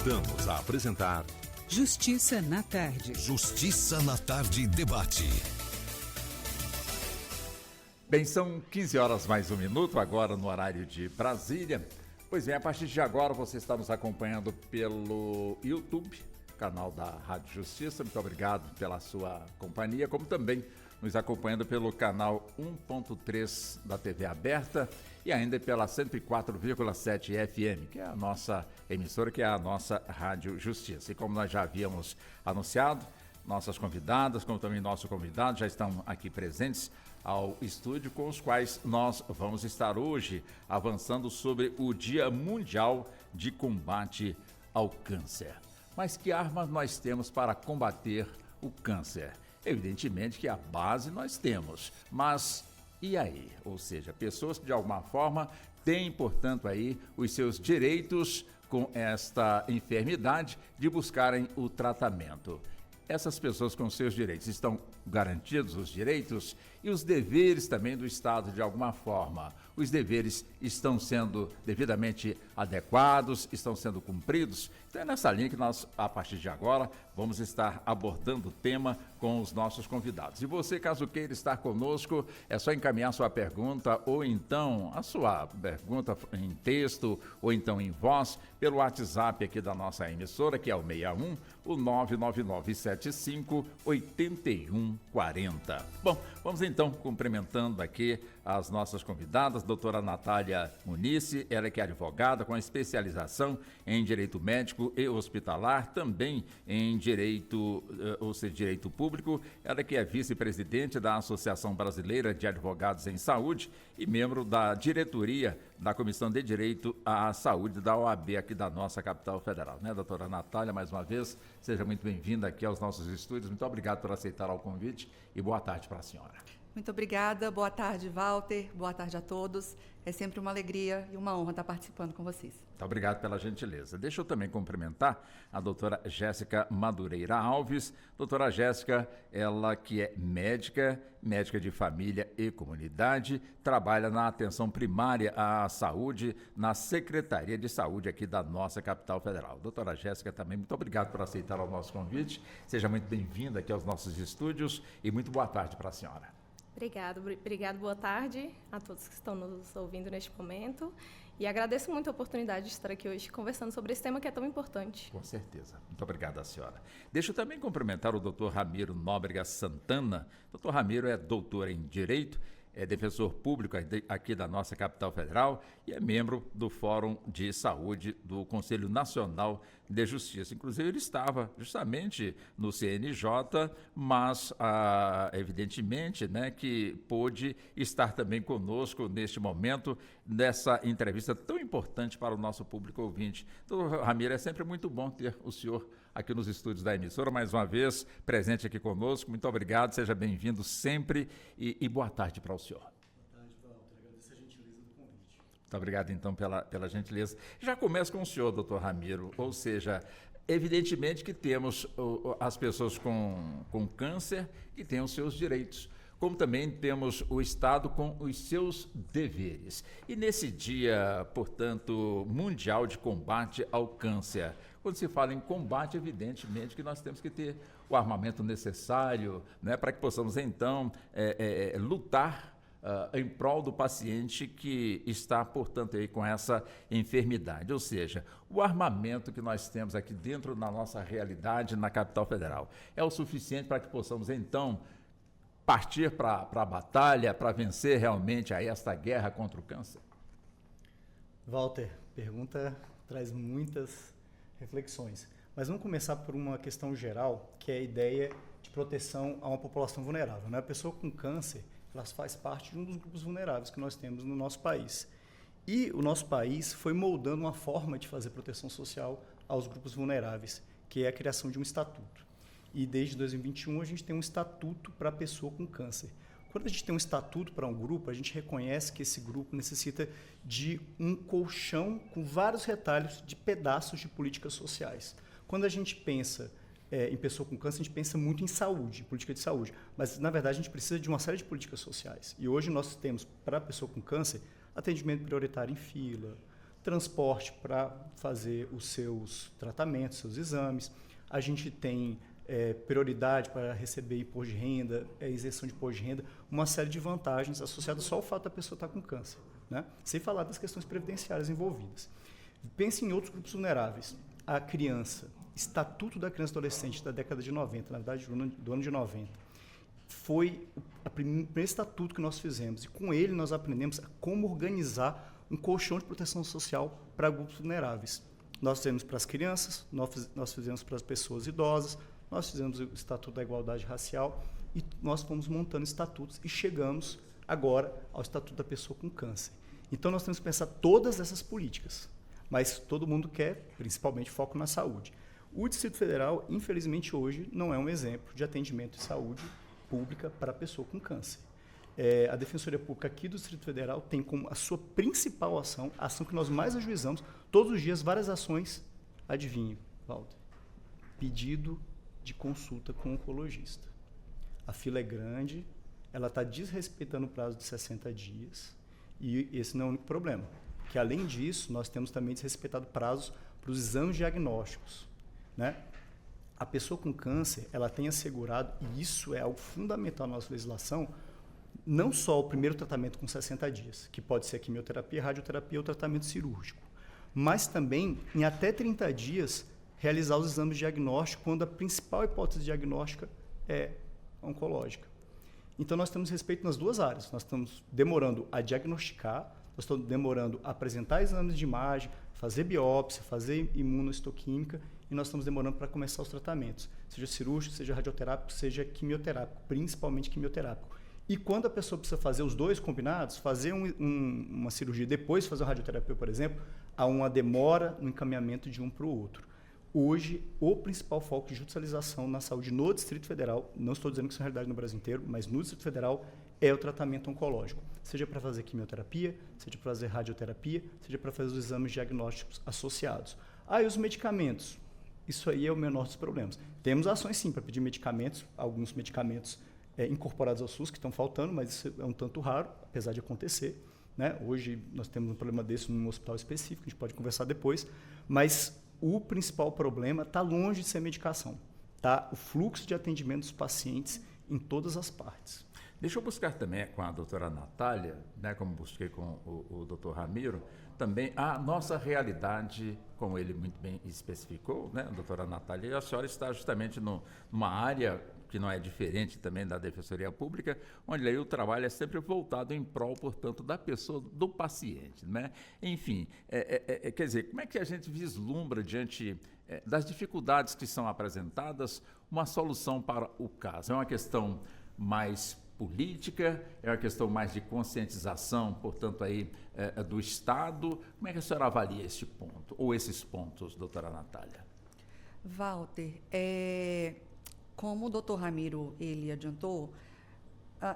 Voltamos a apresentar Justiça na Tarde. Justiça na Tarde Debate. Bem, são 15 horas mais um minuto, agora no horário de Brasília. Pois bem, a partir de agora você está nos acompanhando pelo YouTube, canal da Rádio Justiça. Muito obrigado pela sua companhia, como também nos acompanhando pelo canal 1.3 da TV aberta e ainda pela 104,7 FM, que é a nossa emissora, que é a nossa Rádio Justiça. E como nós já havíamos anunciado, nossas convidadas, como também nosso convidado, já estão aqui presentes ao estúdio, com os quais nós vamos estar hoje avançando sobre o Dia Mundial de Combate ao Câncer. Mas que armas nós temos para combater o câncer? Evidentemente que a base nós temos, mas e aí? Ou seja, pessoas que de alguma forma têm, portanto, aí os seus direitos com esta enfermidade de buscarem o tratamento. Essas pessoas com seus direitos estão garantidos os direitos e os deveres também do Estado de alguma forma. Os deveres estão sendo devidamente adequados, estão sendo cumpridos. Então é nessa linha que nós, a partir de agora, vamos estar abordando o tema com os nossos convidados. E você, caso queira estar conosco, é só encaminhar sua pergunta ou então a sua pergunta em texto ou então em voz pelo WhatsApp aqui da nossa emissora, que é o 61 o 99975 8140. Bom, vamos então cumprimentando aqui as nossas convidadas, doutora Natália Munice, ela que é advogada com especialização em direito médico e hospitalar, também em direito, ou seja, direito público, ela que é vice-presidente da Associação Brasileira de Advogados em Saúde e membro da diretoria da Comissão de Direito à Saúde da OAB aqui da nossa capital federal, né, doutora Natália? Mais uma vez, seja muito bem-vinda aqui aos nossos estúdios. Muito obrigado por aceitar o convite e boa tarde para a senhora. Muito obrigada, boa tarde, Walter, boa tarde a todos. É sempre uma alegria e uma honra estar participando com vocês. Muito obrigado pela gentileza. Deixa eu também cumprimentar a doutora Jéssica Madureira Alves. Doutora Jéssica, ela que é médica de família e comunidade, trabalha na atenção primária à saúde, na Secretaria de Saúde aqui da nossa capital federal. Doutora Jéssica, também muito obrigado por aceitar o nosso convite. Seja muito bem-vinda aqui aos nossos estúdios e muito boa tarde para a senhora. Obrigado, boa tarde a todos que estão nos ouvindo neste momento e agradeço muito a oportunidade de estar aqui hoje conversando sobre esse tema que é tão importante. Com certeza. Muito obrigado à senhora. Deixa eu também cumprimentar o doutor Ramiro Nóbrega Santana. Doutor Ramiro é doutor em Direito, é defensor público aqui da nossa capital federal e é membro do Fórum de Saúde do Conselho Nacional de Justiça. Inclusive, ele estava justamente no CNJ, mas, evidentemente, né, que pôde estar também conosco neste momento, nessa entrevista tão importante para o nosso público ouvinte. Doutor Ramiro, é sempre muito bom ter o senhor aqui nos estúdios da emissora, mais uma vez, presente aqui conosco. Muito obrigado, seja bem-vindo sempre e boa tarde para o senhor. Boa tarde, Walter. Agradeço a gentileza do convite. Muito obrigado, então, pela gentileza. Já começo com o senhor, doutor Ramiro, ou seja, evidentemente que temos as pessoas com câncer que têm os seus direitos, como também temos o Estado com os seus deveres. E nesse dia, portanto, mundial de combate ao câncer, quando se fala em combate, evidentemente que nós temos que ter o armamento necessário, né, para que possamos, então, lutar em prol do paciente que está, portanto, aí com essa enfermidade. Ou seja, o armamento que nós temos aqui dentro da nossa realidade na capital federal é o suficiente para que possamos, então, partir para a batalha, para vencer realmente aí esta guerra contra o câncer? Walter, pergunta traz muitas reflexões. Mas vamos começar por uma questão geral, que é a ideia de proteção a uma população vulnerável, né? A pessoa com câncer, ela faz parte de um dos grupos vulneráveis que nós temos no nosso país. E o nosso país foi moldando uma forma de fazer proteção social aos grupos vulneráveis, que é a criação de um estatuto. E desde 2021 a gente tem um estatuto para a pessoa com câncer. Quando a gente tem um estatuto para um grupo, a gente reconhece que esse grupo necessita de um colchão com vários retalhos de pedaços de políticas sociais. Quando a gente pensa em pessoa com câncer, a gente pensa muito em saúde, política de saúde. Mas, na verdade, a gente precisa de uma série de políticas sociais. E hoje nós temos, para a pessoa com câncer, atendimento prioritário em fila, transporte para fazer os seus tratamentos, seus exames. A gente tem prioridade para receber imposto de renda, isenção de imposto de renda, uma série de vantagens associadas só ao fato da pessoa estar com câncer, né? Sem falar das questões previdenciárias envolvidas. Pense em outros grupos vulneráveis. A criança, Estatuto da Criança e Adolescente da década de 90, na verdade do ano de 90, foi o primeiro estatuto que nós fizemos, e com ele nós aprendemos a como organizar um colchão de proteção social para grupos vulneráveis. Nós fizemos para as crianças, nós fizemos para as pessoas idosas, nós fizemos o Estatuto da Igualdade Racial e nós fomos montando estatutos e chegamos agora ao Estatuto da Pessoa com Câncer. Então nós temos que pensar todas essas políticas, mas todo mundo quer, principalmente, foco na saúde. O Distrito Federal, infelizmente, hoje não é um exemplo de atendimento de saúde pública para a pessoa com câncer. A Defensoria Pública aqui do Distrito Federal tem como a sua principal ação, a ação que nós mais ajuizamos, todos os dias, várias ações, adivinhe, Walter, pedido de consulta com o oncologista. A fila é grande, ela está desrespeitando o prazo de 60 dias, e esse não é o único problema. Que, além disso, nós temos também desrespeitado prazos para os exames diagnósticos, né? A pessoa com câncer, ela tem assegurado, e isso é algo fundamental na nossa legislação, não só o primeiro tratamento com 60 dias, que pode ser a quimioterapia, radioterapia ou tratamento cirúrgico, mas também, em até 30 dias, realizar os exames diagnósticos quando a principal hipótese diagnóstica é oncológica. Então, nós temos respeito nas duas áreas. Nós estamos demorando a diagnosticar, nós estamos demorando a apresentar exames de imagem, fazer biópsia, fazer imunohistoquímica, e nós estamos demorando para começar os tratamentos, seja cirúrgico, seja radioterápico, seja quimioterápico, principalmente quimioterápico. E quando a pessoa precisa fazer os dois combinados, fazer uma cirurgia e depois fazer uma radioterapia, por exemplo, há uma demora no encaminhamento de um para o outro. Hoje, o principal foco de judicialização na saúde no Distrito Federal, não estou dizendo que isso é realidade no Brasil inteiro, mas no Distrito Federal, é o tratamento oncológico. Seja para fazer quimioterapia, seja para fazer radioterapia, seja para fazer os exames diagnósticos associados. E os medicamentos? Isso aí é o menor dos problemas. Temos ações, sim, para pedir medicamentos, alguns medicamentos incorporados ao SUS que estão faltando, mas isso é um tanto raro, apesar de acontecer, né? Hoje nós temos um problema desse num hospital específico, a gente pode conversar depois, mas o principal problema está longe de ser medicação, tá? O fluxo de atendimento dos pacientes em todas as partes. Deixa eu buscar também com a doutora Natália, né, como busquei com o doutor Ramiro, também a nossa realidade, como ele muito bem especificou, né, doutora Natália, e a senhora está justamente numa área que não é diferente também da Defensoria Pública, onde aí o trabalho é sempre voltado em prol, portanto, da pessoa, do paciente, né? Enfim, quer dizer, como é que a gente vislumbra diante das dificuldades que são apresentadas uma solução para o caso? É uma questão mais política, é uma questão mais de conscientização, portanto, aí do Estado. Como é que a senhora avalia este ponto, ou esses pontos, doutora Natália? Walter, como o doutor Ramiro ele adiantou,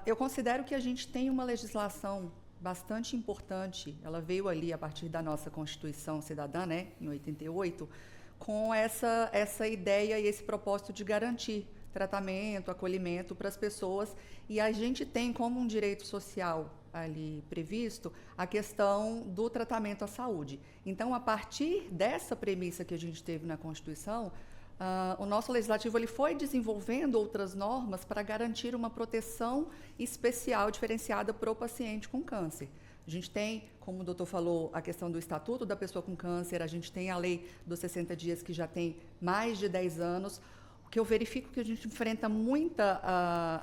eu considero que a gente tem uma legislação bastante importante, ela veio ali a partir da nossa Constituição Cidadã, né, em 88, com essa ideia e esse propósito de garantir tratamento, acolhimento para as pessoas, e a gente tem como um direito social ali previsto a questão do tratamento à saúde. Então, a partir dessa premissa que a gente teve na Constituição, o nosso legislativo ele foi desenvolvendo outras normas para garantir uma proteção especial, diferenciada para o paciente com câncer. A gente tem, como o doutor falou, a questão do Estatuto da Pessoa com Câncer, a gente tem a lei dos 60 dias, que já tem mais de 10 anos. O que eu verifico que a gente enfrenta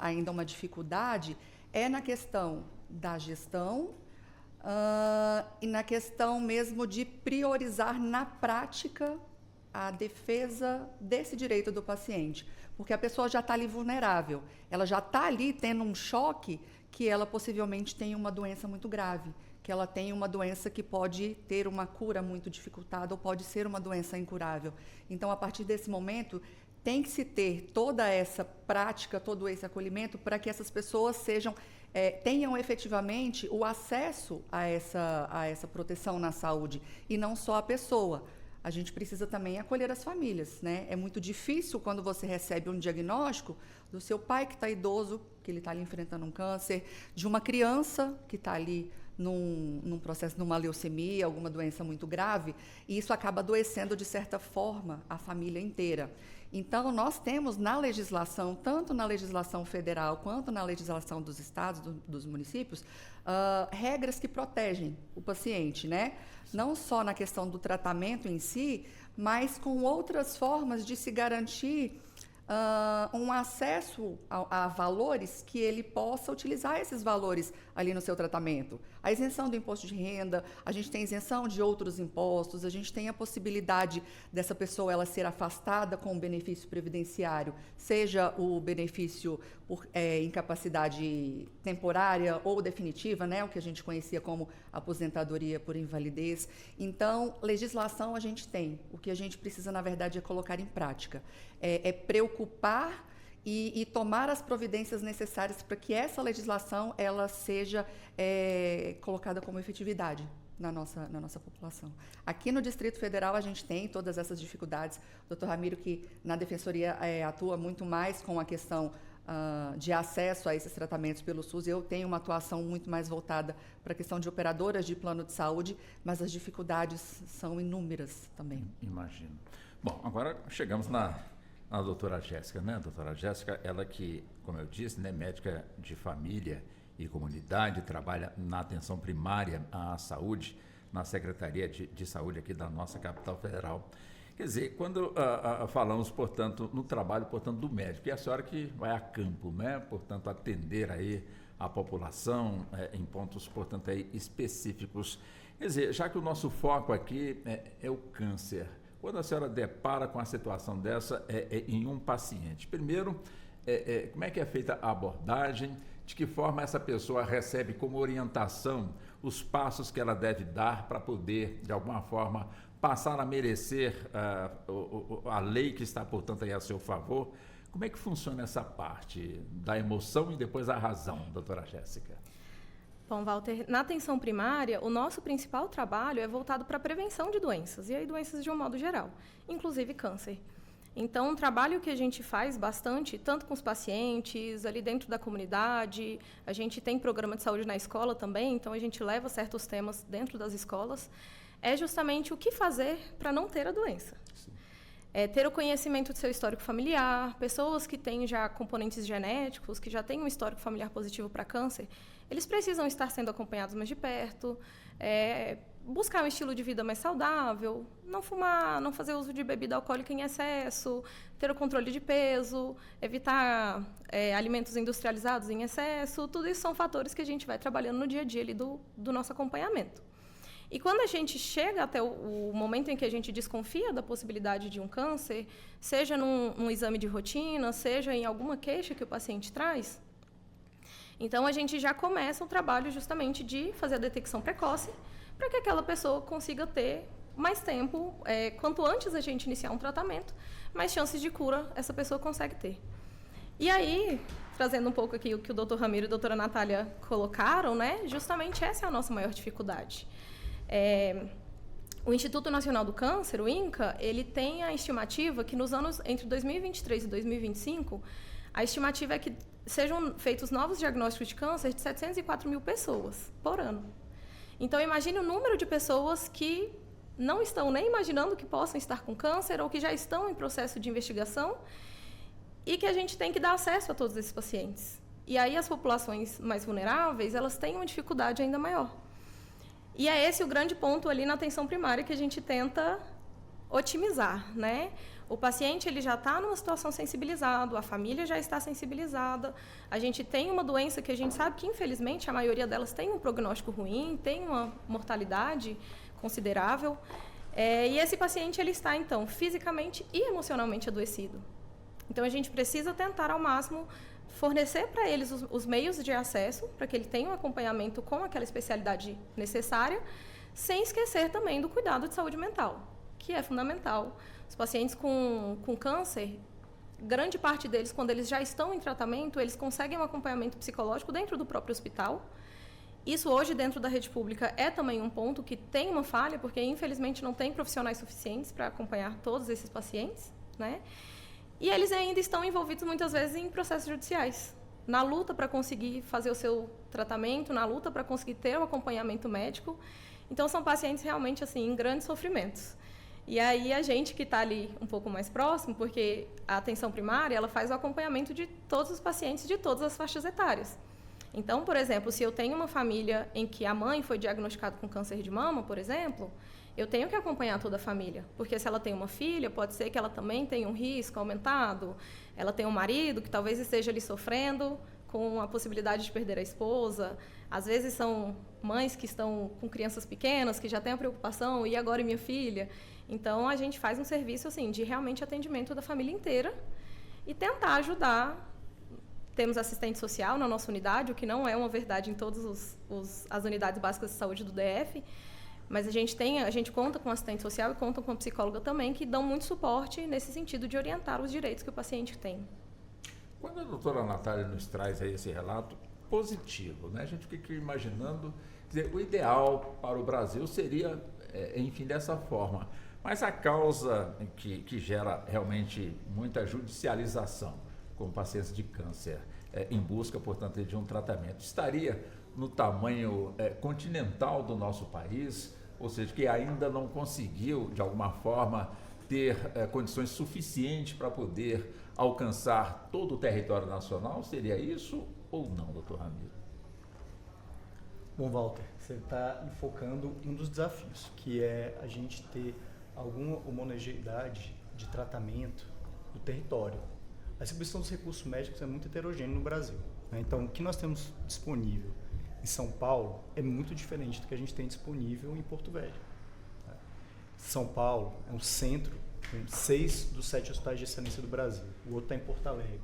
ainda uma dificuldade é na questão da gestão e na questão mesmo de priorizar na prática a defesa desse direito do paciente, porque a pessoa já está ali vulnerável, ela já está ali tendo um choque que ela possivelmente tem uma doença muito grave, que ela tem uma doença que pode ter uma cura muito dificultada ou pode ser uma doença incurável. Então, a partir desse momento, tem que se ter toda essa prática, todo esse acolhimento para que essas pessoas tenham efetivamente o acesso a essa proteção na saúde, e não só a pessoa. A gente precisa também acolher as famílias, né? É muito difícil quando você recebe um diagnóstico do seu pai que está idoso, que ele está ali enfrentando um câncer, de uma criança que está ali num processo, numa leucemia, alguma doença muito grave, e isso acaba adoecendo, de certa forma, a família inteira. Então, nós temos na legislação, tanto na legislação federal quanto na legislação dos estados, dos municípios, regras que protegem o paciente, né? Não só na questão do tratamento em si, mas com outras formas de se garantir um acesso a valores que ele possa utilizar esses valores ali no seu tratamento. A isenção do imposto de renda, a gente tem isenção de outros impostos, a gente tem a possibilidade dessa pessoa ela ser afastada com o benefício previdenciário, seja o benefício por incapacidade temporária ou definitiva, né, o que a gente conhecia como aposentadoria por invalidez. Então, legislação a gente tem. O que a gente precisa, na verdade, é colocar em prática. É preocupar e tomar as providências necessárias para que essa legislação ela seja colocada como efetividade na nossa população. Aqui no Distrito Federal a gente tem todas essas dificuldades. O Dr. Ramiro, que na Defensoria atua muito mais com a questão de acesso a esses tratamentos pelo SUS, eu tenho uma atuação muito mais voltada para a questão de operadoras de plano de saúde, mas as dificuldades são inúmeras também. Imagino. Bom, agora chegamos na doutora Jéssica, né? A doutora Jéssica, ela que, como eu disse, né, médica de família e comunidade, trabalha na atenção primária à saúde, na Secretaria de Saúde aqui da nossa capital federal. Quer dizer, quando falamos, portanto, no trabalho, portanto, do médico, e a senhora que vai a campo, né? Portanto, atender aí a população em pontos, portanto, aí específicos. Quer dizer, já que o nosso foco aqui é o câncer, quando a senhora depara com a situação dessa em um paciente, primeiro, como é que é feita a abordagem, de que forma essa pessoa recebe como orientação os passos que ela deve dar para poder, de alguma forma, passar a merecer a lei que está, portanto, aí a seu favor. Como é que funciona essa parte da emoção e depois a razão, doutora Jéssica? Bom, Walter, na atenção primária, o nosso principal trabalho é voltado para a prevenção de doenças, e aí doenças de um modo geral, inclusive câncer. Então, um trabalho que a gente faz bastante, tanto com os pacientes, ali dentro da comunidade, a gente tem programa de saúde na escola também, então a gente leva certos temas dentro das escolas, é justamente o que fazer para não ter a doença. Ter o conhecimento do seu histórico familiar, pessoas que têm já componentes genéticos, que já têm um histórico familiar positivo para câncer, eles precisam estar sendo acompanhados mais de perto, buscar um estilo de vida mais saudável, não fumar, não fazer uso de bebida alcoólica em excesso, ter o controle de peso, evitar alimentos industrializados em excesso, tudo isso são fatores que a gente vai trabalhando no dia a dia ali do nosso acompanhamento. E quando a gente chega até o momento em que a gente desconfia da possibilidade de um câncer, seja num exame de rotina, seja em alguma queixa que o paciente traz, então a gente já começa o trabalho justamente de fazer a detecção precoce para que aquela pessoa consiga ter mais tempo, quanto antes a gente iniciar um tratamento, mais chances de cura essa pessoa consegue ter. E aí, trazendo um pouco aqui o que o Dr. Ramiro e a doutora Natália colocaram, né, justamente essa é a nossa maior dificuldade. O Instituto Nacional do Câncer, o INCA, ele tem a estimativa que nos anos entre 2023 e 2025, a estimativa é que sejam feitos novos diagnósticos de câncer de 704 mil pessoas por ano. Então, imagine o número de pessoas que não estão nem imaginando que possam estar com câncer ou que já estão em processo de investigação e que a gente tem que dar acesso a todos esses pacientes. E aí as populações mais vulneráveis, elas têm uma dificuldade ainda maior. E é esse o grande ponto ali na atenção primária que a gente tenta otimizar, né? O paciente ele já está numa situação sensibilizada, a família já está sensibilizada, a gente tem uma doença que a gente sabe que, infelizmente, a maioria delas tem um prognóstico ruim, tem uma mortalidade considerável, e esse paciente ele está, então, fisicamente e emocionalmente adoecido. Então, a gente precisa tentar, ao máximo, fornecer para eles os meios de acesso, para que ele tenha um acompanhamento com aquela especialidade necessária, sem esquecer também do cuidado de saúde mental, que é fundamental. Os pacientes com câncer, grande parte deles, quando eles já estão em tratamento, eles conseguem um acompanhamento psicológico dentro do próprio hospital. Isso hoje, dentro da rede pública, é também um ponto que tem uma falha, porque, infelizmente, não tem profissionais suficientes para acompanhar todos esses pacientes, né? E eles ainda estão envolvidos, muitas vezes, em processos judiciais. na luta para conseguir fazer o seu tratamento, na luta para conseguir ter o acompanhamento médico. Então, são pacientes realmente assim, em grandes sofrimentos. E aí, a gente que está ali um pouco mais próximo, porque a atenção primária ela faz o acompanhamento de todos os pacientes de todas as faixas etárias. Então, por exemplo, se eu tenho uma família em que a mãe foi diagnosticada com câncer de mama, por exemplo, eu tenho que acompanhar toda a família, porque se ela tem uma filha, pode ser que ela também tenha um risco aumentado, ela tem um marido que talvez esteja ali sofrendo com a possibilidade de perder a esposa, às vezes são mães que estão com crianças pequenas, que já têm a preocupação, e agora minha filha? Então, a gente faz um serviço assim, de realmente atendimento da família inteira e tentar ajudar. Temos assistente social na nossa unidade, o que não é uma verdade em todas as unidades básicas de saúde do DF, mas a gente conta com assistente social e conta com psicóloga também, que dão muito suporte nesse sentido de orientar os direitos que o paciente tem. Quando a doutora Natália nos traz aí esse relato positivo, né? A gente fica aqui imaginando, quer dizer, o ideal para o Brasil seria, enfim, dessa forma. Mas a causa que gera realmente muita judicialização com pacientes de câncer em busca, portanto, de um tratamento, estaria no tamanho continental do nosso país, ou seja, que ainda não conseguiu, de alguma forma, ter condições suficientes para poder alcançar todo o território nacional? Seria isso ou não, doutor Ramiro? Bom, Walter, você está enfocando um dos desafios, que é a gente ter alguma homogeneidade de tratamento do território. A distribuição dos recursos médicos é muito heterogênea no Brasil, né? Então, o que nós temos disponível em São Paulo é muito diferente do que a gente tem disponível em Porto Velho. Né? São Paulo é um centro com 6 dos 7 hospitais de excelência do Brasil. O outro está em Porto Alegre.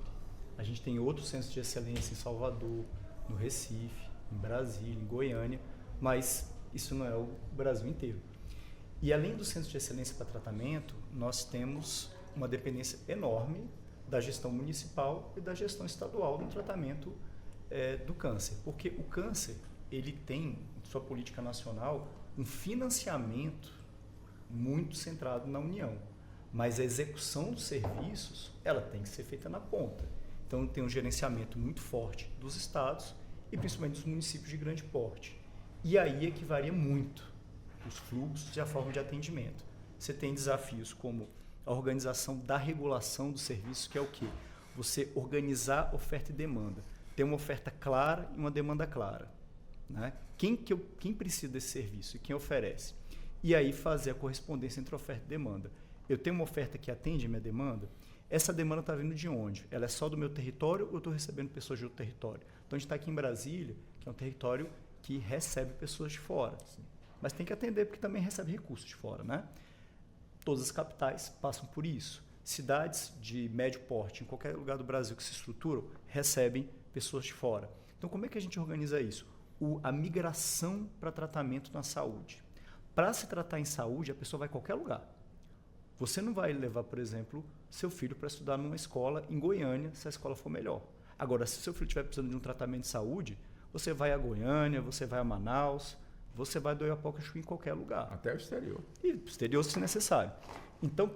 A gente tem outros centros de excelência em Salvador, no Recife, em Brasília, em Goiânia, mas isso não é o Brasil inteiro. E além dos centros de excelência para tratamento, nós temos uma dependência enorme da gestão municipal e da gestão estadual no tratamento do câncer. Porque o câncer, ele tem, em sua política nacional, um financiamento muito centrado na União. Mas a execução dos serviços, ela tem que ser feita na ponta. Então, tem um gerenciamento muito forte dos estados e principalmente dos municípios de grande porte. E aí é que varia muito os fluxos e a forma de atendimento. Você tem desafios como a organização da regulação dos serviços, que é o quê? Você organizar oferta e demanda. Ter uma oferta clara e uma demanda clara. Né? Quem precisa desse serviço e quem oferece? E aí fazer a correspondência entre oferta e demanda. Eu tenho uma oferta que atende a minha demanda, essa demanda está vindo de onde? Ela é só do meu território ou eu estou recebendo pessoas de outro território? Então, a gente está aqui em Brasília, que é um território que recebe pessoas de fora. Sim. Mas tem que atender porque também recebe recursos de fora, né? Todas as capitais passam por isso. Cidades de médio porte, em qualquer lugar do Brasil que se estruturam, recebem pessoas de fora. Então, como é que a gente organiza isso? A migração para tratamento na saúde. Para se tratar em saúde, a pessoa vai a qualquer lugar. Você não vai levar, por exemplo, seu filho para estudar numa escola em Goiânia, se a escola for melhor. Agora, se seu filho estiver precisando de um tratamento de saúde, você vai a Goiânia, você vai a Manaus, você vai do Oiapoque em qualquer lugar. Até o exterior. E o exterior, se necessário. Então,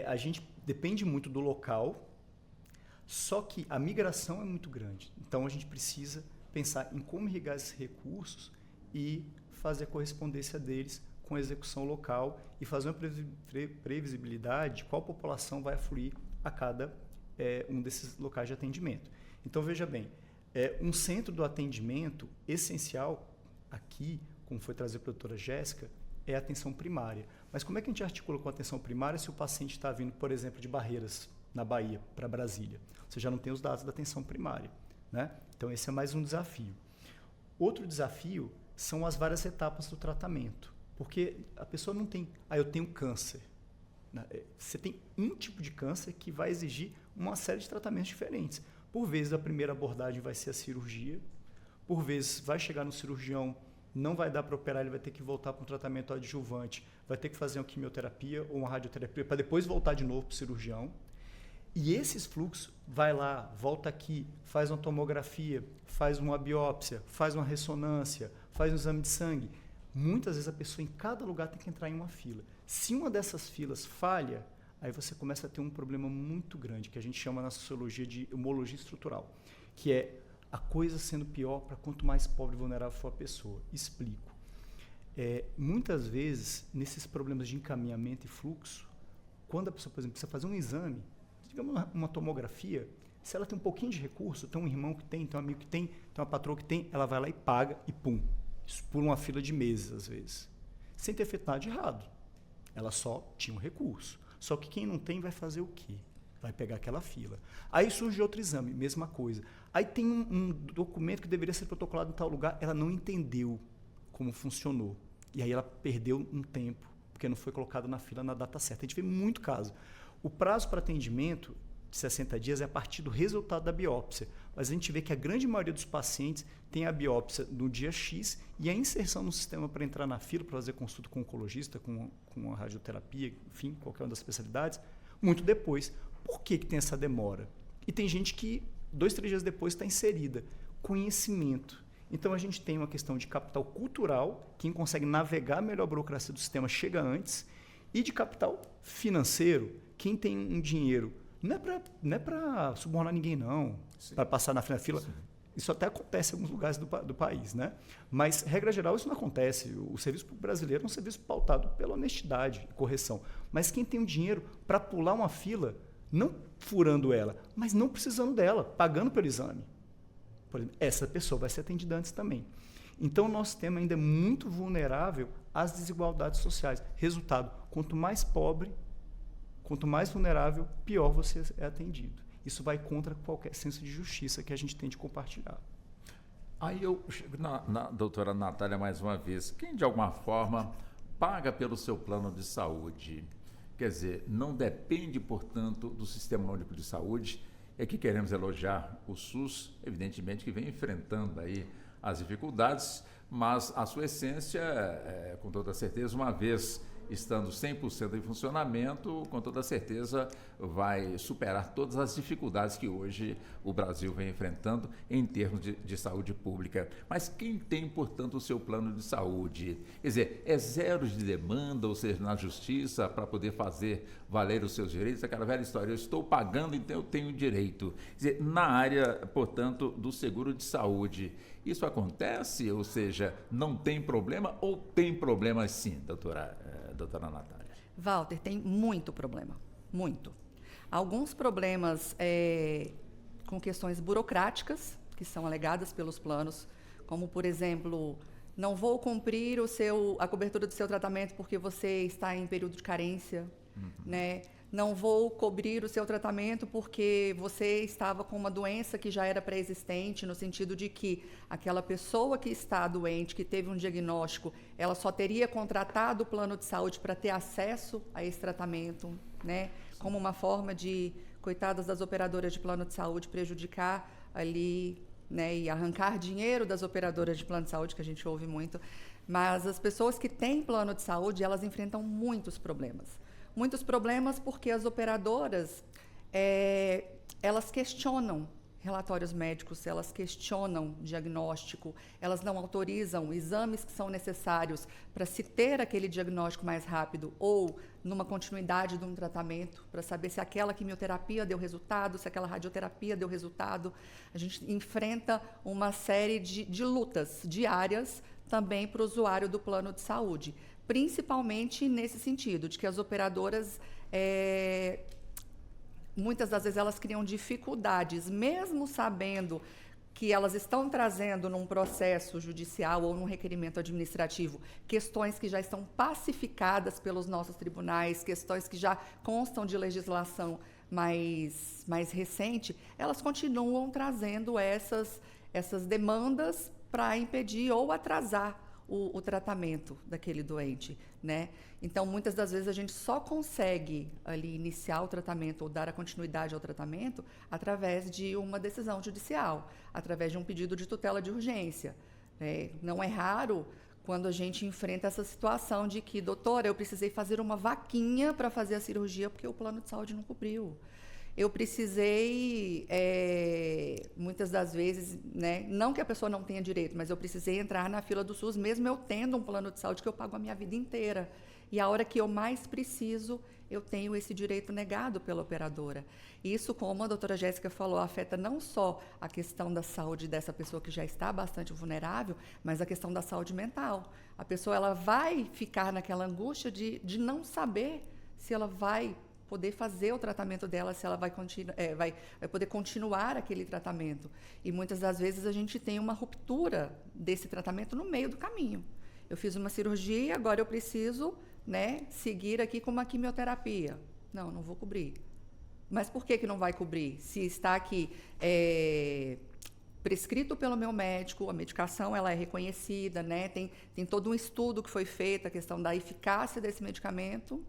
a gente depende muito do local, só que a migração é muito grande. Então, a gente precisa pensar em como irrigar esses recursos e fazer a correspondência deles com a execução local e fazer uma previsibilidade de qual população vai afluir a cada um desses locais de atendimento. Então, veja bem, um centro do atendimento essencial aqui, como foi trazido pela doutora Jéssica, é a atenção primária. Mas como é que a gente articula com a atenção primária se o paciente está vindo, por exemplo, de Barreiras, na Bahia, para Brasília? Você já não tem os dados da atenção primária, né? Então, esse é mais um desafio. Outro desafio são as várias etapas do tratamento. Porque a pessoa não tem, eu tenho câncer. Você tem um tipo de câncer que vai exigir uma série de tratamentos diferentes. Por vezes, a primeira abordagem vai ser a cirurgia. Por vezes, vai chegar no cirurgião, não vai dar para operar, ele vai ter que voltar para um tratamento adjuvante, vai ter que fazer uma quimioterapia ou uma radioterapia para depois voltar de novo para o cirurgião. E esses fluxos, vai lá, volta aqui, faz uma tomografia, faz uma biópsia, faz uma ressonância, faz um exame de sangue. Muitas vezes a pessoa em cada lugar tem que entrar em uma fila. Se uma dessas filas falha, aí você começa a ter um problema muito grande, que a gente chama na sociologia de homologia estrutural. que é a coisa sendo pior para quanto mais pobre e vulnerável for a pessoa. Explico. Muitas vezes, nesses problemas de encaminhamento e fluxo, quando a pessoa, por exemplo, precisa fazer um exame, digamos uma tomografia, se ela tem um pouquinho de recurso, tem um irmão que tem um amigo que tem uma patroa que tem, ela vai lá e paga e pum. Isso por uma fila de meses, às vezes. Sem ter feito nada de errado. Ela só tinha um recurso. Só que quem não tem vai fazer o quê? Vai pegar aquela fila. Aí surge outro exame, mesma coisa. Aí tem um documento que deveria ser protocolado em tal lugar, ela não entendeu como funcionou. E aí ela perdeu um tempo, porque não foi colocado na fila na data certa. A gente vê muito caso. O prazo para atendimento de 60 dias é a partir do resultado da biópsia. Mas a gente vê que a grande maioria dos pacientes tem a biópsia no dia X e a inserção no sistema para entrar na fila, para fazer consulta com o oncologista, com a radioterapia, enfim, qualquer uma das especialidades, muito depois. Por que tem essa demora? E tem gente que 2, 3 dias depois está inserida. Conhecimento. Então, a gente tem uma questão de capital cultural, quem consegue navegar melhor a burocracia do sistema chega antes, e de capital financeiro, quem tem um dinheiro. Não é para subornar ninguém, não, para passar na fila. Sim. Isso até acontece em alguns lugares do país, né? Mas, regra geral, isso não acontece. O serviço brasileiro é um serviço pautado pela honestidade e correção. Mas quem tem um dinheiro para pular uma fila, não furando ela, mas não precisando dela, pagando pelo exame. Por exemplo, essa pessoa vai ser atendida antes também. Então, o nosso sistema ainda é muito vulnerável às desigualdades sociais. Resultado, quanto mais pobre, quanto mais vulnerável, pior você é atendido. Isso vai contra qualquer senso de justiça que a gente tem de compartilhar. Aí eu chego na doutora Natália mais uma vez. Quem, de alguma forma, paga pelo seu plano de saúde? Quer dizer, não depende, portanto, do Sistema Único de Saúde. E aqui queremos elogiar o SUS, evidentemente, que vem enfrentando aí as dificuldades, mas a sua essência, com toda certeza, uma vez estando 100% em funcionamento, com toda certeza vai superar todas as dificuldades que hoje o Brasil vem enfrentando em termos de saúde pública. Mas quem tem, portanto, o seu plano de saúde? Quer dizer, é zero de demanda, ou seja, na justiça, para poder fazer valer os seus direitos? Aquela velha história, eu estou pagando, então eu tenho direito. Quer dizer, na área, portanto, do seguro de saúde, isso acontece? Ou seja, não tem problema ou tem problema sim, doutora Natália? Walter, tem muito problema, muito. Alguns problemas com questões burocráticas, que são alegadas pelos planos, como, por exemplo, não vou cumprir a cobertura do seu tratamento porque você está em período de carência, né? Não vou cobrir o seu tratamento porque você estava com uma doença que já era pré-existente, no sentido de que aquela pessoa que está doente, que teve um diagnóstico, ela só teria contratado o plano de saúde para ter acesso a esse tratamento, né? Como uma forma de, coitadas das operadoras de plano de saúde, prejudicar ali, né? E arrancar dinheiro das operadoras de plano de saúde, que a gente ouve muito. Mas as pessoas que têm plano de saúde, elas enfrentam muitos problemas. Muitos problemas porque as operadoras, elas questionam relatórios médicos, elas questionam diagnóstico, elas não autorizam exames que são necessários para se ter aquele diagnóstico mais rápido ou numa continuidade de um tratamento, para saber se aquela quimioterapia deu resultado, se aquela radioterapia deu resultado. A gente enfrenta uma série de lutas diárias também para o usuário do plano de saúde. Principalmente nesse sentido, de que as operadoras, muitas das vezes, elas criam dificuldades, mesmo sabendo que elas estão trazendo num processo judicial ou num requerimento administrativo questões que já estão pacificadas pelos nossos tribunais, questões que já constam de legislação mais recente, elas continuam trazendo essas demandas para impedir ou atrasar o tratamento daquele doente, né? Então, muitas das vezes, a gente só consegue ali iniciar o tratamento ou dar a continuidade ao tratamento através de uma decisão judicial, através de um pedido de tutela de urgência. Não é raro quando a gente enfrenta essa situação de que, doutora, eu precisei fazer uma vaquinha para fazer a cirurgia porque o plano de saúde não cobriu. Eu precisei, muitas das vezes, né, não que a pessoa não tenha direito, mas eu precisei entrar na fila do SUS, mesmo eu tendo um plano de saúde que eu pago a minha vida inteira. E a hora que eu mais preciso, eu tenho esse direito negado pela operadora. Isso, como a doutora Jéssica falou, afeta não só a questão da saúde dessa pessoa que já está bastante vulnerável, mas a questão da saúde mental. A pessoa ela vai ficar naquela angústia de não saber se ela vai poder fazer o tratamento dela, se ela vai poder continuar aquele tratamento. E muitas das vezes a gente tem uma ruptura desse tratamento no meio do caminho. Eu fiz uma cirurgia, agora eu preciso, né, seguir aqui com uma quimioterapia. Não vou cobrir. Mas por que não vai cobrir? Se está aqui prescrito pelo meu médico, a medicação ela é reconhecida, né? Tem todo um estudo que foi feito, a questão da eficácia desse medicamento,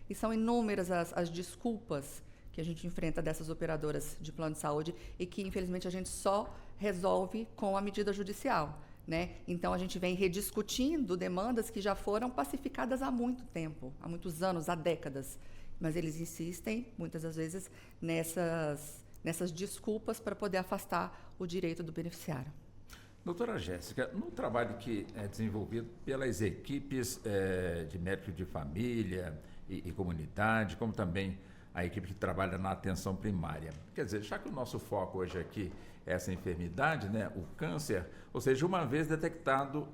e são inúmeras as desculpas que a gente enfrenta dessas operadoras de plano de saúde e que, infelizmente, a gente só resolve com a medida judicial, né? Então, a gente vem rediscutindo demandas que já foram pacificadas há muito tempo, há muitos anos, há décadas, mas eles insistem, muitas das vezes, nessas desculpas para poder afastar o direito do beneficiário. Doutora Jéssica, no trabalho que é desenvolvido pelas equipes de médicos de família e comunidade, como também a equipe que trabalha na atenção primária, quer dizer, já que o nosso foco hoje aqui é essa enfermidade, né, o câncer, ou seja, uma vez detectado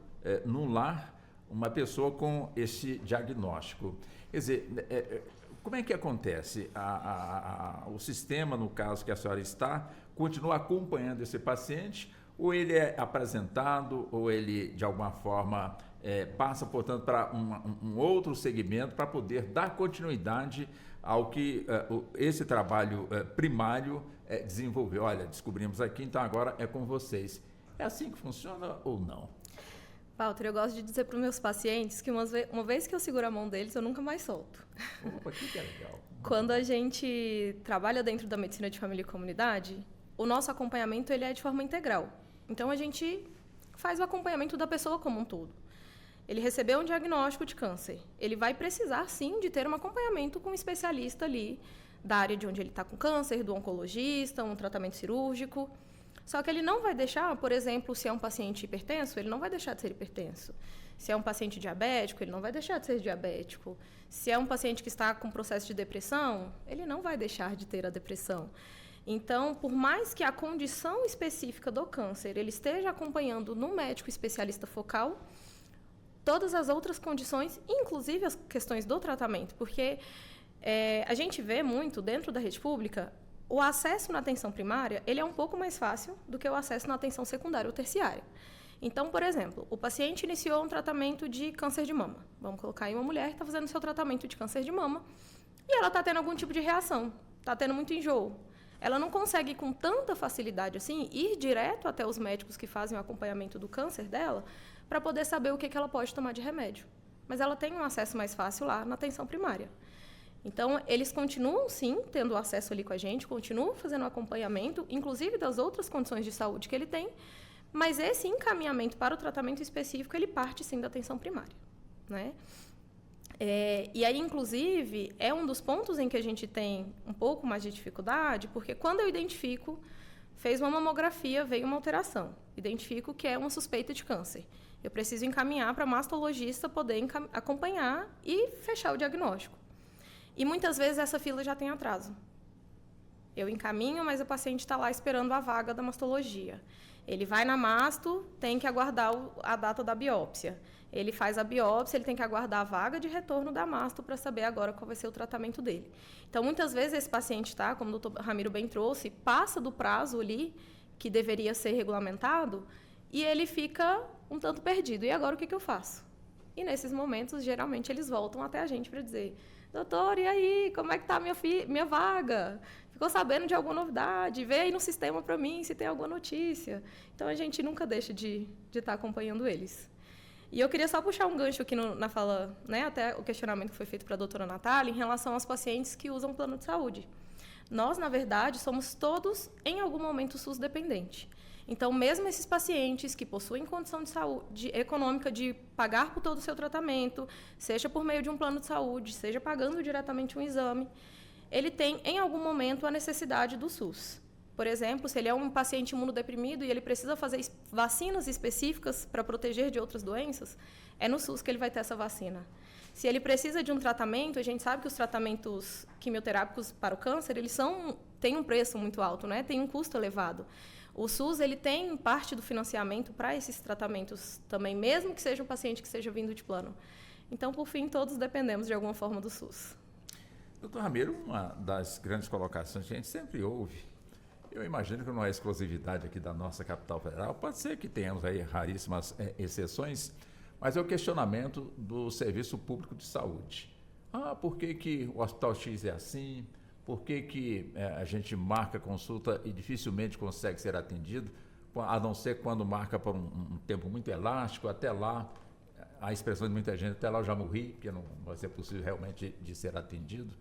no lar, uma pessoa com esse diagnóstico, quer dizer, como é que acontece? O sistema, no caso que a senhora está, continua acompanhando esse paciente, ou ele é apresentado, ou ele, de alguma forma, passa, portanto, para um outro segmento para poder dar continuidade ao que esse trabalho primário desenvolveu. Olha, descobrimos aqui, então agora é com vocês. É assim que funciona ou não? Walter, eu gosto de dizer para os meus pacientes que uma vez que eu seguro a mão deles, eu nunca mais solto. Opa, que legal. Quando a gente trabalha dentro da medicina de família e comunidade, o nosso acompanhamento ele é de forma integral. Então, a gente faz o acompanhamento da pessoa como um todo. Ele recebeu um diagnóstico de câncer. Ele vai precisar, sim, de ter um acompanhamento com um especialista ali da área de onde ele está com câncer, do oncologista, um tratamento cirúrgico. Só que ele não vai deixar, por exemplo, se é um paciente hipertenso, ele não vai deixar de ser hipertenso. Se é um paciente diabético, ele não vai deixar de ser diabético. Se é um paciente que está com processo de depressão, ele não vai deixar de ter a depressão. Então, por mais que a condição específica do câncer ele esteja acompanhando no médico especialista focal, todas as outras condições, inclusive as questões do tratamento, porque a gente vê muito dentro da rede pública, o acesso na atenção primária ele é um pouco mais fácil do que o acesso na atenção secundária ou terciária. Então, por exemplo, o paciente iniciou um tratamento de câncer de mama. Vamos colocar aí uma mulher que está fazendo seu tratamento de câncer de mama e ela está tendo algum tipo de reação, está tendo muito enjoo. Ela não consegue, com tanta facilidade assim, ir direto até os médicos que fazem o acompanhamento do câncer dela para poder saber o que ela pode tomar de remédio. Mas ela tem um acesso mais fácil lá na atenção primária. Então, eles continuam, sim, tendo acesso ali com a gente, continuam fazendo o acompanhamento, inclusive das outras condições de saúde que ele tem, mas esse encaminhamento para o tratamento específico, ele parte, sim, da atenção primária, né? E aí, inclusive, é um dos pontos em que a gente tem um pouco mais de dificuldade, porque quando eu identifico, fez uma mamografia, veio uma alteração, identifico que é uma suspeita de câncer. Eu preciso encaminhar para mastologista poder acompanhar e fechar o diagnóstico. E muitas vezes essa fila já tem atraso. Eu encaminho, mas o paciente está lá esperando a vaga da mastologia. Ele vai na masto, tem que aguardar a data da biópsia. Ele faz a biópsia, ele tem que aguardar a vaga de retorno da masto para saber agora qual vai ser o tratamento dele. Então, muitas vezes esse paciente está, como o doutor Ramiro bem trouxe, passa do prazo ali que deveria ser regulamentado e ele fica um tanto perdido. E agora o que eu faço? E nesses momentos, geralmente, eles voltam até a gente para dizer: doutor, e aí, como é que está minha vaga? Ficou sabendo de alguma novidade? Vê aí no sistema para mim se tem alguma notícia. Então, a gente nunca deixa de estar acompanhando eles. E eu queria só puxar um gancho aqui na fala, né, até o questionamento que foi feito para a doutora Natália, em relação aos pacientes que usam plano de saúde. Nós, na verdade, somos todos, em algum momento, SUS dependente. Então, mesmo esses pacientes que possuem condição de saúde econômica de pagar por todo o seu tratamento, seja por meio de um plano de saúde, seja pagando diretamente um exame, ele tem, em algum momento, a necessidade do SUS. Por exemplo, se ele é um paciente imunodeprimido e ele precisa fazer vacinas específicas para proteger de outras doenças, é no SUS que ele vai ter essa vacina. Se ele precisa de um tratamento, a gente sabe que os tratamentos quimioterápicos para o câncer, eles têm um preço muito alto, né? Tem um custo elevado. O SUS ele tem parte do financiamento para esses tratamentos também, mesmo que seja um paciente que seja vindo de plano. Então, por fim, todos dependemos de alguma forma do SUS. Doutor Ramiro, uma das grandes colocações que a gente sempre ouve, eu imagino que não é exclusividade aqui da nossa capital federal, pode ser que tenhamos aí raríssimas exceções, mas é o questionamento do serviço público de saúde. Por que o Hospital X é assim? Por que a gente marca consulta e dificilmente consegue ser atendido, a não ser quando marca por um tempo muito elástico, até lá, a expressão de muita gente, até lá eu já morri, porque não vai ser possível realmente de ser atendido.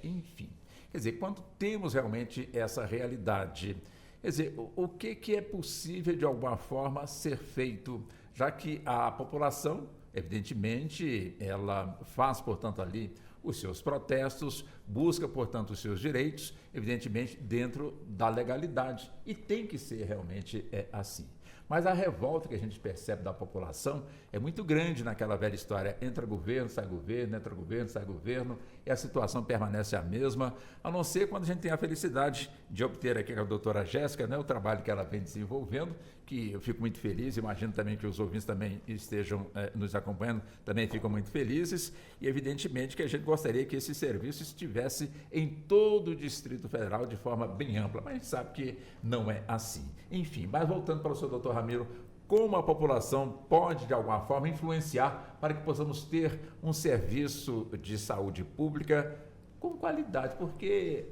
Enfim, quer dizer, quando temos realmente essa realidade, quer dizer, o que é possível de alguma forma ser feito, já que a população, evidentemente, ela faz, portanto, ali os seus protestos, busca, portanto, os seus direitos, evidentemente, dentro da legalidade. E tem que ser realmente assim. Mas a revolta que a gente percebe da população é muito grande naquela velha história. Entra governo, sai governo, entra governo, sai governo, e a situação permanece a mesma, a não ser quando a gente tem a felicidade de obter aqui com a doutora Jéssica, né, o trabalho que ela vem desenvolvendo, que eu fico muito feliz, imagino também que os ouvintes também estejam nos acompanhando, também ficam muito felizes, e evidentemente que a gente gostaria que esse serviço estivesse em todo o Distrito Federal de forma bem ampla, mas a gente sabe que não é assim. Enfim, mas voltando para o senhor doutor Ramiro, como a população pode, de alguma forma, influenciar para que possamos ter um serviço de saúde pública com qualidade, porque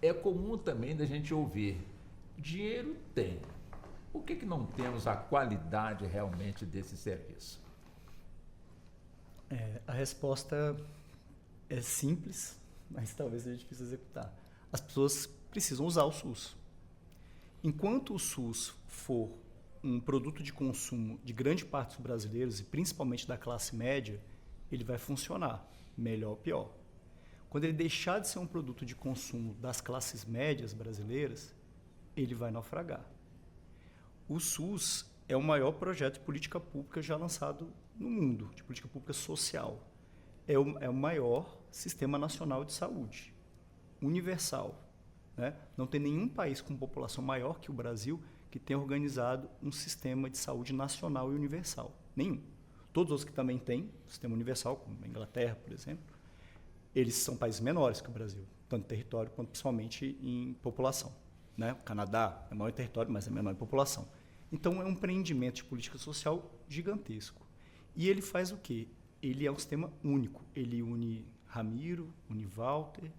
é comum também da gente ouvir, dinheiro tem, por que não temos a qualidade realmente desse serviço? A resposta é simples, mas talvez seja difícil executar. As pessoas precisam usar o SUS. Enquanto o SUS for um produto de consumo de grande parte dos brasileiros, e principalmente da classe média, ele vai funcionar, melhor ou pior. Quando ele deixar de ser um produto de consumo das classes médias brasileiras, ele vai naufragar. O SUS é o maior projeto de política pública já lançado no mundo, de política pública social. É o maior sistema nacional de saúde, universal, né? Não tem nenhum país com população maior que o Brasil que tenha organizado um sistema de saúde nacional e universal. Nenhum. Todos os que também têm sistema universal, como a Inglaterra, por exemplo, eles são países menores que o Brasil, tanto em território quanto principalmente em população, né? O Canadá é maior em território, mas é menor em população. Então, é um empreendimento de política social gigantesco. E ele faz o quê? Ele é um sistema único. Ele une Ramiro, une Walter,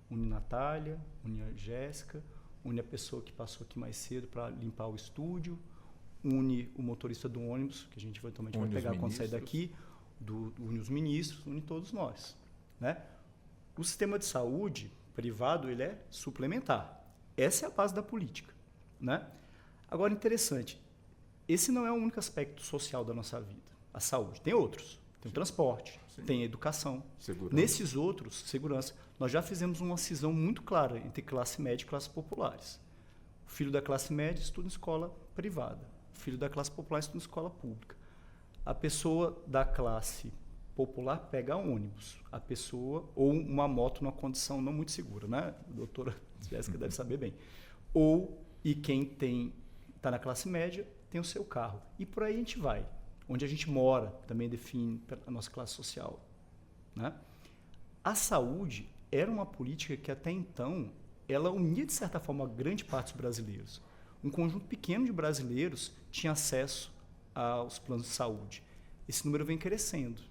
une Natália, une a Jéssica, une a pessoa que passou aqui mais cedo para limpar o estúdio, une o motorista do ônibus, que a gente eventualmente vai pegar quando sair daqui, une os ministros, une todos nós, né? O sistema de saúde privado, ele é suplementar. Essa é a base da política, né? Agora, interessante, esse não é o único aspecto social da nossa vida, a saúde. Tem outros. Tem o transporte, tem a educação. Segurança. Nesses outros, segurança, nós já fizemos uma cisão muito clara entre classe média e classes populares. O filho da classe média estuda em escola privada. O filho da classe popular estuda em escola pública. A pessoa da classe popular pega ônibus. A pessoa, ou uma moto numa condição não muito segura, né? A doutora Jéssica deve saber bem. E quem está na classe média tem o seu carro. E por aí a gente vai. Onde a gente mora também define a nossa classe social, né? A saúde era uma política que até então ela unia de certa forma grande parte dos brasileiros. Um conjunto pequeno de brasileiros tinha acesso aos planos de saúde. Esse número vem crescendo,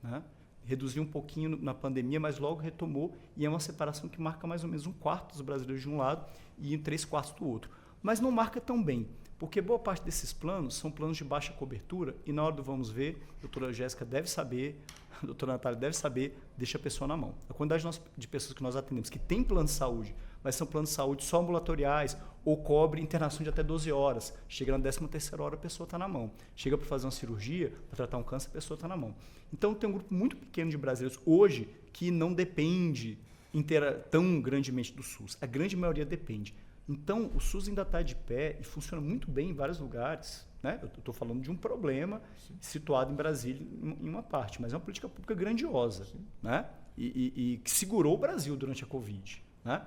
né? Reduziu um pouquinho na pandemia, mas logo retomou, e é uma separação que marca mais ou menos 1/4 dos brasileiros de um lado e 3/4 do outro. Mas não marca tão bem, porque boa parte desses planos são planos de baixa cobertura, e na hora do vamos ver, a doutora Jéssica deve saber, a doutora Natália deve saber, deixa a pessoa na mão. A quantidade de pessoas que nós atendemos que tem plano de saúde, mas são planos de saúde só ambulatoriais, ou cobre internação de até 12 horas. Chega na 13ª hora, a pessoa está na mão. Chega para fazer uma cirurgia, para tratar um câncer, a pessoa está na mão. Então, tem um grupo muito pequeno de brasileiros hoje que não depende tão grandemente do SUS. A grande maioria depende. Então, o SUS ainda está de pé e funciona muito bem em vários lugares. Né? Eu estou falando de um problema situado em Brasília em uma parte, mas é uma política pública grandiosa, né? E que segurou o Brasil durante a Covid. Né?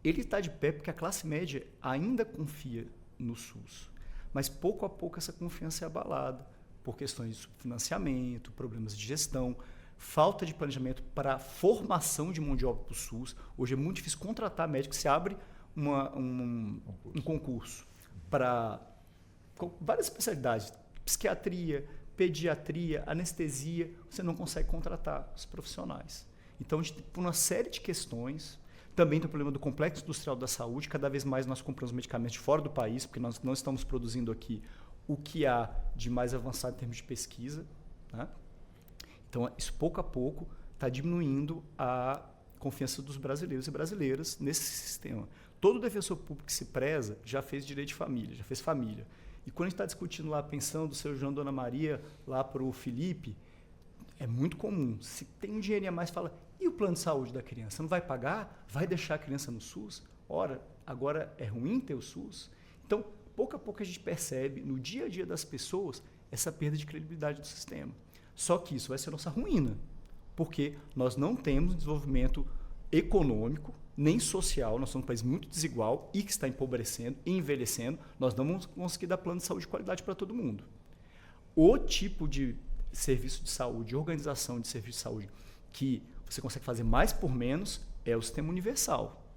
Ele está de pé porque a classe média ainda confia no SUS, mas pouco a pouco essa confiança é abalada por questões de subfinanciamento, problemas de gestão, falta de planejamento para a formação de mão de obra para o SUS. Hoje é muito difícil contratar médico. Se abre um concurso para várias especialidades, psiquiatria, pediatria, anestesia, você não consegue contratar os profissionais. Então, a gente, por uma série de questões, também tem o problema do complexo industrial da saúde. Cada vez mais nós compramos medicamentos de fora do país, porque nós não estamos produzindo aqui o que há de mais avançado em termos de pesquisa. Né? Então, isso pouco a pouco está diminuindo a confiança dos brasileiros e brasileiras nesse sistema. Todo defensor público que se preza já fez direito de família, já fez família. E quando a gente está discutindo lá a pensão do seu João e Dona Maria, lá para o Felipe, é muito comum. Se tem um dinheirinho a mais, fala, e o plano de saúde da criança? Não vai pagar? Vai deixar a criança no SUS? Ora, agora é ruim ter o SUS? Então, pouco a pouco a gente percebe, no dia a dia das pessoas, essa perda de credibilidade do sistema. Só que isso vai ser nossa ruína, porque nós não temos desenvolvimento econômico, nem social. Nós somos um país muito desigual e que está empobrecendo e envelhecendo. Nós não vamos conseguir dar plano de saúde de qualidade para todo mundo. O tipo de serviço de saúde, organização de serviço de saúde que você consegue fazer mais por menos é o sistema universal.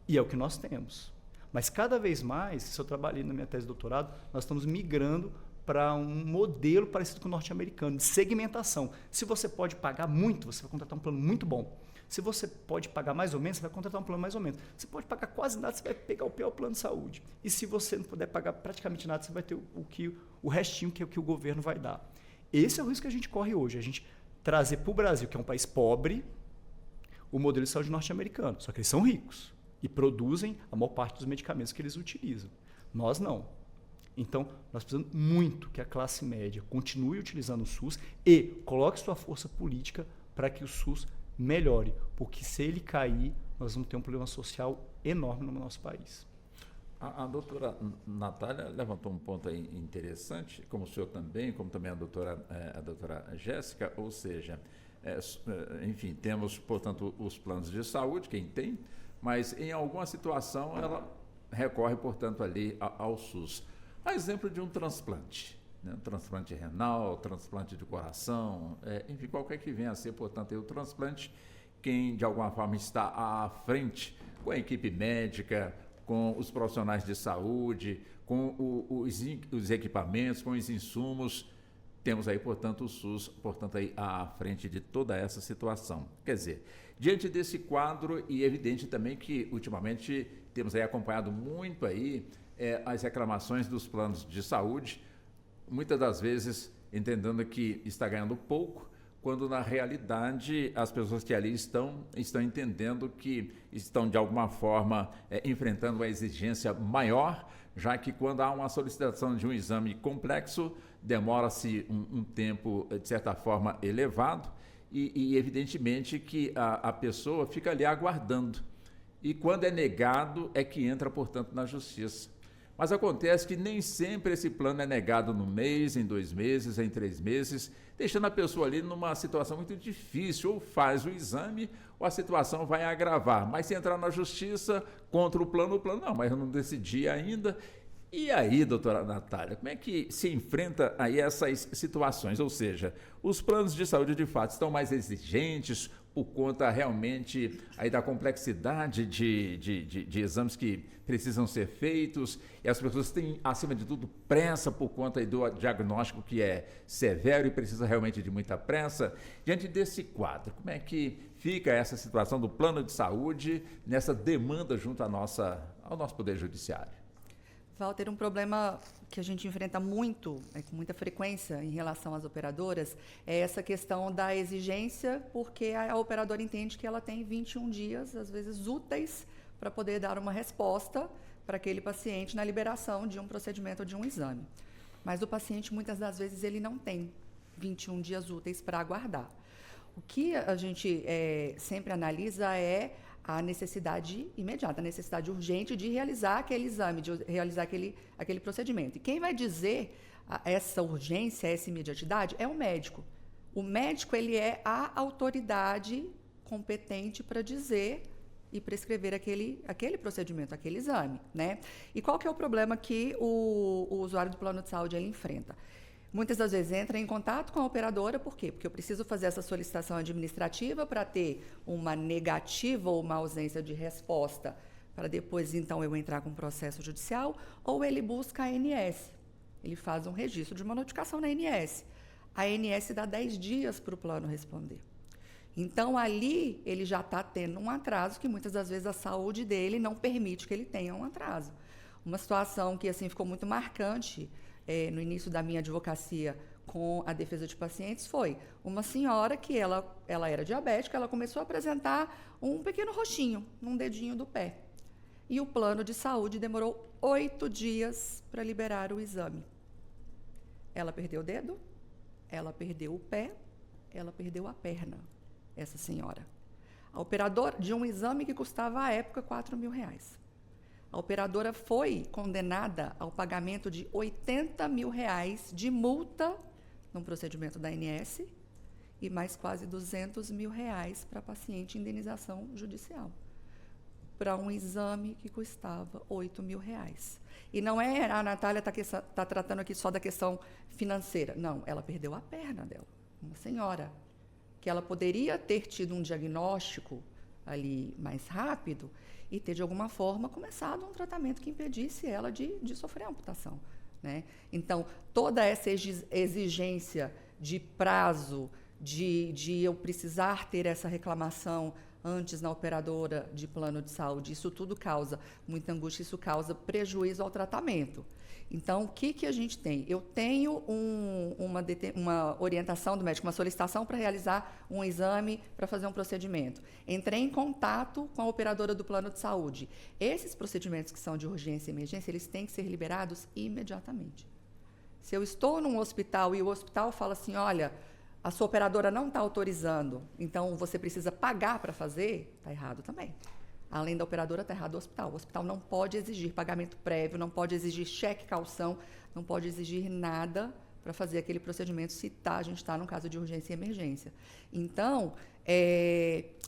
E é o que nós temos. Mas cada vez mais, se eu trabalhei na minha tese de doutorado, nós estamos migrando para um modelo parecido com o norte-americano, de segmentação. Se você pode pagar muito, você vai contratar um plano muito bom. Se você pode pagar mais ou menos, você vai contratar um plano mais ou menos. Você pode pagar quase nada, você vai pegar o pior plano de saúde. E se você não puder pagar praticamente nada, você vai ter o restinho que é o que o governo vai dar. Esse é o risco que a gente corre hoje. A gente trazer para o Brasil, que é um país pobre, o modelo de saúde norte-americano. Só que eles são ricos e produzem a maior parte dos medicamentos que eles utilizam. Nós não. Então, nós precisamos muito que a classe média continue utilizando o SUS e coloque sua força política para que o SUS melhore, porque se ele cair, nós vamos ter um problema social enorme no nosso país. A doutora Natália levantou um ponto aí interessante, como o senhor também, como também a doutora Jéssica, ou seja, enfim, temos, portanto, os planos de saúde, quem tem, mas em alguma situação ela recorre, portanto, ali ao SUS. A exemplo de um transplante, né? Um transplante renal, transplante de coração, enfim, qualquer que venha a ser, portanto, o transplante, quem de alguma forma está à frente com a equipe médica, com os profissionais de saúde, com os equipamentos, com os insumos, temos aí, portanto, o SUS, portanto, aí à frente de toda essa situação. Quer dizer, diante desse quadro, e evidente também que, ultimamente, temos aí acompanhado muito aí as reclamações dos planos de saúde, muitas das vezes entendendo que está ganhando pouco, quando na realidade as pessoas que ali estão entendendo que estão de alguma forma enfrentando uma exigência maior, já que quando há uma solicitação de um exame complexo, demora-se um tempo de certa forma elevado e evidentemente que a pessoa fica ali aguardando. E quando é negado é que entra, portanto, na justiça. Mas acontece que nem sempre esse plano é negado no mês, em 2 meses, em 3 meses, deixando a pessoa ali numa situação muito difícil, ou faz o exame, ou a situação vai agravar. Mas se entrar na justiça contra o plano não, mas eu não decidi ainda. E aí, doutora Natália, como é que se enfrenta aí essas situações? Ou seja, os planos de saúde, de fato, estão mais exigentes por conta realmente aí da complexidade de exames que precisam ser feitos, e as pessoas têm, acima de tudo, pressa por conta aí do diagnóstico que é severo e precisa realmente de muita pressa. Diante desse quadro, como é que fica essa situação do plano de saúde nessa demanda junto ao nosso Poder Judiciário? Walter, um problema que a gente enfrenta muito, com muita frequência em relação às operadoras, é essa questão da exigência, porque a operadora entende que ela tem 21 dias, às vezes úteis, para poder dar uma resposta para aquele paciente na liberação de um procedimento ou de um exame. Mas o paciente, muitas das vezes, ele não tem 21 dias úteis para aguardar. O que a gente sempre analisa é a necessidade imediata, a necessidade urgente de realizar aquele exame, de realizar aquele procedimento. E quem vai dizer essa urgência, essa imediatidade, é o médico. O médico, ele é a autoridade competente para dizer e prescrever aquele procedimento, aquele exame, né? E qual que é o problema que o usuário do plano de saúde ele enfrenta? Muitas das vezes entra em contato com a operadora, por quê? Porque eu preciso fazer essa solicitação administrativa para ter uma negativa ou uma ausência de resposta, para depois, então, eu entrar com um processo judicial, ou ele busca a ANS. Ele faz um registro de uma notificação na ANS. A ANS dá 10 dias para o plano responder. Então, ali, ele já está tendo um atraso que, muitas das vezes, a saúde dele não permite que ele tenha um atraso. Uma situação que, assim, ficou muito marcante no início da minha advocacia com a defesa de pacientes foi uma senhora que ela era diabética, ela começou a apresentar um pequeno roxinho num dedinho do pé. E o plano de saúde demorou 8 dias para liberar o exame. Ela perdeu o dedo, ela perdeu o pé, ela perdeu a perna, essa senhora. A operadora, de um exame que custava, à época, R$4.000. A operadora foi condenada ao pagamento de R$80 mil de multa num procedimento da ANS e mais quase R$200 mil para a paciente indenização judicial, para um exame que custava R$8 mil. E não é a Natália está tratando aqui só da questão financeira. Não, ela perdeu a perna dela, uma senhora, que ela poderia ter tido um diagnóstico ali mais rápido e ter, de alguma forma, começado um tratamento que impedisse ela de sofrer amputação, né? Então, toda essa exigência de prazo, de eu precisar ter essa reclamação antes na operadora de plano de saúde, isso tudo causa muita angústia, isso causa prejuízo ao tratamento. Então, o que a gente tem? Eu tenho uma orientação do médico, uma solicitação para realizar um exame, para fazer um procedimento. Entrei em contato com a operadora do plano de saúde. Esses procedimentos que são de urgência e emergência, eles têm que ser liberados imediatamente. Se eu estou num hospital e o hospital fala assim, olha, a sua operadora não está autorizando, então você precisa pagar para fazer, está errado também. Além da operadora, está errado o hospital. O hospital não pode exigir pagamento prévio, não pode exigir cheque calção, não pode exigir nada para fazer aquele procedimento se a gente está num caso de urgência e emergência. Então,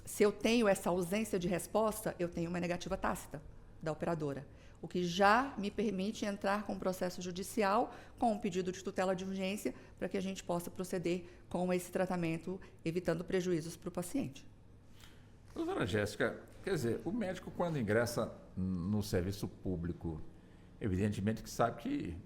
se eu tenho essa ausência de resposta, eu tenho uma negativa tácita da operadora, o que já me permite entrar com um processo judicial com um pedido de tutela de urgência para que a gente possa proceder com esse tratamento, evitando prejuízos para o paciente. Doutora Jéssica, quer dizer, o médico, quando ingressa no serviço público, evidentemente que sabe que,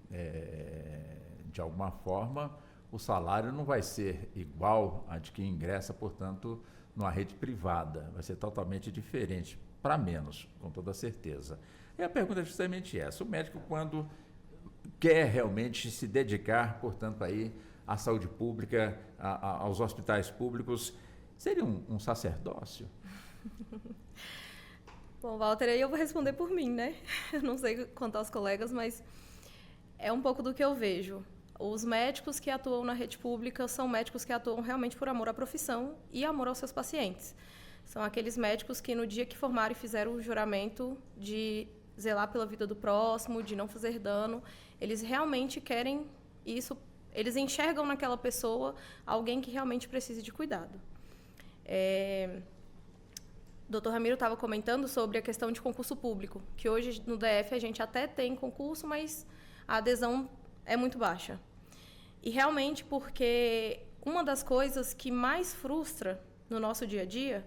de alguma forma, o salário não vai ser igual a de quem ingressa, portanto, numa rede privada. Vai ser totalmente diferente, para menos, com toda certeza. E a pergunta é justamente essa. O médico, quando quer realmente se dedicar, portanto, aí, à saúde pública, aos hospitais públicos, seria um sacerdócio? Bom, Walter, aí eu vou responder por mim, né? Eu não sei quanto aos colegas, mas é um pouco do que eu vejo. Os médicos que atuam na rede pública são médicos que atuam realmente por amor à profissão e amor aos seus pacientes. São aqueles médicos que, no dia que formaram e fizeram o juramento de zelar pela vida do próximo, de não fazer dano, eles realmente querem isso, eles enxergam naquela pessoa alguém que realmente precise de cuidado. Dr. Ramiro estava comentando sobre a questão de concurso público, que hoje no DF a gente até tem concurso, mas a adesão é muito baixa. E realmente porque uma das coisas que mais frustra no nosso dia a dia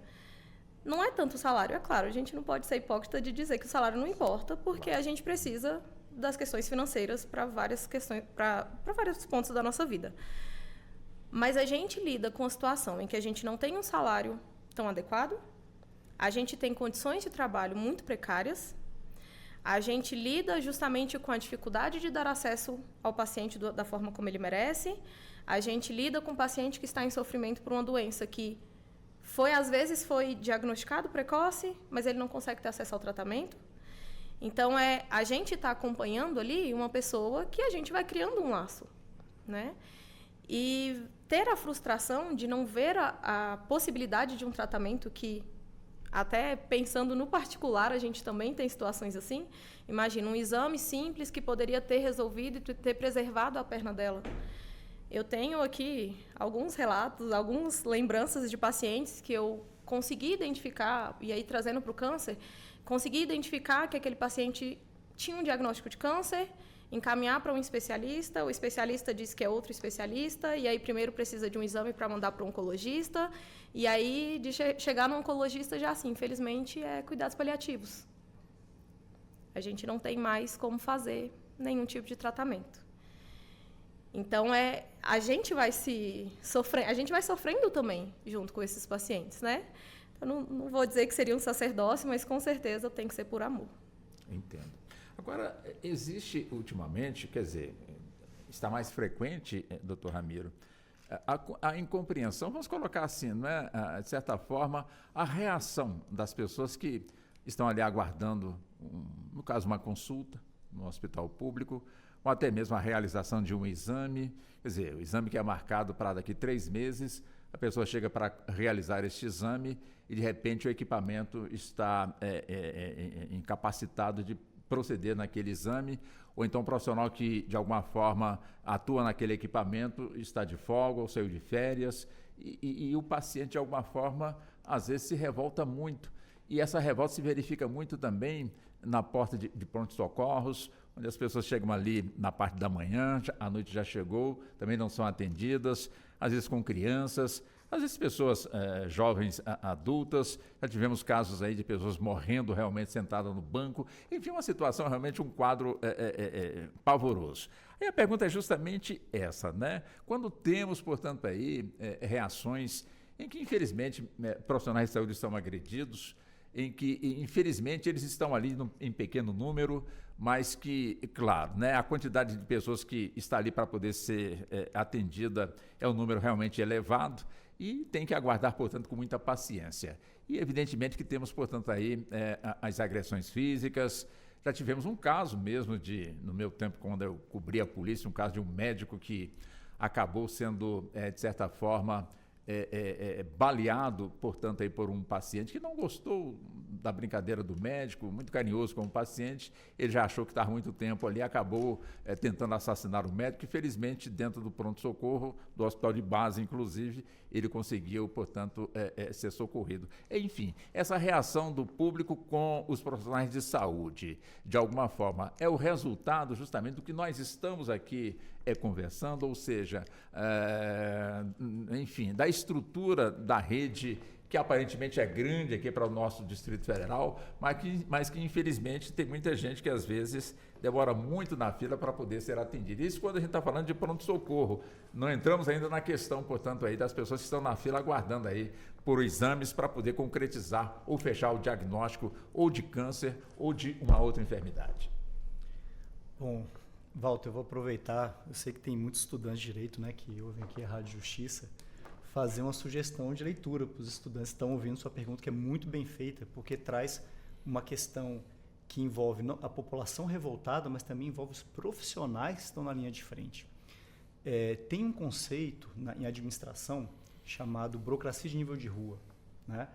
não é tanto o salário. É claro, a gente não pode ser hipócrita de dizer que o salário não importa, porque a gente precisa das questões financeiras para várias questões, para vários pontos da nossa vida. Mas a gente lida com a situação em que a gente não tem um salário tão adequado, a gente tem condições de trabalho muito precárias, a gente lida justamente com a dificuldade de dar acesso ao paciente da forma como ele merece, a gente lida com um paciente que está em sofrimento por uma doença que às vezes foi diagnosticado precoce, mas ele não consegue ter acesso ao tratamento. Então, a gente está acompanhando ali uma pessoa que a gente vai criando um laço, né? E ter a frustração de não ver a possibilidade de um tratamento que Até pensando no particular, a gente também tem situações assim. Imagina um exame simples que poderia ter resolvido e ter preservado a perna dela. Eu tenho aqui alguns relatos, algumas lembranças de pacientes que eu consegui identificar, e aí trazendo para o câncer, consegui identificar que aquele paciente tinha um diagnóstico de câncer, encaminhar para um especialista, o especialista diz que é outro especialista, e aí primeiro precisa de um exame para mandar para um oncologista, e aí de chegar no oncologista já assim, infelizmente, é cuidados paliativos. A gente não tem mais como fazer nenhum tipo de tratamento. Então, a gente vai sofrendo também junto com esses pacientes, né? Eu não vou dizer que seria um sacerdócio, mas com certeza tem que ser por amor. Entendo. Agora, existe ultimamente, quer dizer, está mais frequente, doutor Ramiro, a incompreensão, vamos colocar assim, não é? De certa forma, a reação das pessoas que estão ali aguardando, no caso, uma consulta no hospital público, ou até mesmo a realização de um exame, quer dizer, o exame que é marcado para daqui 3 meses, a pessoa chega para realizar este exame e, de repente, o equipamento está incapacitado de proceder naquele exame, ou então o profissional que, de alguma forma, atua naquele equipamento está de folga ou saiu de férias, e o paciente, de alguma forma, às vezes se revolta muito. E essa revolta se verifica muito também na porta de pronto-socorros, onde as pessoas chegam ali na parte da manhã, a noite já chegou, também não são atendidas, às vezes com crianças, às vezes pessoas jovens, adultas, já tivemos casos aí de pessoas morrendo realmente sentadas no banco, enfim, uma situação realmente, um quadro pavoroso. Aí a pergunta é justamente essa, né? Quando temos, portanto, aí reações em que, infelizmente, profissionais de saúde são agredidos, em que, infelizmente, eles estão ali em pequeno número, mas que, claro, né, a quantidade de pessoas que está ali para poder ser atendida é um número realmente elevado e tem que aguardar, portanto, com muita paciência. E, evidentemente, que temos, portanto, aí as agressões físicas. Já tivemos um caso mesmo no meu tempo, quando eu cobri a polícia, um caso de um médico que acabou sendo, de certa forma, baleado, portanto, aí por um paciente que não gostou da brincadeira do médico, muito carinhoso com o paciente, ele já achou que estava muito tempo ali, acabou tentando assassinar o médico, e felizmente dentro do pronto-socorro, do hospital de base, inclusive, ele conseguiu, portanto, ser socorrido. Enfim, essa reação do público com os profissionais de saúde, de alguma forma, é o resultado justamente do que nós estamos aqui conversando, ou seja, enfim, da estrutura da rede que aparentemente é grande aqui para o nosso Distrito Federal, mas que infelizmente tem muita gente que às vezes demora muito na fila para poder ser atendida. Isso quando a gente está falando de pronto-socorro. Não entramos ainda na questão, portanto, aí das pessoas que estão na fila aguardando aí por exames para poder concretizar ou fechar o diagnóstico ou de câncer ou de uma outra enfermidade. Bom, Walter, eu vou aproveitar, eu sei que tem muitos estudantes de Direito, né, que ouvem aqui a Rádio Justiça, fazer uma sugestão de leitura para os estudantes que estão ouvindo sua pergunta, que é muito bem feita, porque traz uma questão que envolve a população revoltada, mas também envolve os profissionais que estão na linha de frente. Tem um conceito em administração chamado burocracia de nível de rua, né?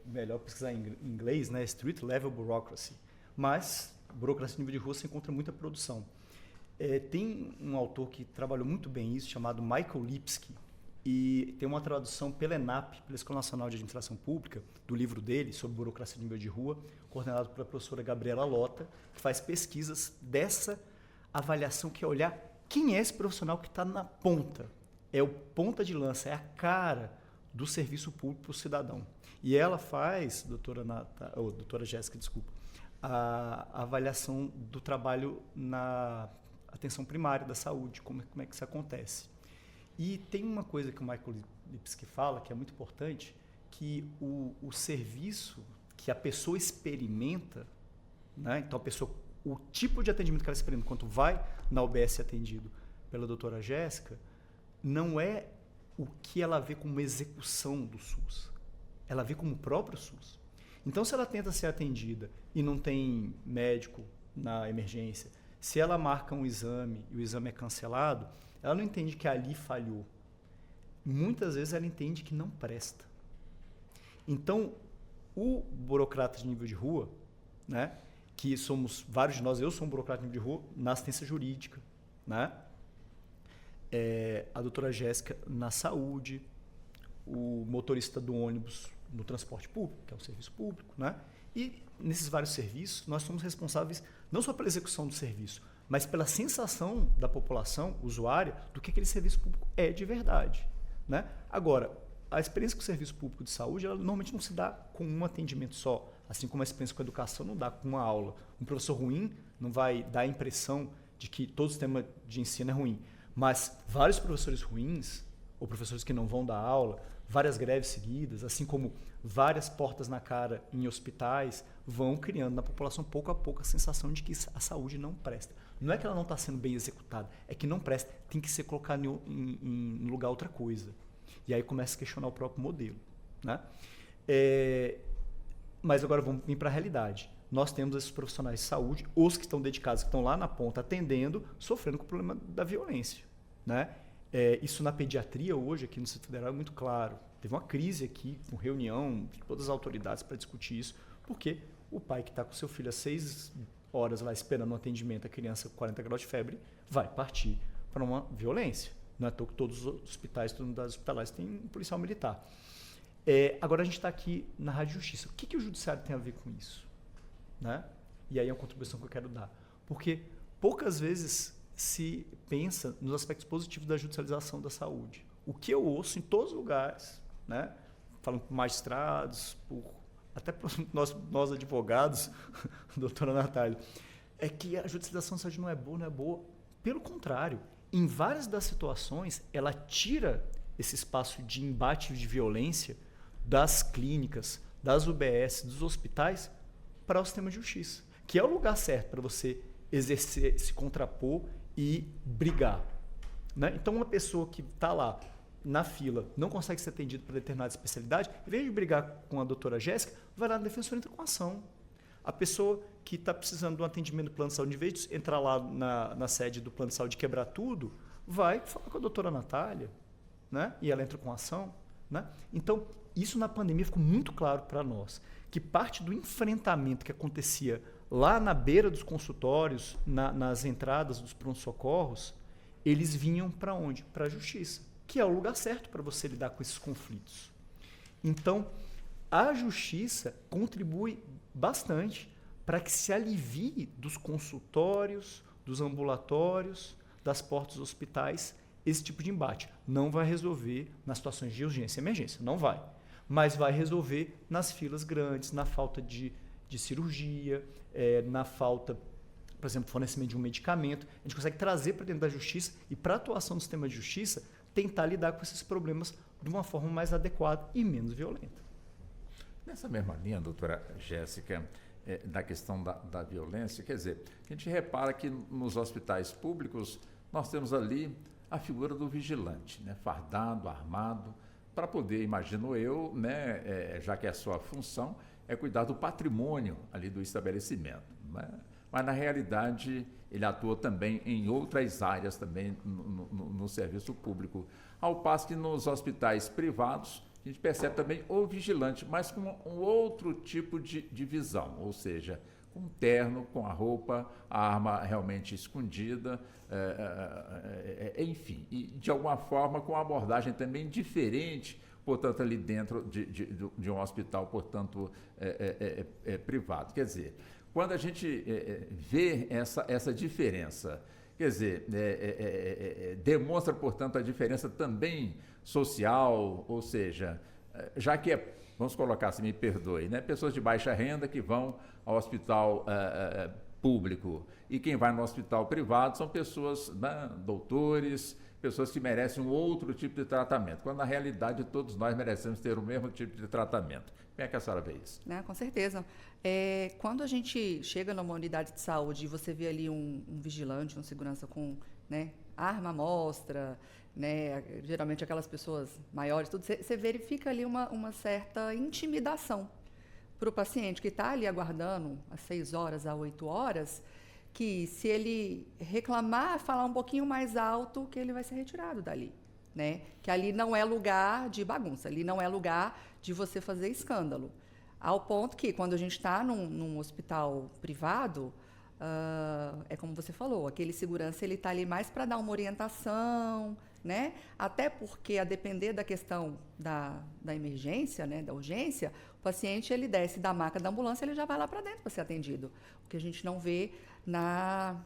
Melhor pesquisar em inglês, né? Street Level Bureaucracy, mas burocracia de nível de rua você encontra muita produção. Tem um autor que trabalhou muito bem isso, chamado Michael Lipsky, e tem uma tradução pela ENAP, pela Escola Nacional de Administração Pública, do livro dele sobre burocracia de nível de rua, coordenado pela professora Gabriela Lota, que faz pesquisas dessa avaliação, que é olhar quem é esse profissional que está na ponta. É o ponta de lança, é a cara do serviço público para o cidadão. E ela faz, doutora Jéssica, desculpa, a avaliação do trabalho na atenção primária da saúde, como é que isso acontece. E tem uma coisa que o Michael Lipsky fala, que é muito importante, que o serviço que a pessoa experimenta, né? Então o tipo de atendimento que ela experimenta quando vai na UBS atendido pela doutora Jéssica, não é o que ela vê como execução do SUS, ela vê como o próprio SUS. Então, se ela tenta ser atendida e não tem médico na emergência, se ela marca um exame e o exame é cancelado, ela não entende que ali falhou. Muitas vezes ela entende que não presta. Então, O burocrata de nível de rua, né, que somos vários de nós, eu sou um burocrata de nível de rua na assistência jurídica, né, a doutora Jéssica na saúde, o motorista do ônibus no transporte público, que é um serviço público, né, e nesses vários serviços nós somos responsáveis não só pela execução do serviço, mas pela sensação da população usuária do que aquele serviço público é de verdade, né? Agora, a experiência com o serviço público de saúde, ela normalmente não se dá com um atendimento só, assim como a experiência com a educação não dá com uma aula. Um professor ruim não vai dar a impressão de que todo o sistema de ensino é ruim, mas vários professores ruins, ou professores que não vão dar aula, várias greves seguidas, assim como várias portas na cara em hospitais, vão criando na população pouco a pouco a sensação de que a saúde não presta. Não é que ela não está sendo bem executada, é que não presta, tem que ser colocado em lugar outra coisa. E aí começa a questionar o próprio modelo, né? Mas agora vamos vir para a realidade. Nós temos esses profissionais de saúde, os que estão dedicados, que estão lá na ponta atendendo, sofrendo com o problema da violência, né? Isso na pediatria hoje, aqui no Distrito Federal, é muito claro. Teve uma crise aqui, com reunião de todas as autoridades para discutir isso, porque o pai que está com seu filho há 6 horas lá esperando um atendimento, a criança com 40 graus de febre, vai partir para uma violência. Não é à toa que todos os hospitais, todas as unidades hospitalares têm um policial militar. Agora a gente está aqui na Rádio Justiça. O que o judiciário tem a ver com isso? Né? E aí é uma contribuição que eu quero dar. Porque poucas vezes se pensa nos aspectos positivos da judicialização da saúde. O que eu ouço em todos os lugares, né? Falando por magistrados, até por nós advogados, doutora Natália, é que a judicialização da saúde não é boa. Pelo contrário, em várias das situações, ela tira esse espaço de embate de violência das clínicas, das UBS, dos hospitais, para o sistema de justiça, que é o lugar certo para você exercer, se contrapor e brigar, né? Então, uma pessoa que está lá na fila, não consegue ser atendido para determinada especialidade, em vez de brigar com a doutora Jéssica, vai lá na defensora e entra com ação. A pessoa que está precisando de um atendimento do plano de saúde, em vez de entrar lá na sede do plano de saúde e quebrar tudo, vai falar com a doutora Natália, né? E ela entra com ação, né? Então, isso na pandemia ficou muito claro para nós, que parte do enfrentamento que acontecia lá na beira dos consultórios, nas entradas dos pronto-socorros, eles vinham para onde? Para a justiça, que é o lugar certo para você lidar com esses conflitos. Então, a justiça contribui bastante para que se alivie dos consultórios, dos ambulatórios, das portas dos hospitais, esse tipo de embate. Não vai resolver nas situações de urgência e emergência, não vai. Mas vai resolver nas filas grandes, na falta de cirurgia, na falta, por exemplo, fornecimento de um medicamento. A gente consegue trazer para dentro da justiça e, para a atuação do sistema de justiça, tentar lidar com esses problemas de uma forma mais adequada e menos violenta. Nessa mesma linha, doutora Jéssica, da questão da violência, quer dizer, a gente repara que nos hospitais públicos nós temos ali a figura do vigilante, né, fardado, armado, para poder, imagino eu, né, já que a sua função é cuidar do patrimônio ali do estabelecimento, né? Mas na realidade ele atua também em outras áreas também no serviço público, ao passo que nos hospitais privados a gente percebe também o vigilante, mas com um outro tipo de visão, ou seja, com um terno, com a roupa, a arma realmente escondida, enfim, e de alguma forma com uma abordagem também diferente, portanto, ali dentro de um hospital, portanto, privado. Quer dizer, quando a gente vê essa diferença, quer dizer, demonstra, portanto, a diferença também social, ou seja, já que vamos colocar assim, me perdoe, né? Pessoas de baixa renda que vão ao hospital público e quem vai no hospital privado são pessoas, né, doutores, pessoas que merecem um outro tipo de tratamento, quando na realidade todos nós merecemos ter o mesmo tipo de tratamento. Como é que a senhora vê isso? Com certeza. Quando a gente chega numa unidade de saúde e você vê ali um vigilante, um segurança com, né, arma à mostra, né, geralmente aquelas pessoas maiores, tudo, você verifica ali uma certa intimidação para o paciente que está ali aguardando às 6 horas, às 8 horas, que se ele reclamar, falar um pouquinho mais alto, que ele vai ser retirado dali, né? Que ali não é lugar de bagunça, ali não é lugar de você fazer escândalo. Ao ponto que, quando a gente está num hospital privado, é como você falou, aquele segurança ele está ali mais para dar uma orientação, né? Até porque, a depender da questão da emergência, né, da urgência, o paciente ele desce da maca da ambulância, ele já vai lá para dentro para ser atendido. O que a gente não vê na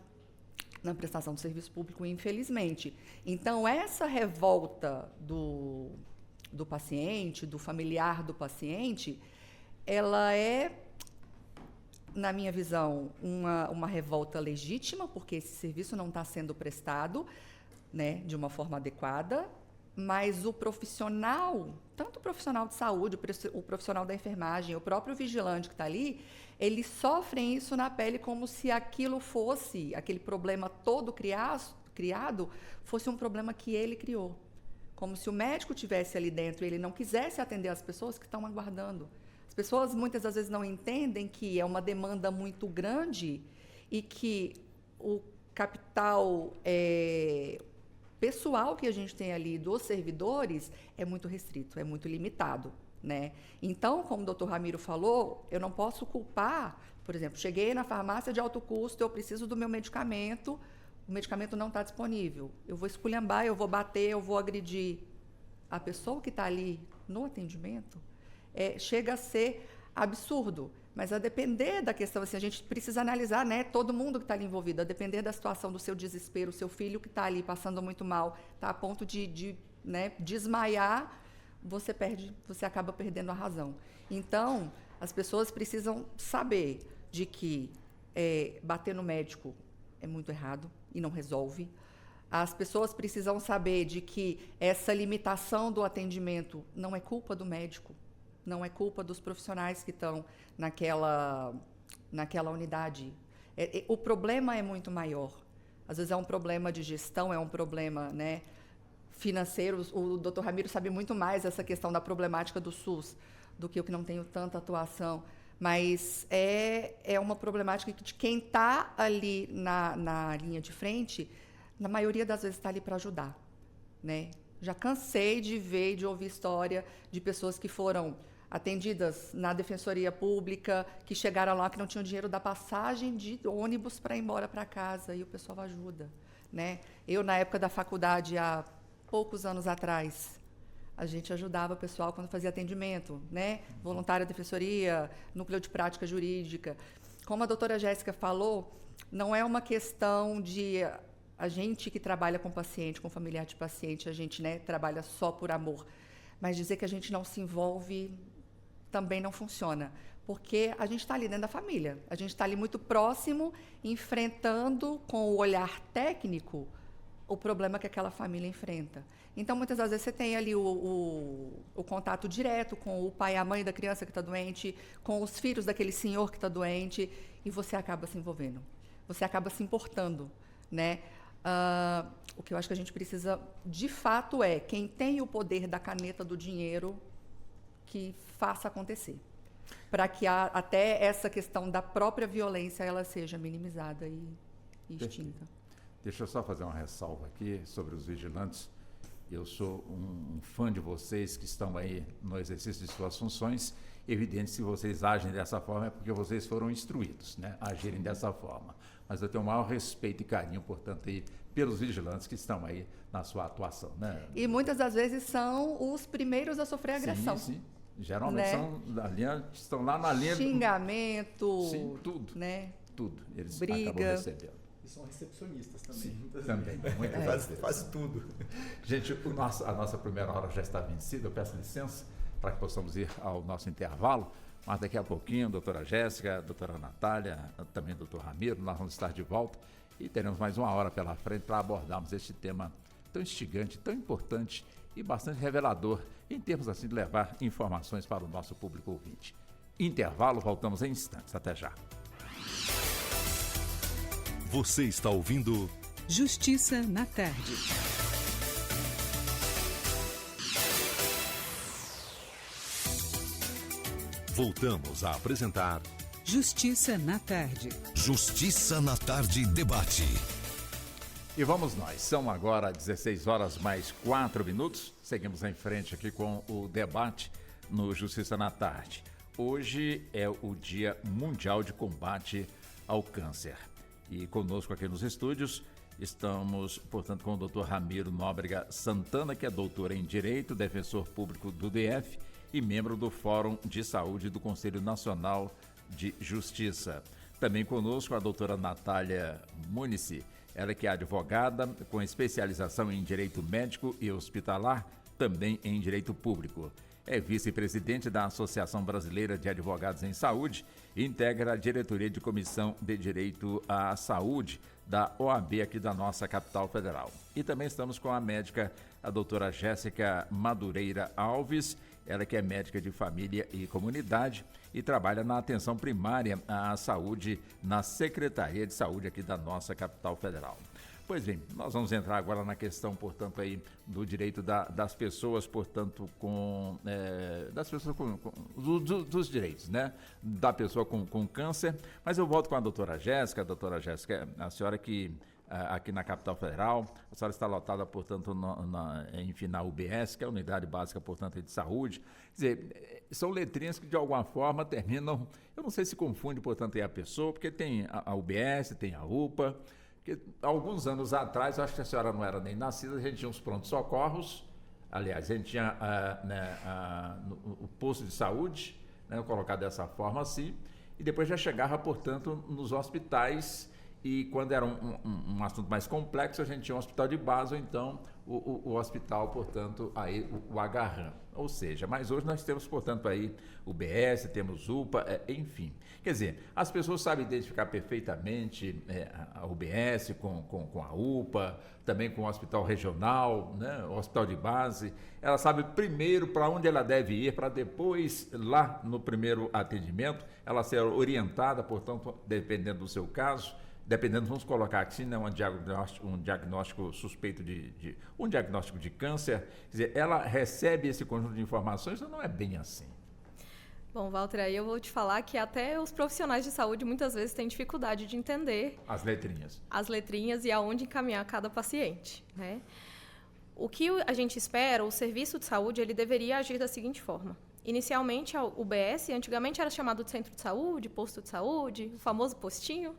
prestação do serviço público, infelizmente. Então, essa revolta do paciente, do familiar do paciente, ela é, na minha visão, uma revolta legítima, porque esse serviço não está sendo prestado, né, de uma forma adequada, mas o profissional, tanto o profissional de saúde, o profissional da enfermagem, o próprio vigilante que está ali, eles sofrem isso na pele como se aquilo fosse, aquele problema todo criado, fosse um problema que ele criou. Como se o médico estivesse ali dentro e ele não quisesse atender as pessoas que estão aguardando. As pessoas muitas das vezes não entendem que é uma demanda muito grande e que o capital pessoal que a gente tem ali dos servidores é muito restrito, é muito limitado, né? Então, como o Dr. Ramiro falou, eu não posso culpar, por exemplo, cheguei na farmácia de alto custo, eu preciso do meu medicamento, o medicamento não está disponível. Eu vou esculhambar, eu vou bater, eu vou agredir. A pessoa que está ali no atendimento chega a ser absurdo. Mas a depender da questão, assim, a gente precisa analisar, né, todo mundo que está ali envolvido, a depender da situação do seu desespero, o seu filho que está ali passando muito mal, está a ponto de desmaiar, você acaba perdendo a razão. Então, as pessoas precisam saber de que bater no médico é muito errado e não resolve. As pessoas precisam saber de que essa limitação do atendimento não é culpa do médico, não é culpa dos profissionais que estão naquela unidade. O problema é muito maior. Às vezes é um problema de gestão, é um problema, né, financeiro. O Dr. Ramiro sabe muito mais essa questão da problemática do SUS do que eu, que não tenho tanta atuação. Mas é uma problemática de quem está ali na linha de frente, na maioria das vezes está ali para ajudar, né? Já cansei de ver e de ouvir história de pessoas que foram atendidas na Defensoria Pública, que chegaram lá que não tinham dinheiro da passagem de ônibus para ir embora para casa, e o pessoal ajuda, né? Eu, na época da faculdade, há poucos anos atrás, a gente ajudava o pessoal quando fazia atendimento, né? Voluntária Defensoria, Núcleo de Prática Jurídica. Como a doutora Jéssica falou, não é uma questão de a gente que trabalha com paciente, com familiar de paciente, a gente, né, trabalha só por amor. Mas dizer que a gente não se envolve também não funciona, porque a gente está ali dentro da família, a gente está ali muito próximo, enfrentando com o olhar técnico o problema que aquela família enfrenta. Então, muitas das vezes, você tem ali o contato direto com o pai e a mãe da criança que está doente, com os filhos daquele senhor que está doente, e você acaba se envolvendo, você acaba se importando, né? O que eu acho que a gente precisa, de fato, quem tem o poder da caneta do dinheiro, que faça acontecer, para que até essa questão da própria violência ela seja minimizada e extinta. Deixa eu só fazer uma ressalva aqui sobre os vigilantes. Eu sou um fã de vocês que estão aí no exercício de suas funções. Evidente, se vocês agem dessa forma é porque vocês foram instruídos, né, a agirem dessa forma. Mas eu tenho o maior respeito e carinho, portanto, aí, pelos vigilantes que estão aí na sua atuação, né? E muitas das vezes são os primeiros a sofrer agressão. Sim. Geralmente estão lá na linha... Xingamento. Sim, tudo. Né? Tudo. Eles briga. Acabam recebendo. E são recepcionistas também. Sim, também. Faz tudo. Gente, a nossa primeira hora já está vencida. Eu peço licença para que possamos ir ao nosso intervalo. Mas daqui a pouquinho, doutora Jéssica, doutora Natália, também doutor Ramiro, nós vamos estar de volta e teremos mais uma hora pela frente para abordarmos este tema tão instigante, tão importante e bastante revelador em termos assim de levar informações para o nosso público ouvinte. Intervalo, voltamos em instantes. Até já. Você está ouvindo Justiça na Tarde. Voltamos a apresentar Justiça na Tarde. Justiça na Tarde Debate. E vamos nós, são agora 16 horas mais 4 minutos, seguimos em frente aqui com o debate no Justiça na Tarde. hoje é o Dia Mundial de Combate ao Câncer. E conosco aqui nos estúdios estamos, portanto, com o Dr. Ramiro Nóbrega Santana, que é doutor em Direito, defensor público do DF e membro do Fórum de Saúde do Conselho Nacional de Justiça. Também conosco a doutora Natália Munici, ela que é advogada com especialização em Direito Médico e Hospitalar, também em Direito Público. É vice-presidente da Associação Brasileira de Advogados em Saúde e integra a diretoria de Comissão de Direito à Saúde da OAB aqui da nossa capital federal. E também estamos com a médica, a doutora Jéssica Madureira Alves, ela que é médica de família e comunidade e trabalha na atenção primária à saúde na Secretaria de Saúde aqui da nossa capital federal. Pois bem, nós vamos entrar agora na questão, portanto, aí do direito das pessoas, portanto, dos direitos, né? Da pessoa com câncer. Mas eu volto com a doutora Jéssica. Doutora Jéssica, a senhora que aqui na capital federal, a senhora está lotada, portanto, na UBS, que é a Unidade Básica, portanto, de Saúde. Quer dizer, são letrinhas que de alguma forma terminam, eu não sei se confunde, portanto, aí a pessoa, porque tem a UBS, tem a UPA. Porque alguns anos atrás, eu acho que a senhora não era nem nascida, a gente tinha os prontos-socorros, aliás, a gente tinha o posto de saúde, né, colocar dessa forma assim, e depois já chegava, portanto, nos hospitais, e quando era um assunto mais complexo, a gente tinha um hospital de base, ou então o hospital, portanto, aí o Agarram. Ou seja, mas hoje nós temos, portanto, aí o BS, temos UPA, enfim. Quer dizer, as pessoas sabem identificar perfeitamente a UBS com a UPA, também com o hospital regional, né, o hospital de base. Ela sabe primeiro para onde ela deve ir, para depois, lá no primeiro atendimento, ela ser orientada, portanto, dependendo do seu caso, dependendo, vamos colocar aqui, né, um diagnóstico suspeito um diagnóstico de câncer, quer dizer, ela recebe esse conjunto de informações ou não é bem assim? Bom, Walter, aí eu vou te falar que até os profissionais de saúde muitas vezes têm dificuldade de entender as letrinhas. As letrinhas e aonde encaminhar cada paciente, né? O que a gente espera, o serviço de saúde, ele deveria agir da seguinte forma. Inicialmente, o UBS, antigamente era chamado de centro de saúde, posto de saúde, o famoso postinho,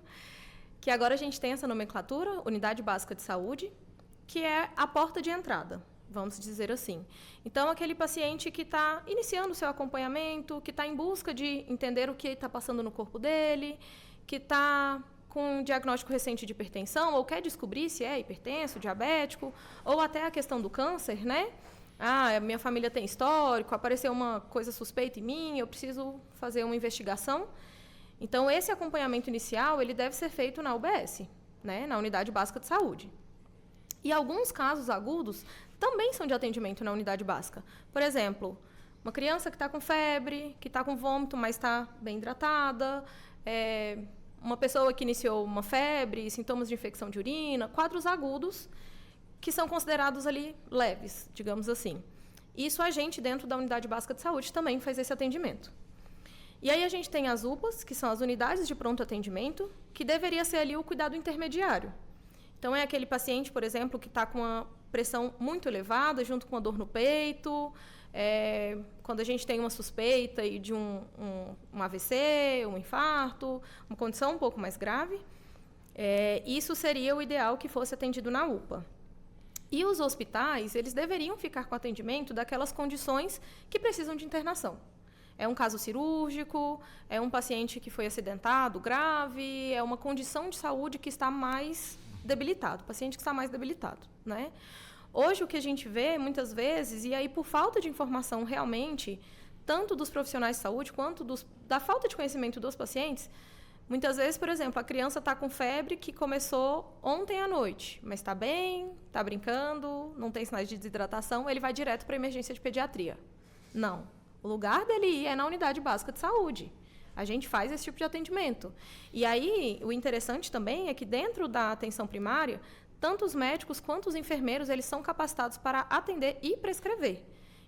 que agora a gente tem essa nomenclatura, Unidade Básica de Saúde, que é a porta de entrada, vamos dizer assim. Então, aquele paciente que está iniciando o seu acompanhamento, que está em busca de entender o que está passando no corpo dele, que está com um diagnóstico recente de hipertensão, ou quer descobrir se é hipertenso, diabético, ou até a questão do câncer, né? Minha família tem histórico, apareceu uma coisa suspeita em mim, eu preciso fazer uma investigação. Então, esse acompanhamento inicial, ele deve ser feito na UBS, né, na Unidade Básica de Saúde. E alguns casos agudos também são de atendimento na Unidade Básica. Por exemplo, uma criança que está com febre, que está com vômito, mas está bem hidratada, uma pessoa que iniciou uma febre, sintomas de infecção de urina, quadros agudos que são considerados ali leves, digamos assim. Isso a gente, dentro da Unidade Básica de Saúde, também faz esse atendimento. E aí a gente tem as UPAs, que são as unidades de pronto atendimento, que deveria ser ali o cuidado intermediário. Então, é aquele paciente, por exemplo, que está com uma pressão muito elevada, junto com a dor no peito, quando a gente tem uma suspeita de um AVC, um infarto, uma condição um pouco mais grave, isso seria o ideal que fosse atendido na UPA. E os hospitais, eles deveriam ficar com atendimento daquelas condições que precisam de internação. É um caso cirúrgico, é um paciente que foi acidentado, grave, é uma condição de saúde que está mais debilitado, paciente que está mais debilitado, né? Hoje, o que a gente vê, muitas vezes, e aí por falta de informação realmente, tanto dos profissionais de saúde quanto da falta de conhecimento dos pacientes, muitas vezes, por exemplo, a criança está com febre que começou ontem à noite, mas está bem, está brincando, não tem sinais de desidratação, ele vai direto para a emergência de pediatria. Não. O lugar dele ir é na Unidade Básica de Saúde. A gente faz esse tipo de atendimento. E aí, o interessante também é que dentro da atenção primária, tanto os médicos quanto os enfermeiros, eles são capacitados para atender e prescrever.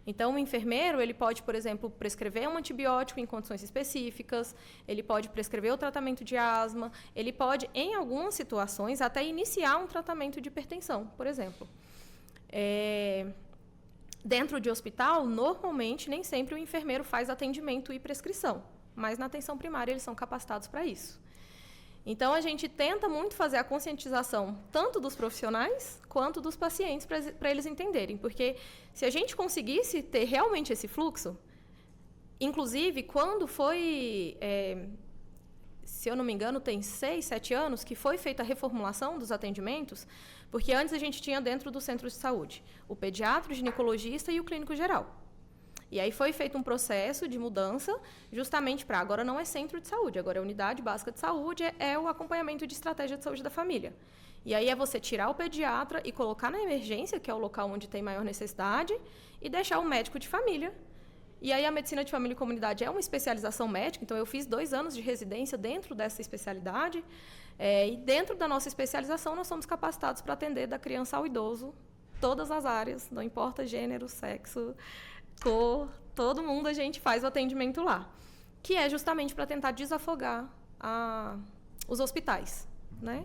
Então, o enfermeiro, ele pode, por exemplo, prescrever um antibiótico em condições específicas, ele pode prescrever o tratamento de asma, ele pode, em algumas situações, até iniciar um tratamento de hipertensão, por exemplo. Dentro de hospital, normalmente, nem sempre o enfermeiro faz atendimento e prescrição, mas na atenção primária eles são capacitados para isso. Então, a gente tenta muito fazer a conscientização tanto dos profissionais quanto dos pacientes para eles entenderem, porque se a gente conseguisse ter realmente esse fluxo, inclusive, quando foi, se eu não me engano, tem 6, 7 anos que foi feita a reformulação dos atendimentos, porque antes a gente tinha dentro do centro de saúde o pediatra, o ginecologista e o clínico geral. E aí foi feito um processo de mudança justamente para, agora não é centro de saúde, agora é unidade básica de saúde, é o acompanhamento de estratégia de saúde da família. E aí é você tirar o pediatra e colocar na emergência, que é o local onde tem maior necessidade, e deixar o médico de família. E aí a medicina de família e comunidade é uma especialização médica, então eu fiz 2 anos de residência dentro dessa especialidade, e dentro da nossa especialização nós somos capacitados para atender da criança ao idoso, todas as áreas, não importa gênero, sexo, cor, todo mundo a gente faz o atendimento lá, que é justamente para tentar desafogar os hospitais, né?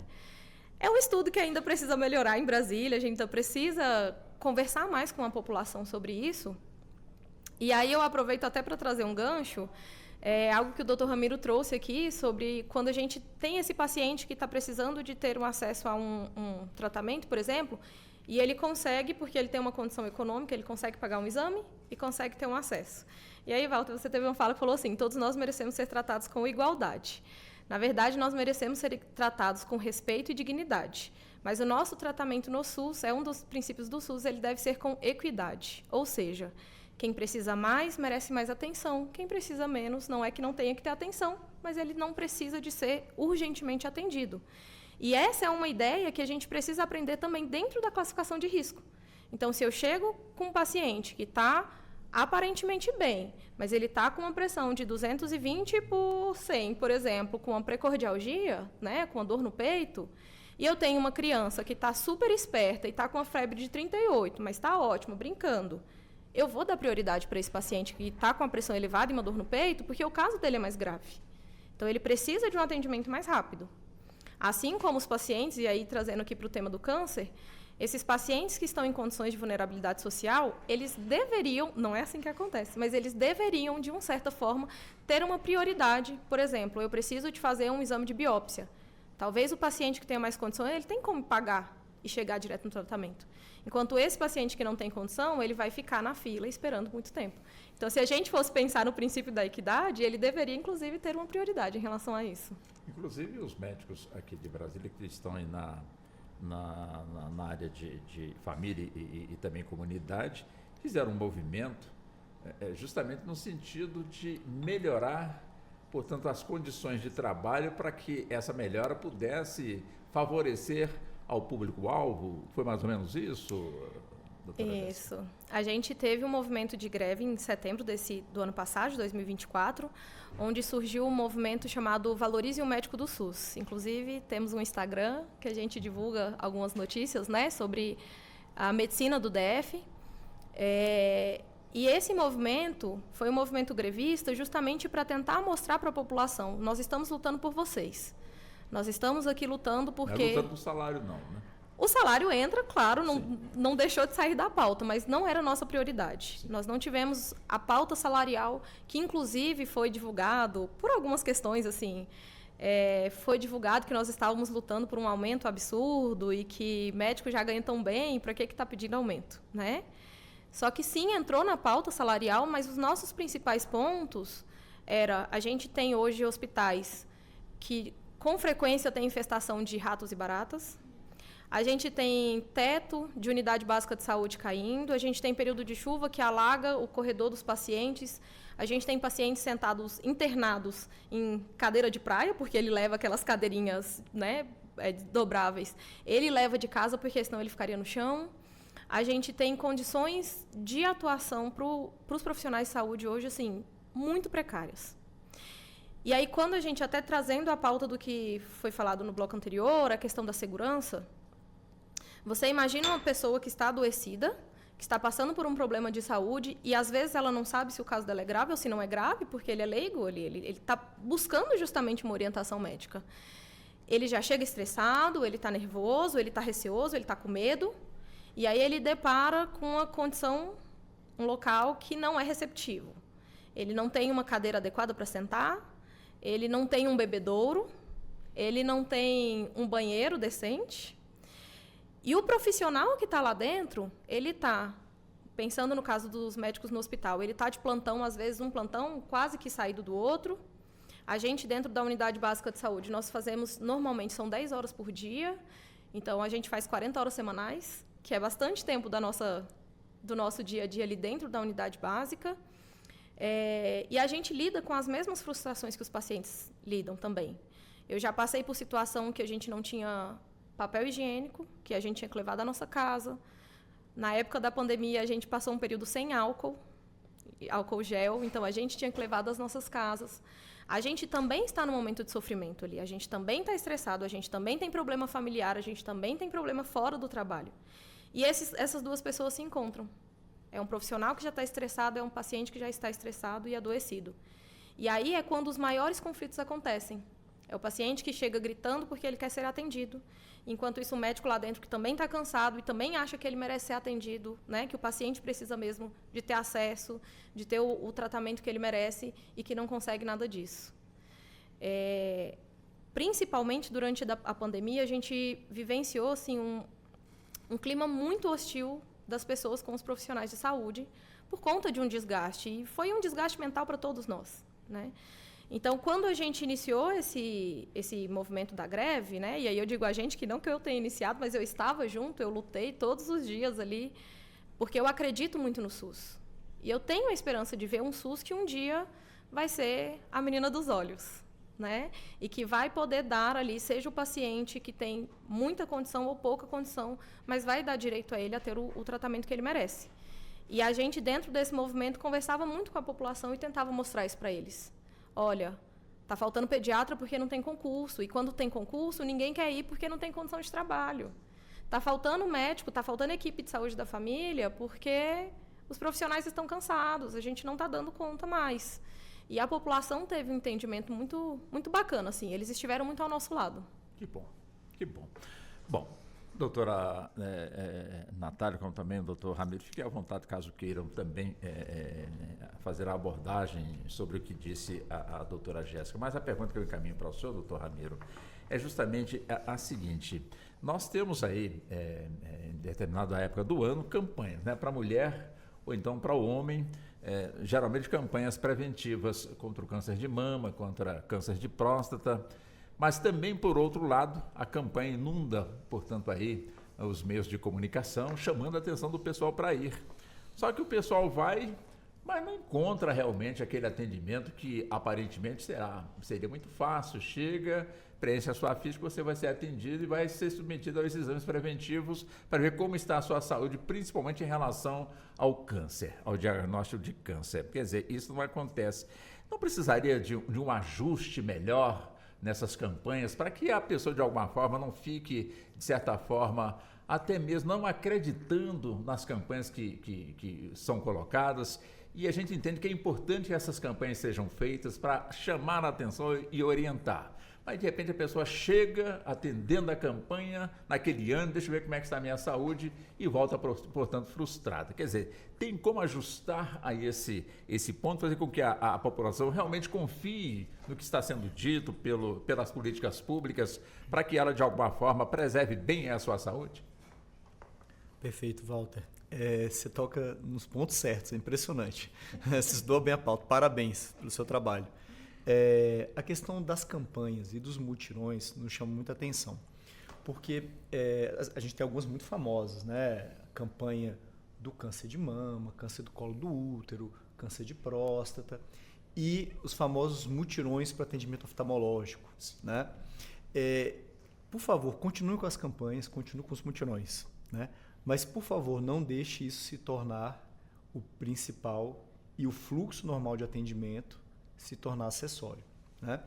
É um estudo que ainda precisa melhorar em Brasília, a gente ainda precisa conversar mais com a população sobre isso. E aí eu aproveito até para trazer um gancho, algo que o Dr. Ramiro trouxe aqui, sobre quando a gente tem esse paciente que está precisando de ter um acesso a um tratamento, por exemplo, e ele consegue, porque ele tem uma condição econômica, ele consegue pagar um exame e consegue ter um acesso. E aí, Walter, você teve uma fala que falou assim, todos nós merecemos ser tratados com igualdade. Na verdade, nós merecemos ser tratados com respeito e dignidade. Mas o nosso tratamento no SUS, um dos princípios do SUS, ele deve ser com equidade. Ou seja, quem precisa mais, merece mais atenção. Quem precisa menos, não é que não tenha que ter atenção, mas ele não precisa de ser urgentemente atendido. E essa é uma ideia que a gente precisa aprender também dentro da classificação de risco. Então, se eu chego com um paciente que está aparentemente bem, mas ele está com uma pressão de 220 por 100, por exemplo, com uma precordialgia, né, com uma dor no peito, e eu tenho uma criança que está super esperta e está com uma febre de 38, mas está ótimo, brincando, eu vou dar prioridade para esse paciente que está com a pressão elevada e uma dor no peito, porque o caso dele é mais grave. Então, ele precisa de um atendimento mais rápido. Assim como os pacientes, e aí trazendo aqui para o tema do câncer, esses pacientes que estão em condições de vulnerabilidade social, eles deveriam, não é assim que acontece, mas eles deveriam, de uma certa forma, ter uma prioridade. Por exemplo, eu preciso de fazer um exame de biópsia. Talvez o paciente que tenha mais condição, ele tem como pagar e chegar direto no tratamento. Enquanto esse paciente que não tem condição, ele vai ficar na fila esperando muito tempo. Então, se a gente fosse pensar no princípio da equidade, ele deveria, inclusive, ter uma prioridade em relação a isso. Inclusive, os médicos aqui de Brasília que estão aí na área de família e também comunidade, fizeram um movimento justamente no sentido de melhorar, portanto, as condições de trabalho para que essa melhora pudesse favorecer ao público-alvo. Foi mais ou menos isso, doutora Jéssica? Isso. A gente teve um movimento de greve em setembro do ano passado, de 2024, onde surgiu um movimento chamado Valorize o Médico do SUS. Inclusive, temos um Instagram que a gente divulga algumas notícias, né, sobre a medicina do DF. E esse movimento foi um movimento grevista justamente para tentar mostrar para a população, nós estamos lutando por vocês. Nós estamos aqui lutando porque... Não é lutando por salário, não, né? O salário entra, claro, não deixou de sair da pauta, mas não era a nossa prioridade. Sim. Nós não tivemos a pauta salarial, que inclusive foi divulgado por algumas questões, assim, foi divulgado que nós estávamos lutando por um aumento absurdo e que médico já ganha tão bem, para que está pedindo aumento, né? Só que sim, entrou na pauta salarial, mas os nossos principais pontos a gente tem hoje hospitais que com frequência tem infestação de ratos e baratas. A gente tem teto de unidade básica de saúde caindo, a gente tem período de chuva que alaga o corredor dos pacientes, a gente tem pacientes internados em cadeira de praia, porque ele leva aquelas cadeirinhas, né, dobráveis, ele leva de casa porque senão ele ficaria no chão. A gente tem condições de atuação para os profissionais de saúde hoje, assim, muito precárias. E aí, quando a gente, até trazendo a pauta do que foi falado no bloco anterior, a questão da segurança, você imagina uma pessoa que está adoecida, que está passando por um problema de saúde, e às vezes ela não sabe se o caso dela é grave ou se não é grave, porque ele é leigo, ele está buscando justamente uma orientação médica. Ele já chega estressado, ele está nervoso, ele está receoso, ele está com medo, e aí ele depara com uma condição um local que não é receptivo. Ele não tem uma cadeira adequada para sentar, ele não tem um bebedouro, ele não tem um banheiro decente. E o profissional que está lá dentro, ele está, pensando no caso dos médicos no hospital, ele está de plantão, às vezes um plantão quase que saído do outro. A gente, dentro da unidade básica de saúde, nós fazemos, normalmente, são 10 horas por dia, então a gente faz 40 horas semanais, que é bastante tempo do nosso dia a dia ali dentro da unidade básica. E a gente lida com as mesmas frustrações que os pacientes lidam também. Eu já passei por situação que a gente não tinha papel higiênico, que a gente tinha que levar da nossa casa. Na época da pandemia, a gente passou um período sem álcool gel, então a gente tinha que levar das nossas casas. A gente também está no momento de sofrimento ali, a gente também está estressado, a gente também tem problema familiar, a gente também tem problema fora do trabalho. E essas duas pessoas se encontram. É um profissional que já está estressado, é um paciente que já está estressado e adoecido. E aí é quando os maiores conflitos acontecem. É o paciente que chega gritando porque ele quer ser atendido. Enquanto isso, o médico lá dentro que também está cansado e também acha que ele merece ser atendido, né? Que o paciente precisa mesmo de ter acesso, de ter o tratamento que ele merece e que não consegue nada disso. Principalmente durante a pandemia, a gente vivenciou assim, um clima muito hostil das pessoas com os profissionais de saúde por conta de um desgaste. E foi um desgaste mental para todos nós, né? Então, quando a gente iniciou esse movimento da greve, né, e aí eu digo a gente, que não que eu tenha iniciado, mas eu estava junto, eu lutei todos os dias ali, porque eu acredito muito no SUS. E eu tenho a esperança de ver um SUS que um dia vai ser a menina dos olhos, né? E que vai poder dar ali, seja o paciente que tem muita condição ou pouca condição, mas vai dar direito a ele a ter o tratamento que ele merece. E a gente, dentro desse movimento, conversava muito com a população e tentava mostrar isso para eles. Olha, está faltando pediatra porque não tem concurso. E quando tem concurso, ninguém quer ir porque não tem condição de trabalho. Está faltando médico, está faltando equipe de saúde da família porque os profissionais estão cansados, a gente não está dando conta mais. E a população teve um entendimento muito, muito bacana, assim. Eles estiveram muito ao nosso lado. Que bom, que bom. Bom, doutora Natália, como também o doutor Ramiro, fiquem à vontade, caso queiram também fazer a abordagem sobre o que disse a doutora Jéssica. Mas a pergunta que eu encaminho para o senhor, doutor Ramiro, é justamente a seguinte. Nós temos aí, em determinada época do ano, campanhas, né, para a mulher ou então para o homem, geralmente campanhas preventivas contra o câncer de mama, contra câncer de próstata. Mas também, por outro lado, a campanha inunda, portanto, aí os meios de comunicação, chamando a atenção do pessoal para ir. Só que o pessoal vai, mas não encontra realmente aquele atendimento que aparentemente seria muito fácil. Chega, preenche a sua ficha, você vai ser atendido e vai ser submetido aos exames preventivos para ver como está a sua saúde, principalmente em relação ao câncer, ao diagnóstico de câncer. Quer dizer, isso não acontece. Não precisaria de um ajuste melhor nessas campanhas, para que a pessoa, de alguma forma, não fique, de certa forma, até mesmo não acreditando nas campanhas que são colocadas. E a gente entende que é importante que essas campanhas sejam feitas para chamar a atenção e orientar. Mas, de repente, a pessoa chega atendendo a campanha naquele ano, deixa eu ver como é que está a minha saúde, e volta, portanto, frustrada. Quer dizer, tem como ajustar a esse ponto, fazer com que a população realmente confie no que está sendo dito pelas políticas públicas, para que ela, de alguma forma, preserve bem a sua saúde? Perfeito, Walter. Você toca nos pontos certos, é impressionante. Você estudou bem a pauta. Parabéns pelo seu trabalho. A questão das campanhas e dos mutirões nos chama muita atenção, porque a gente tem algumas muito famosas, né? Campanha do câncer de mama, câncer do colo do útero, câncer de próstata e os famosos mutirões para atendimento oftalmológico, né? Por favor, continue com as campanhas, continue com os mutirões, né? Mas, por favor, não deixe isso se tornar o principal e o fluxo normal de atendimento se tornar acessório, né?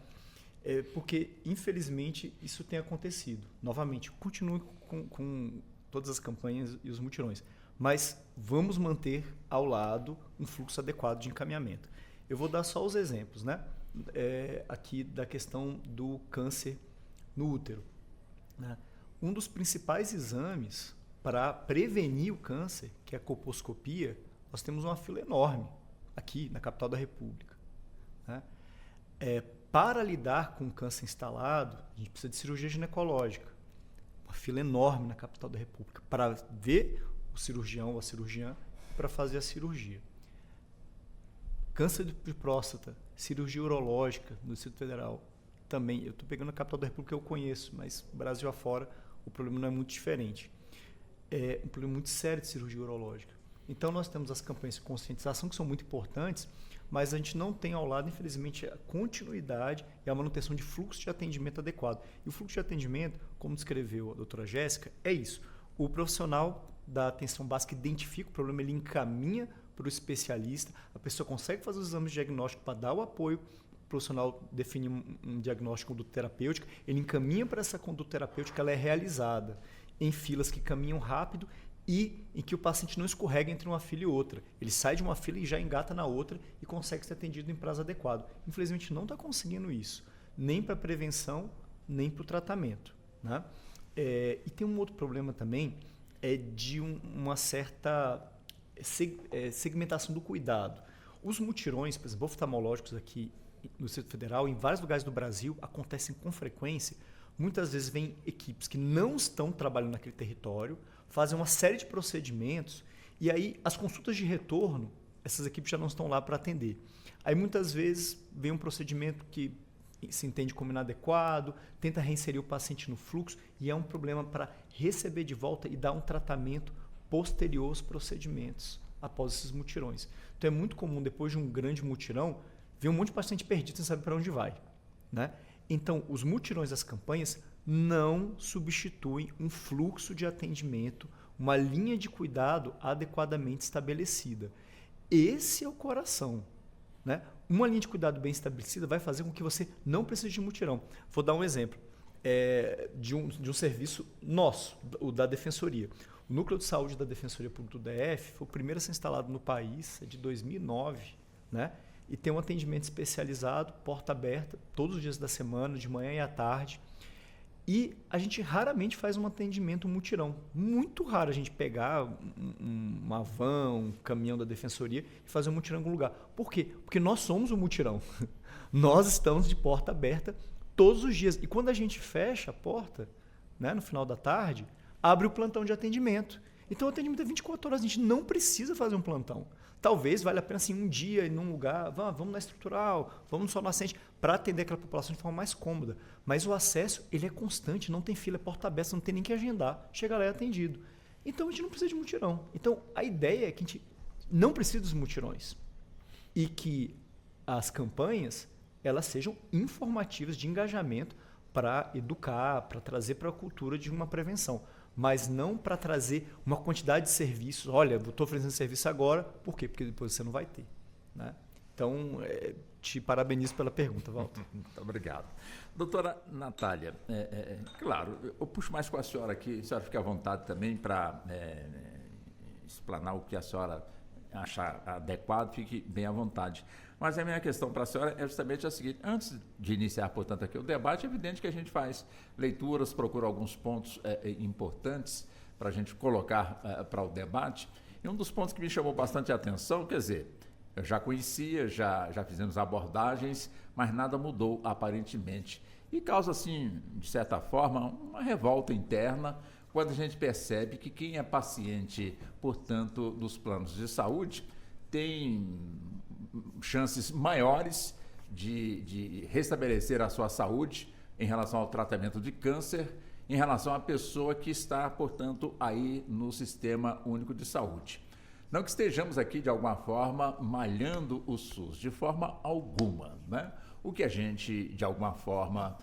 Porque, infelizmente, isso tem acontecido. Novamente, continue com todas as campanhas e os mutirões, mas vamos manter ao lado um fluxo adequado de encaminhamento. Eu vou dar só os exemplos, né? Aqui da questão do câncer no útero, né? Um dos principais exames para prevenir o câncer, que é a colposcopia, nós temos uma fila enorme aqui na capital da República, né? Para lidar com câncer instalado, a gente precisa de cirurgia ginecológica. Uma fila enorme na capital da República para ver o cirurgião ou a cirurgiã para fazer a cirurgia. Câncer de próstata, cirurgia urológica no Distrito Federal, também. Eu estou pegando a capital da República que eu conheço, mas Brasil afora o problema não é muito diferente. É um problema muito sério de cirurgia urológica. Então, nós temos as campanhas de conscientização que são muito importantes, mas a gente não tem ao lado, infelizmente, a continuidade e a manutenção de fluxo de atendimento adequado. E o fluxo de atendimento, como descreveu a doutora Jéssica, é isso. O profissional da atenção básica identifica o problema, ele encaminha para o especialista, a pessoa consegue fazer os exames de diagnóstico para dar o apoio, o profissional define um diagnóstico de conduta terapêutica, ele encaminha para essa conduta terapêutica, ela é realizada em filas que caminham rápido e em que o paciente não escorrega entre uma fila e outra. Ele sai de uma fila e já engata na outra e consegue ser atendido em prazo adequado. Infelizmente, não está conseguindo isso, nem para a prevenção, nem para o tratamento, né? E tem um outro problema também, de uma certa segmentação do cuidado. Os mutirões, por exemplo, oftalmológicos aqui no Distrito Federal, em vários lugares do Brasil, acontecem com frequência. Muitas vezes vêm equipes que não estão trabalhando naquele território, fazem uma série de procedimentos e aí as consultas de retorno, essas equipes já não estão lá para atender. Aí muitas vezes vem um procedimento que se entende como inadequado, tenta reinserir o paciente no fluxo e é um problema para receber de volta e dar um tratamento posterior aos procedimentos após esses mutirões. Então é muito comum, depois de um grande mutirão, ver um monte de paciente perdido sem saber para onde vai, né? Então, os mutirões das campanhas não substituem um fluxo de atendimento, uma linha de cuidado adequadamente estabelecida. Esse é o coração, né? Uma linha de cuidado bem estabelecida vai fazer com que você não precise de mutirão. Vou dar um exemplo de um serviço nosso, o da Defensoria. O Núcleo de Saúde da Defensoria Pública do DF foi o primeiro a ser instalado no país, é de 2009, né? E tem um atendimento especializado, porta aberta, todos os dias da semana, de manhã e à tarde. E a gente raramente faz um atendimento mutirão. Muito raro a gente pegar uma van, um caminhão da Defensoria e fazer um mutirão em algum lugar. Por quê? Porque nós somos o mutirão. Nós estamos de porta aberta todos os dias. E quando a gente fecha a porta, né, no final da tarde, abre o plantão de atendimento. Então o atendimento é 24 horas, a gente não precisa fazer um plantão. Talvez valha a pena assim, um dia em um lugar, vamos na estrutural, vamos só no assistente, para atender aquela população de forma mais cômoda. Mas o acesso ele é constante, não tem fila, é porta aberta, não tem nem que agendar, chega lá e é atendido. Então a gente não precisa de mutirão. Então a ideia é que a gente não precisa dos mutirões e que as campanhas elas sejam informativas de engajamento para educar, para trazer para a cultura de uma prevenção. Mas não para trazer uma quantidade de serviços. Olha, eu estou oferecendo serviço agora, por quê? Porque depois você não vai ter, né? Então, te parabenizo pela pergunta, Walter. Muito obrigado. Doutora Natália, claro, eu puxo mais com a senhora aqui, a senhora fica à vontade também para explanar o que a senhora achar adequado, fique bem à vontade. Mas a minha questão para a senhora é justamente a seguinte: antes de iniciar, portanto, aqui o debate, é evidente que a gente faz leituras, procura alguns pontos importantes para a gente colocar para o debate. E um dos pontos que me chamou bastante a atenção, quer dizer, eu já conhecia, já fizemos abordagens, mas nada mudou aparentemente. E causa, assim, de certa forma, uma revolta interna quando a gente percebe que quem é paciente, portanto, dos planos de saúde, tem chances maiores de restabelecer a sua saúde em relação ao tratamento de câncer, em relação à pessoa que está, portanto, aí no Sistema Único de Saúde. Não que estejamos aqui, de alguma forma, malhando o SUS, de forma alguma, né? O que a gente, de alguma forma,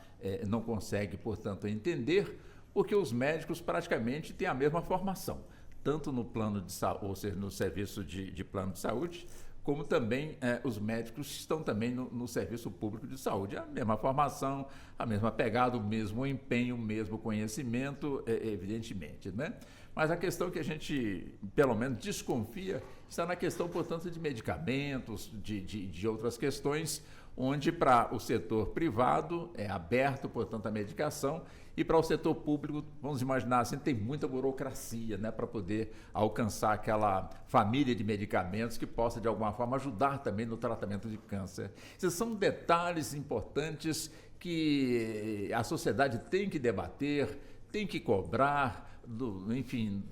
não consegue, portanto, entender, porque os médicos praticamente têm a mesma formação, tanto no plano de saúde, ou seja, no serviço de plano de saúde, como também os médicos estão também no serviço público de saúde. A mesma formação, a mesma pegada, o mesmo empenho, o mesmo conhecimento, evidentemente, né? Mas a questão que a gente, pelo menos, desconfia está na questão, portanto, de medicamentos, de outras questões, onde para o setor privado é aberto, portanto, a medicação, e para o setor público, vamos imaginar assim, tem muita burocracia, né, para poder alcançar aquela família de medicamentos que possa, de alguma forma, ajudar também no tratamento de câncer. Esses são detalhes importantes que a sociedade tem que debater, tem que cobrar, enfim,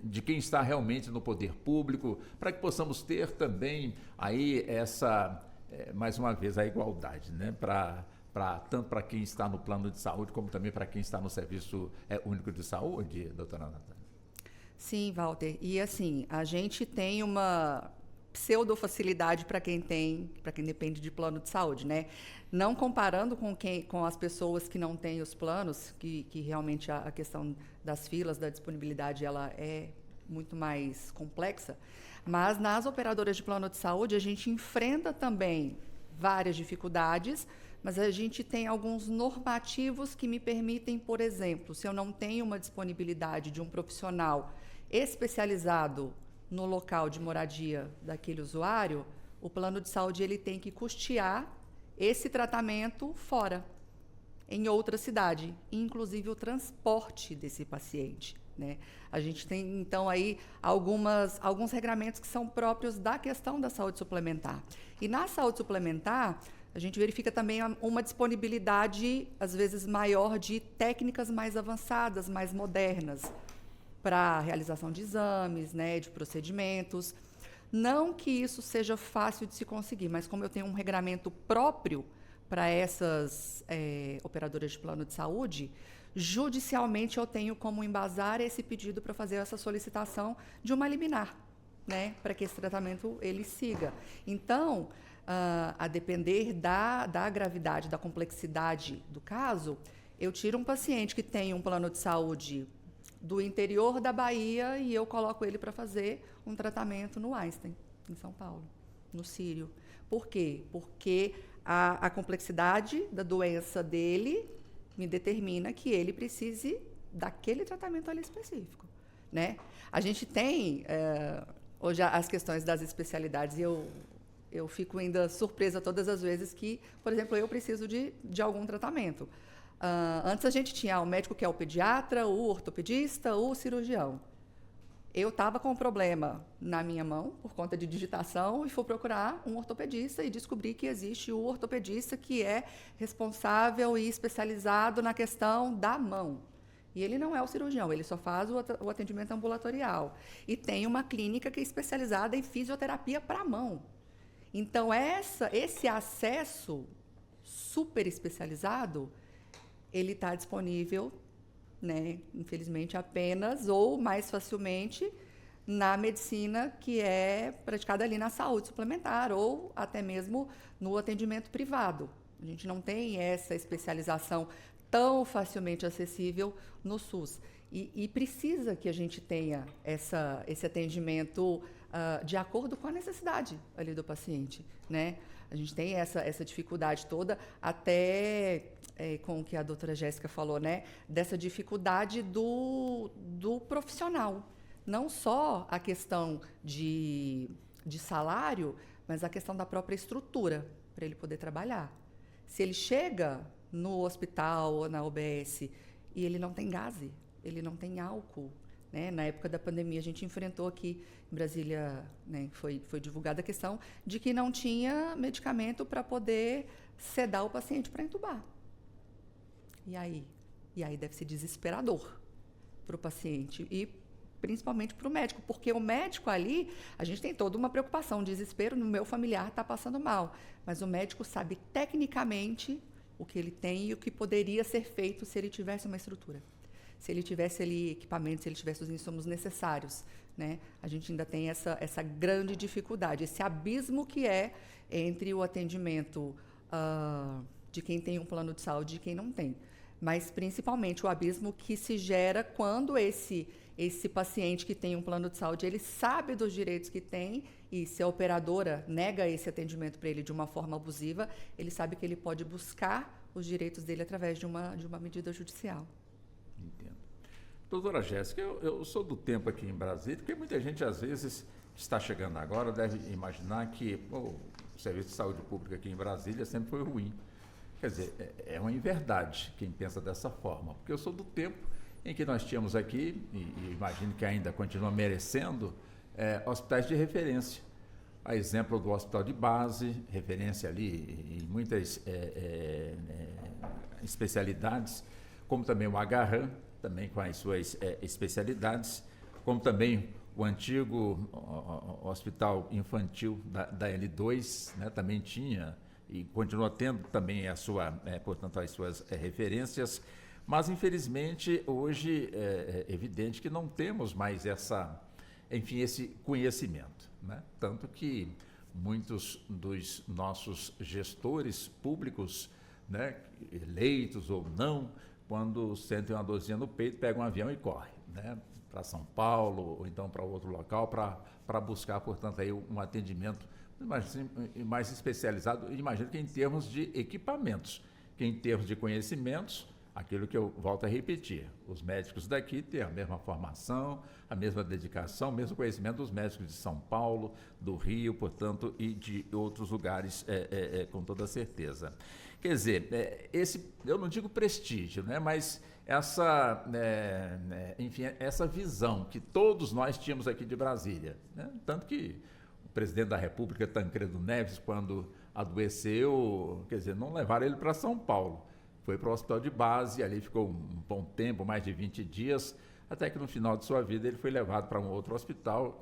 de quem está realmente no poder público, para que possamos ter também aí essa, mais uma vez, a igualdade, né, tanto para quem está no plano de saúde, como também para quem está no Serviço Único de Saúde, doutora Natália. Sim, Walter. E assim, a gente tem uma pseudo-facilidade para quem depende de plano de saúde, né? Não comparando com as pessoas que não têm os planos, que realmente a questão das filas, da disponibilidade, ela é muito mais complexa, mas nas operadoras de plano de saúde a gente enfrenta também várias dificuldades, mas a gente tem alguns normativos que me permitem, por exemplo, se eu não tenho uma disponibilidade de um profissional especializado no local de moradia daquele usuário, o plano de saúde ele tem que custear esse tratamento fora, em outra cidade, inclusive o transporte desse paciente, né? A gente tem, então, aí alguns regramentos que são próprios da questão da saúde suplementar. E na saúde suplementar, a gente verifica também uma disponibilidade, às vezes, maior de técnicas mais avançadas, mais modernas, para a realização de exames, né, de procedimentos. Não que isso seja fácil de se conseguir, mas como eu tenho um regramento próprio para essas operadoras de plano de saúde, judicialmente eu tenho como embasar esse pedido para fazer essa solicitação de uma liminar, né, para que esse tratamento ele siga. Então, a depender da gravidade, da complexidade do caso, eu tiro um paciente que tem um plano de saúde do interior da Bahia e eu coloco ele para fazer um tratamento no Einstein, em São Paulo, no Sírio. Por quê? Porque a complexidade da doença dele me determina que ele precise daquele tratamento ali específico, né? A gente tem hoje as questões das especialidades e eu fico ainda surpresa todas as vezes que, por exemplo, eu preciso de algum tratamento. Antes a gente tinha o médico que é o pediatra, o ortopedista, o cirurgião. Eu estava com um problema na minha mão, por conta de digitação, e fui procurar um ortopedista e descobri que existe o ortopedista que é responsável e especializado na questão da mão. E ele não é o cirurgião, ele só faz o atendimento ambulatorial. E tem uma clínica que é especializada em fisioterapia para a mão. Então, esse acesso super especializado, ele está disponível, né, infelizmente, apenas ou mais facilmente na medicina que é praticada ali na saúde suplementar ou até mesmo no atendimento privado. A gente não tem essa especialização tão facilmente acessível no SUS. E precisa que a gente tenha esse atendimento de acordo com a necessidade ali do paciente, né? A gente tem essa dificuldade toda, até com o que a doutora Jéssica falou, né? Dessa dificuldade do profissional. Não só a questão de salário, mas a questão da própria estrutura para ele poder trabalhar. Se ele chega no hospital ou na UBS e ele não tem gaze, ele não tem álcool, né? Na época da pandemia, a gente enfrentou aqui em Brasília, né, foi divulgada a questão de que não tinha medicamento para poder sedar o paciente para entubar. E aí deve ser desesperador para o paciente e principalmente para o médico, porque o médico ali, a gente tem toda uma preocupação, desespero, no meu familiar está passando mal, mas o médico sabe tecnicamente o que ele tem e o que poderia ser feito se ele tivesse uma estrutura. Se ele tivesse ali equipamentos, se ele tivesse os insumos necessários, né? A gente ainda tem essa grande dificuldade, esse abismo que é entre o atendimento de quem tem um plano de saúde e de quem não tem. Mas, principalmente, o abismo que se gera quando esse paciente que tem um plano de saúde, ele sabe dos direitos que tem e se a operadora nega esse atendimento para ele de uma forma abusiva, ele sabe que ele pode buscar os direitos dele através de uma medida judicial. Entendo. Doutora Jéssica, eu sou do tempo aqui em Brasília, porque muita gente, às vezes, está chegando agora, deve imaginar que o serviço de saúde pública aqui em Brasília sempre foi ruim. Quer dizer, é uma inverdade quem pensa dessa forma, porque eu sou do tempo em que nós tínhamos aqui, e imagino que ainda continua merecendo, hospitais de referência. A exemplo do hospital de base, referência ali em muitas especialidades, como também o Agarram, também com as suas especialidades, como também o antigo hospital infantil da L2, né, também tinha e continua tendo também portanto, as suas referências, mas infelizmente hoje é evidente que não temos mais esse conhecimento, né? Tanto que muitos dos nossos gestores públicos, né, eleitos ou não, quando sentem uma dorzinha no peito, pegam um avião e correm, né, para São Paulo ou então para outro local para buscar, portanto, aí um atendimento mais especializado, imagino que em termos de equipamentos, que em termos de conhecimentos, aquilo que eu volto a repetir, os médicos daqui têm a mesma formação, a mesma dedicação, o mesmo conhecimento dos médicos de São Paulo, do Rio, portanto, e de outros lugares, com toda certeza. Quer dizer, eu não digo prestígio, né, mas essa visão que todos nós tínhamos aqui de Brasília, né, tanto que o presidente da República, Tancredo Neves, quando adoeceu, quer dizer, não levaram ele para São Paulo, foi para o hospital de base, ali ficou um bom tempo, mais de 20 dias, até que no final de sua vida ele foi levado para um outro hospital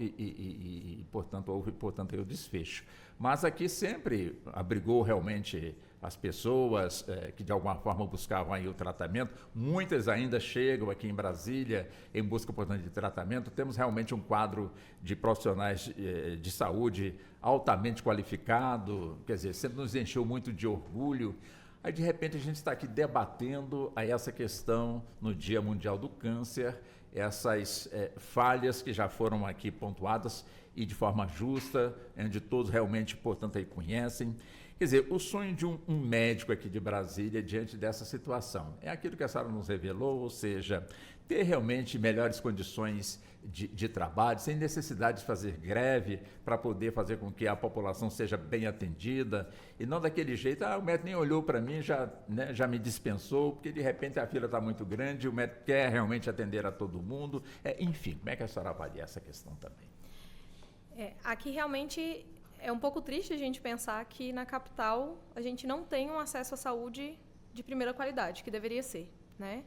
portanto, houve o desfecho. Mas aqui sempre abrigou realmente as pessoas que de alguma forma buscavam aí o tratamento. Muitas ainda chegam aqui em Brasília em busca, portanto, de tratamento. Temos realmente um quadro de profissionais de saúde altamente qualificado, quer dizer, sempre nos encheu muito de orgulho. Aí, de repente, a gente está aqui debatendo aí essa questão no Dia Mundial do Câncer, essas falhas que já foram aqui pontuadas e de forma justa, onde todos realmente, portanto, aí conhecem. Quer dizer, o sonho de um médico aqui de Brasília diante dessa situação é aquilo que a senhora nos revelou, ou seja, ter realmente melhores condições de trabalho, sem necessidade de fazer greve para poder fazer com que a população seja bem atendida e não daquele jeito, o médico nem olhou para mim, já me dispensou, porque de repente a fila está muito grande, o médico quer realmente atender a todo mundo. Enfim, como é que a senhora avalia essa questão também? Aqui realmente é um pouco triste a gente pensar que na capital a gente não tem um acesso à saúde de primeira qualidade, que deveria ser, né?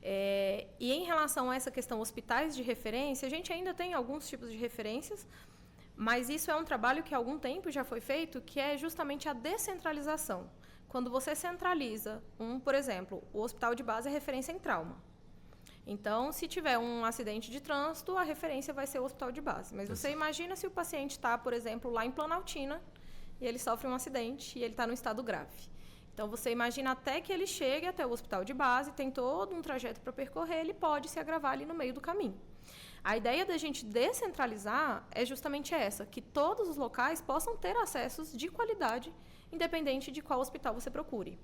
E em relação a essa questão hospitais de referência, a gente ainda tem alguns tipos de referências, mas isso é um trabalho que há algum tempo já foi feito, que é justamente a descentralização. Quando você centraliza, por exemplo, o hospital de base é referência em trauma. Então, se tiver um acidente de trânsito, a referência vai ser o hospital de base. Mas você imagina se o paciente está, por exemplo, lá em Planaltina, e ele sofre um acidente e ele está num estado grave. Então, você imagina até que ele chegue até o hospital de base, tem todo um trajeto para percorrer, ele pode se agravar ali no meio do caminho. A ideia da gente descentralizar é justamente essa, que todos os locais possam ter acessos de qualidade, independente de qual hospital você procure.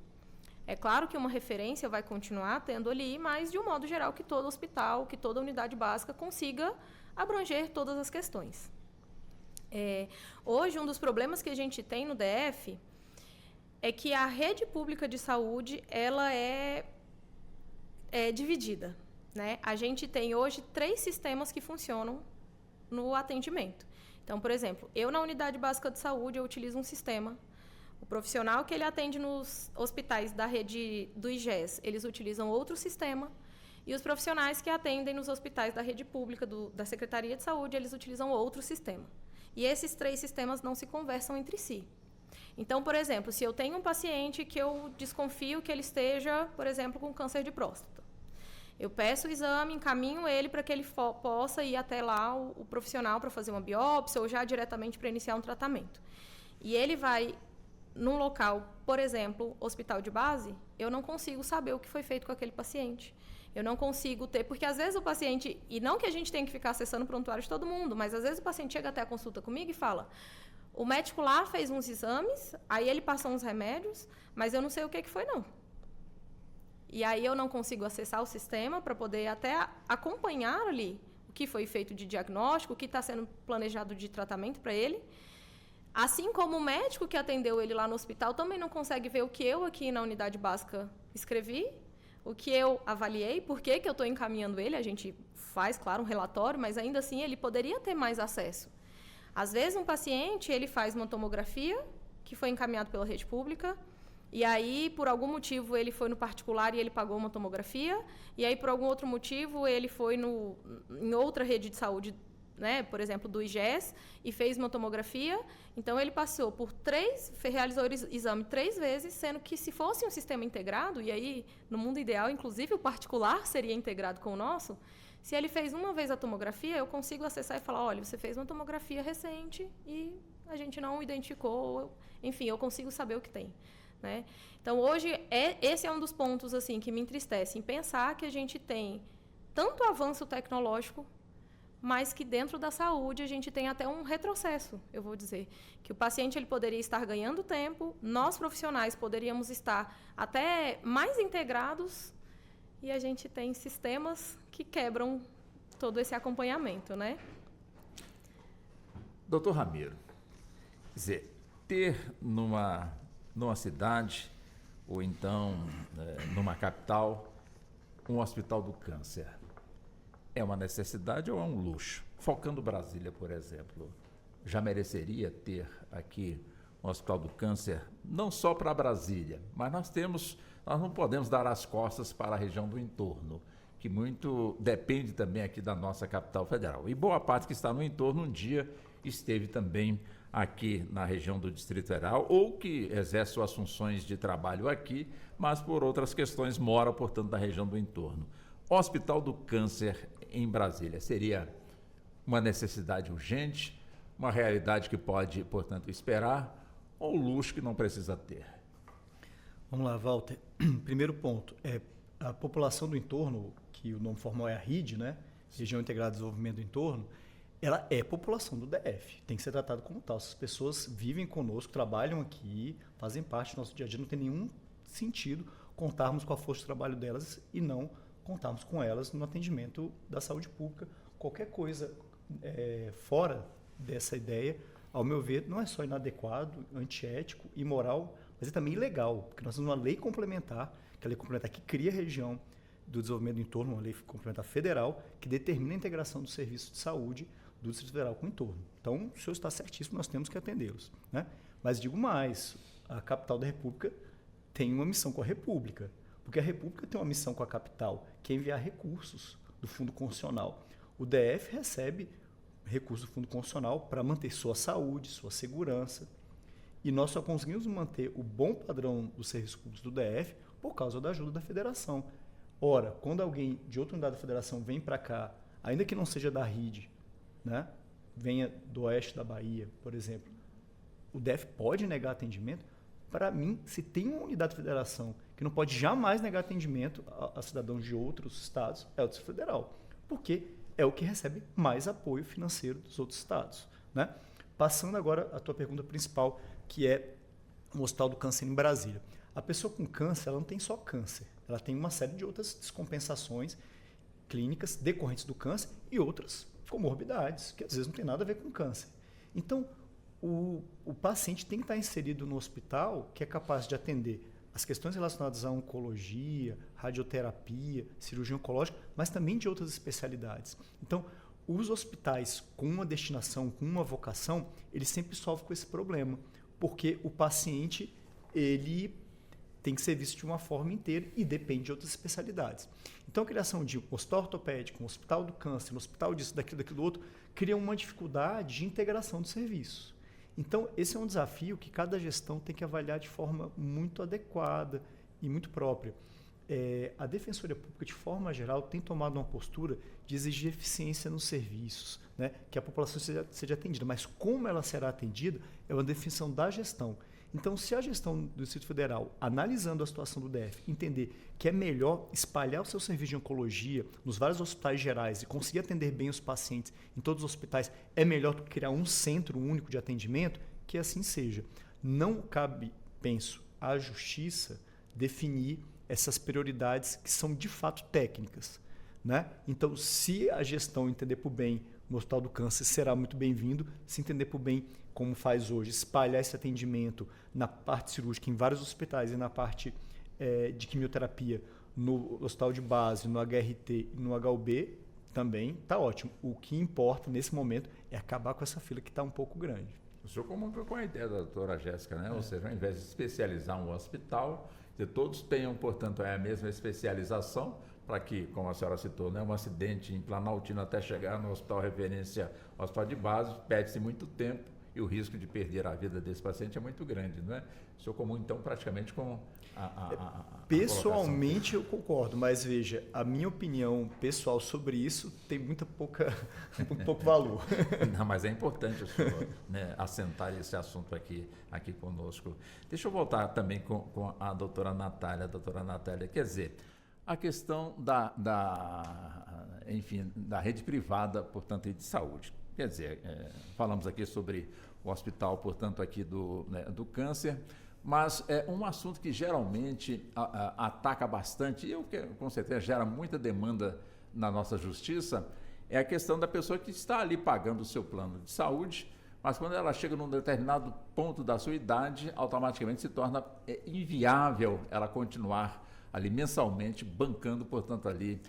É claro que uma referência vai continuar tendo ali, mas, de um modo geral, que todo hospital, que toda unidade básica consiga abranger todas as questões. Hoje, um dos problemas que a gente tem no DF é que a rede pública de saúde ela é dividida, né? A gente tem hoje 3 sistemas que funcionam no atendimento. Então, por exemplo, eu na unidade básica de saúde eu utilizo um sistema. O profissional que ele atende nos hospitais da rede do IGES, eles utilizam outro sistema. E os profissionais que atendem nos hospitais da rede pública da Secretaria de Saúde, eles utilizam outro sistema. E esses 3 sistemas não se conversam entre si. Então, por exemplo, se eu tenho um paciente que eu desconfio que ele esteja, por exemplo, com câncer de próstata, eu peço o exame, encaminho ele para que ele possa ir até lá o profissional para fazer uma biópsia ou já diretamente para iniciar um tratamento. E ele vai num local, por exemplo, hospital de base, eu não consigo saber o que foi feito com aquele paciente. Eu não consigo ter, porque às vezes o paciente, e não que a gente tenha que ficar acessando o prontuário de todo mundo, mas às vezes o paciente chega até a consulta comigo e fala: o médico lá fez uns exames, aí ele passou uns remédios, mas eu não sei o que foi, não. E aí eu não consigo acessar o sistema para poder até acompanhar ali o que foi feito de diagnóstico, o que está sendo planejado de tratamento para ele. Assim como o médico que atendeu ele lá no hospital também não consegue ver o que eu aqui na unidade básica escrevi, o que eu avaliei, por que eu estou encaminhando ele. A gente faz, claro, um relatório, mas ainda assim ele poderia ter mais acesso. Às vezes um paciente ele faz uma tomografia que foi encaminhado pela rede pública, e aí, por algum motivo, ele foi no particular e ele pagou uma tomografia, e aí, por algum outro motivo, ele foi em outra rede de saúde, né, por exemplo, do IGES, e fez uma tomografia. Então, ele passou realizou o exame 3 vezes, sendo que se fosse um sistema integrado, e aí, no mundo ideal, inclusive, o particular seria integrado com o nosso, se ele fez uma vez a tomografia, eu consigo acessar e falar, olha, você fez uma tomografia recente e a gente não identificou, enfim, eu consigo saber o que tem. Né? Então, hoje, esse é um dos pontos assim, que me entristece, em pensar que a gente tem tanto avanço tecnológico, mas que dentro da saúde a gente tem até um retrocesso, eu vou dizer. Que o paciente ele poderia estar ganhando tempo, nós profissionais poderíamos estar até mais integrados, e a gente tem sistemas que quebram todo esse acompanhamento. Né? Doutor Ramiro, quer dizer, ter numa cidade, ou então numa capital, um hospital do câncer, é uma necessidade ou é um luxo? Focando Brasília, por exemplo, já mereceria ter aqui um hospital do câncer, não só para Brasília, mas nós não podemos dar as costas para a região do entorno, que muito depende também aqui da nossa capital federal. E boa parte que está no entorno um dia esteve também aqui na região do Distrito Federal, ou que exerce suas funções de trabalho aqui, mas por outras questões mora, portanto, na região do entorno. Hospital do Câncer em Brasília seria uma necessidade urgente, uma realidade que pode, portanto, esperar, ou luxo que não precisa ter? Vamos lá, Walter. Primeiro ponto, a população do entorno, que o nome formal é a RID, né? Região Integrada de Desenvolvimento do Entorno, ela é população do DF, tem que ser tratado como tal. Essas pessoas vivem conosco, trabalham aqui, fazem parte do nosso dia a dia, não tem nenhum sentido contarmos com a força de trabalho delas e não contarmos com elas no atendimento da saúde pública. Qualquer coisa fora dessa ideia, ao meu ver, não é só inadequado, antiético, imoral, mas é também ilegal, porque nós temos uma lei complementar, que é a lei complementar que cria a região do desenvolvimento do entorno, uma lei complementar federal, que determina a integração do serviço de saúde do Distrito Federal com o entorno. Então, o senhor está certíssimo, nós temos que atendê-los. Né? Mas digo mais, a capital da República tem uma missão com a República, porque a República tem uma missão com a capital, que é enviar recursos do Fundo Constitucional. O DF recebe recursos do Fundo Constitucional para manter sua saúde, sua segurança, e nós só conseguimos manter o bom padrão dos serviços públicos do DF por causa da ajuda da federação. Ora, quando alguém de outra unidade da federação vem para cá, ainda que não seja da RID, né, venha do oeste da Bahia, por exemplo, o DF pode negar atendimento? Para mim, se tem uma unidade da federação que não pode jamais negar atendimento a cidadãos de outros estados, é o Distrito Federal, porque é o que recebe mais apoio financeiro dos outros estados. Né? Passando agora à tua pergunta principal, que é o Hospital do Câncer em Brasília. A pessoa com câncer, ela não tem só câncer, ela tem uma série de outras descompensações clínicas decorrentes do câncer e outras comorbidades, que às vezes não tem nada a ver com câncer. Então, o paciente tem que estar inserido no hospital que é capaz de atender as questões relacionadas à oncologia, radioterapia, cirurgia oncológica, mas também de outras especialidades. Então, os hospitais com uma destinação, com uma vocação, eles sempre sofrem com esse problema, porque o paciente ele tem que ser visto de uma forma inteira e depende de outras especialidades. Então, a criação de um hospital ortopédico, um hospital do câncer, um hospital disso, daquilo outro, cria uma dificuldade de integração de serviços. Então, esse é um desafio que cada gestão tem que avaliar de forma muito adequada e muito própria. A Defensoria Pública, de forma geral, tem tomado uma postura de exigir eficiência nos serviços, né? Que a população seja atendida, mas como ela será atendida é uma definição da gestão. Então, se a gestão do Distrito Federal, analisando a situação do DF, entender que é melhor espalhar o seu serviço de oncologia nos vários hospitais gerais e conseguir atender bem os pacientes em todos os hospitais, é melhor do que criar um centro único de atendimento, que assim seja. Não cabe, penso, à Justiça definir essas prioridades que são de fato técnicas. Né? Então, se a gestão entender por bem no Hospital do Câncer será muito bem-vindo, se entender por bem como faz hoje, espalhar esse atendimento na parte cirúrgica em vários hospitais e na parte de quimioterapia no hospital de base, no HRT e no HUB, também está ótimo. O que importa nesse momento é acabar com essa fila que está um pouco grande. O senhor comunica com a ideia da doutora Jéssica, né? Ou seja, ao invés de especializar um hospital, que todos tenham, portanto, a mesma especialização, para que, como a senhora citou, né, um acidente em Planaltina até chegar no hospital referência ao hospital de base, perde-se muito tempo e o risco de perder a vida desse paciente é muito grande, não é? O senhor comum, então, praticamente com pessoalmente eu concordo, mas veja, a minha opinião pessoal sobre isso tem muito pouco valor. Não, mas é importante o senhor, né, assentar esse assunto aqui conosco. Deixa eu voltar também com a doutora Natália. Doutora Natália, quer dizer, a questão enfim, da rede privada, portanto, de saúde. Quer dizer, falamos aqui sobre o hospital, portanto, aqui do câncer, mas é um assunto que geralmente ataca bastante, e com certeza gera muita demanda na nossa justiça, é a questão da pessoa que está ali pagando o seu plano de saúde, mas quando ela chega num determinado ponto da sua idade, automaticamente se torna inviável ela continuar ali mensalmente bancando, portanto, ali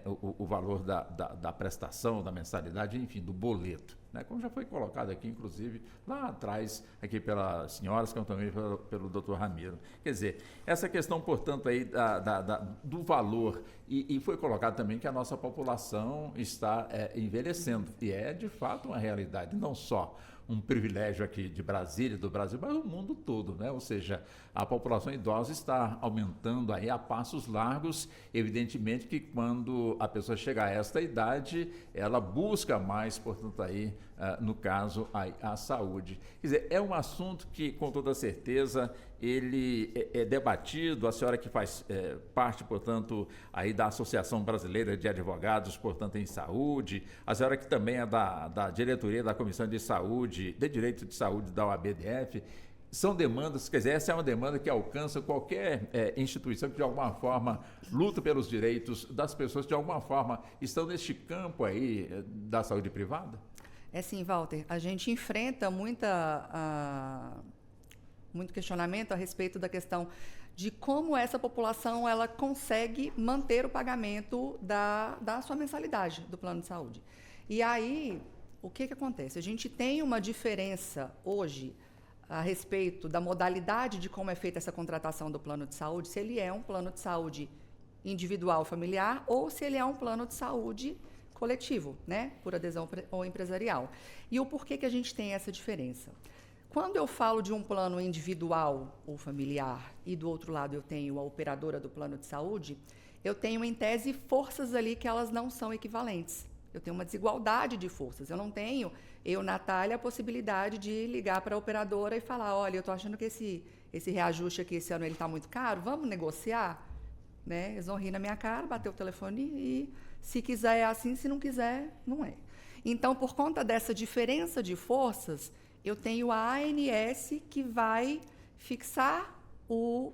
o valor da prestação, da mensalidade, enfim, do boleto, né? Como já foi colocado aqui, inclusive, lá atrás, aqui pelas senhoras, como também pelo doutor Ramiro. Quer dizer, essa questão, portanto, aí do valor, e foi colocado também que a nossa população está envelhecendo, e é, de fato, uma realidade, não só um privilégio aqui de Brasília, do Brasil, mas do mundo todo, né? Ou seja, a população idosa está aumentando aí a passos largos. Evidentemente que quando a pessoa chega a esta idade, ela busca mais, portanto, aí, no caso, a saúde. Quer dizer, é um assunto que, com toda certeza, ele é debatido. A senhora que faz parte, portanto, aí da Associação Brasileira de Advogados, portanto, em Saúde, a senhora que também é da diretoria da Comissão de Saúde, de Direito de Saúde da OABDF, são demandas, quer dizer, essa é uma demanda que alcança qualquer instituição que de alguma forma luta pelos direitos das pessoas, que de alguma forma estão neste campo aí da saúde privada? É sim, Walter, a gente enfrenta muito questionamento a respeito da questão de como essa população ela consegue manter o pagamento da sua mensalidade do plano de saúde. E aí, o que acontece? A gente tem uma diferença hoje a respeito da modalidade de como é feita essa contratação do plano de saúde, se ele é um plano de saúde individual familiar ou se ele é um plano de saúde coletivo, né, por adesão ou empresarial. E o porquê que a gente tem essa diferença? Quando eu falo de um plano individual ou familiar e do outro lado eu tenho a operadora do plano de saúde, eu tenho em tese forças ali que elas não são equivalentes. Eu tenho uma desigualdade de forças. Eu não tenho, Natália, a possibilidade de ligar para a operadora e falar, olha, eu estou achando que esse reajuste aqui esse ano ele está muito caro, vamos negociar? Né? Eles vão rir na minha cara, bater o telefone e se quiser é assim, se não quiser, não é. Então, por conta dessa diferença de forças, eu tenho a ANS que vai fixar o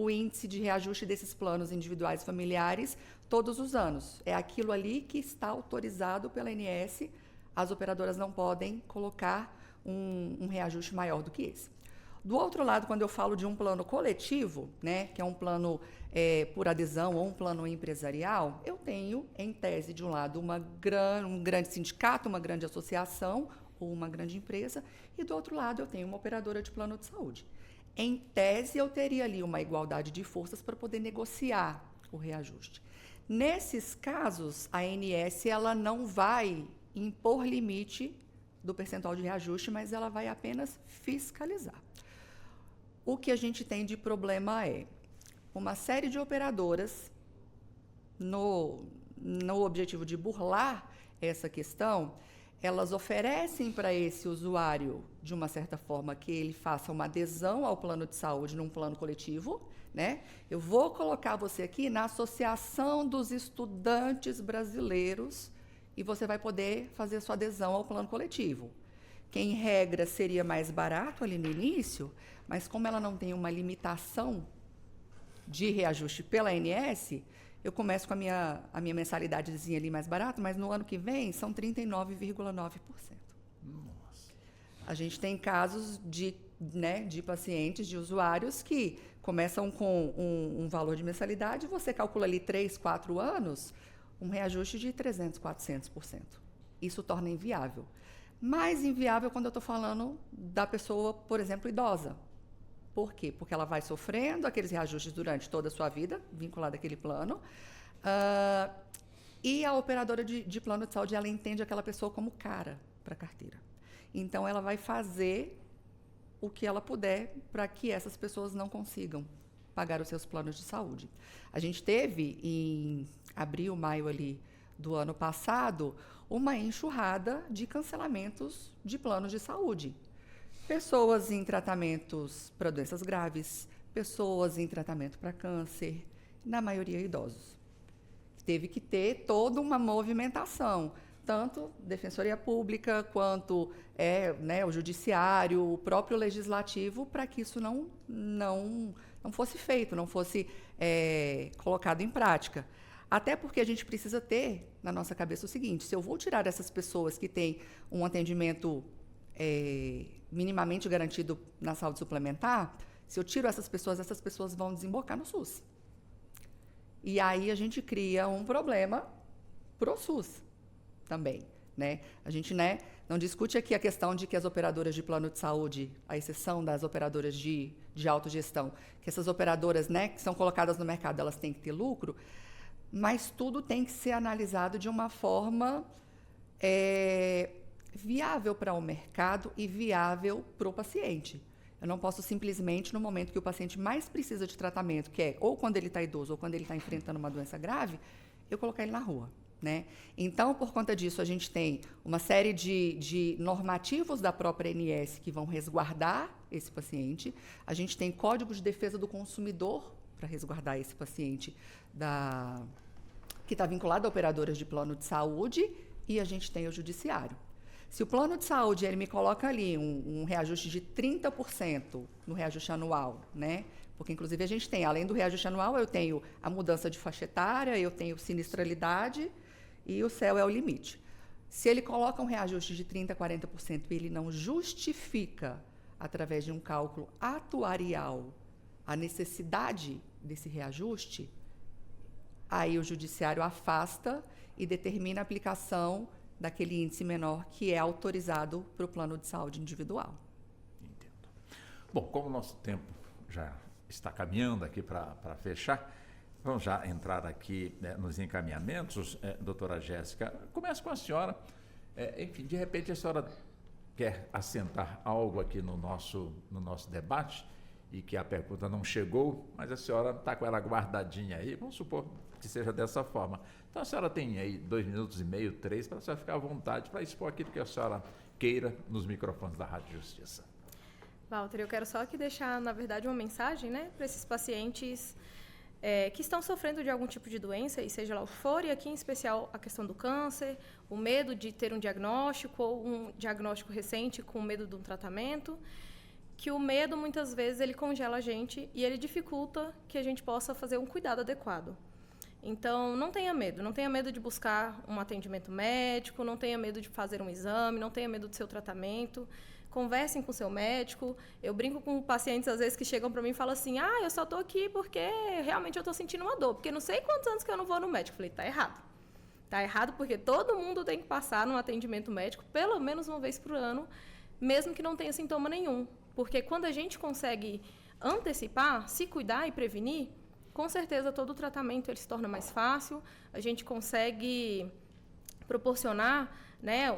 índice de reajuste desses planos individuais familiares todos os anos. É aquilo ali que está autorizado pela ANS. As operadoras não podem colocar um reajuste maior do que esse. Do outro lado, quando eu falo de um plano coletivo, né, que é um plano por adesão ou um plano empresarial, eu tenho, em tese, de um lado, um grande sindicato, uma grande associação ou uma grande empresa, e do outro lado eu tenho uma operadora de plano de saúde. Em tese, eu teria ali uma igualdade de forças para poder negociar o reajuste. Nesses casos, a ANS ela não vai impor limite do percentual de reajuste, mas ela vai apenas fiscalizar. O que a gente tem de problema é uma série de operadoras, no objetivo de burlar essa questão, elas oferecem para esse usuário, de uma certa forma, que ele faça uma adesão ao plano de saúde num plano coletivo, né? Eu vou colocar você aqui na Associação dos Estudantes Brasileiros e você vai poder fazer sua adesão ao plano coletivo. Que, em regra, seria mais barato ali no início, mas como ela não tem uma limitação de reajuste pela ANS, eu começo com a minha mensalidadezinha ali mais barata, mas no ano que vem são 39,9%. Nossa. A gente tem casos de pacientes, de usuários que começam com um valor de mensalidade, você calcula ali 3, 4 anos, um reajuste de 300%, 400%. Isso torna inviável. Mais inviável quando eu estou falando da pessoa, por exemplo, idosa. Por quê? Porque ela vai sofrendo aqueles reajustes durante toda a sua vida, vinculada àquele plano, e a operadora de plano de saúde, ela entende aquela pessoa como cara para a carteira. Então, ela vai fazer o que ela puder para que essas pessoas não consigam pagar os seus planos de saúde. A gente teve, em abril, maio ali do ano passado, uma enxurrada de cancelamentos de planos de saúde. Pessoas em tratamentos para doenças graves, pessoas em tratamento para câncer, na maioria idosos. Teve que ter toda uma movimentação, tanto Defensoria Pública quanto o Judiciário, o próprio Legislativo, para que isso não fosse feito, não fosse colocado em prática. Até porque a gente precisa ter na nossa cabeça o seguinte: se eu vou tirar essas pessoas que têm um atendimento minimamente garantido na saúde suplementar, se eu tiro essas pessoas vão desembocar no SUS. E aí a gente cria um problema para o SUS também, né? A gente não discute aqui a questão de que as operadoras de plano de saúde, à exceção das operadoras de autogestão, que essas operadoras, que são colocadas no mercado, elas têm que ter lucro, mas tudo tem que ser analisado de uma forma viável para o mercado e viável para o paciente. Eu não posso simplesmente, no momento que o paciente mais precisa de tratamento, que é ou quando ele está idoso ou quando ele está enfrentando uma doença grave, eu colocar ele na rua, né? Então, por conta disso, a gente tem uma série de normativos da própria ANS que vão resguardar esse paciente. A gente tem Código de Defesa do Consumidor para resguardar esse paciente que está vinculado a operadoras de plano de saúde, e a gente tem o Judiciário. Se o plano de saúde ele me coloca ali um reajuste de 30% no reajuste anual, né? Porque, inclusive, a gente tem, além do reajuste anual, eu tenho a mudança de faixa etária, eu tenho sinistralidade e o CEL é o limite. Se ele coloca um reajuste de 30%, 40% e ele não justifica, através de um cálculo atuarial, a necessidade desse reajuste, aí o Judiciário afasta e determina a aplicação daquele índice menor que é autorizado para o plano de saúde individual. Entendo. Bom, como o nosso tempo já está caminhando aqui para fechar, vamos já entrar aqui nos encaminhamentos. Doutora Jéssica, começo com a senhora. Enfim, de repente a senhora quer assentar algo aqui no nosso debate e que a pergunta não chegou, mas a senhora está com ela guardadinha aí, vamos supor que seja dessa forma. Então a senhora tem aí 2 minutos e meio, 3, para a senhora ficar à vontade para expor aquilo que a senhora queira nos microfones da Rádio Justiça. Walter, eu quero só aqui deixar, na verdade, uma mensagem, para esses pacientes que estão sofrendo de algum tipo de doença, e seja lá o que for, e aqui em especial a questão do câncer, o medo de ter um diagnóstico ou um diagnóstico recente com medo de um tratamento, que o medo, muitas vezes, ele congela a gente e ele dificulta que a gente possa fazer um cuidado adequado. Então, não tenha medo de buscar um atendimento médico, não tenha medo de fazer um exame, não tenha medo do seu tratamento. Conversem com o seu médico. Eu brinco com pacientes, às vezes, que chegam para mim e falam assim: eu só estou aqui porque realmente eu estou sentindo uma dor, porque não sei quantos anos que eu não vou no médico. Eu falei, tá errado. Tá errado porque todo mundo tem que passar num atendimento médico pelo menos uma vez por ano, mesmo que não tenha sintoma nenhum. Porque quando a gente consegue antecipar, se cuidar e prevenir, com certeza todo o tratamento ele se torna mais fácil, a gente consegue proporcionar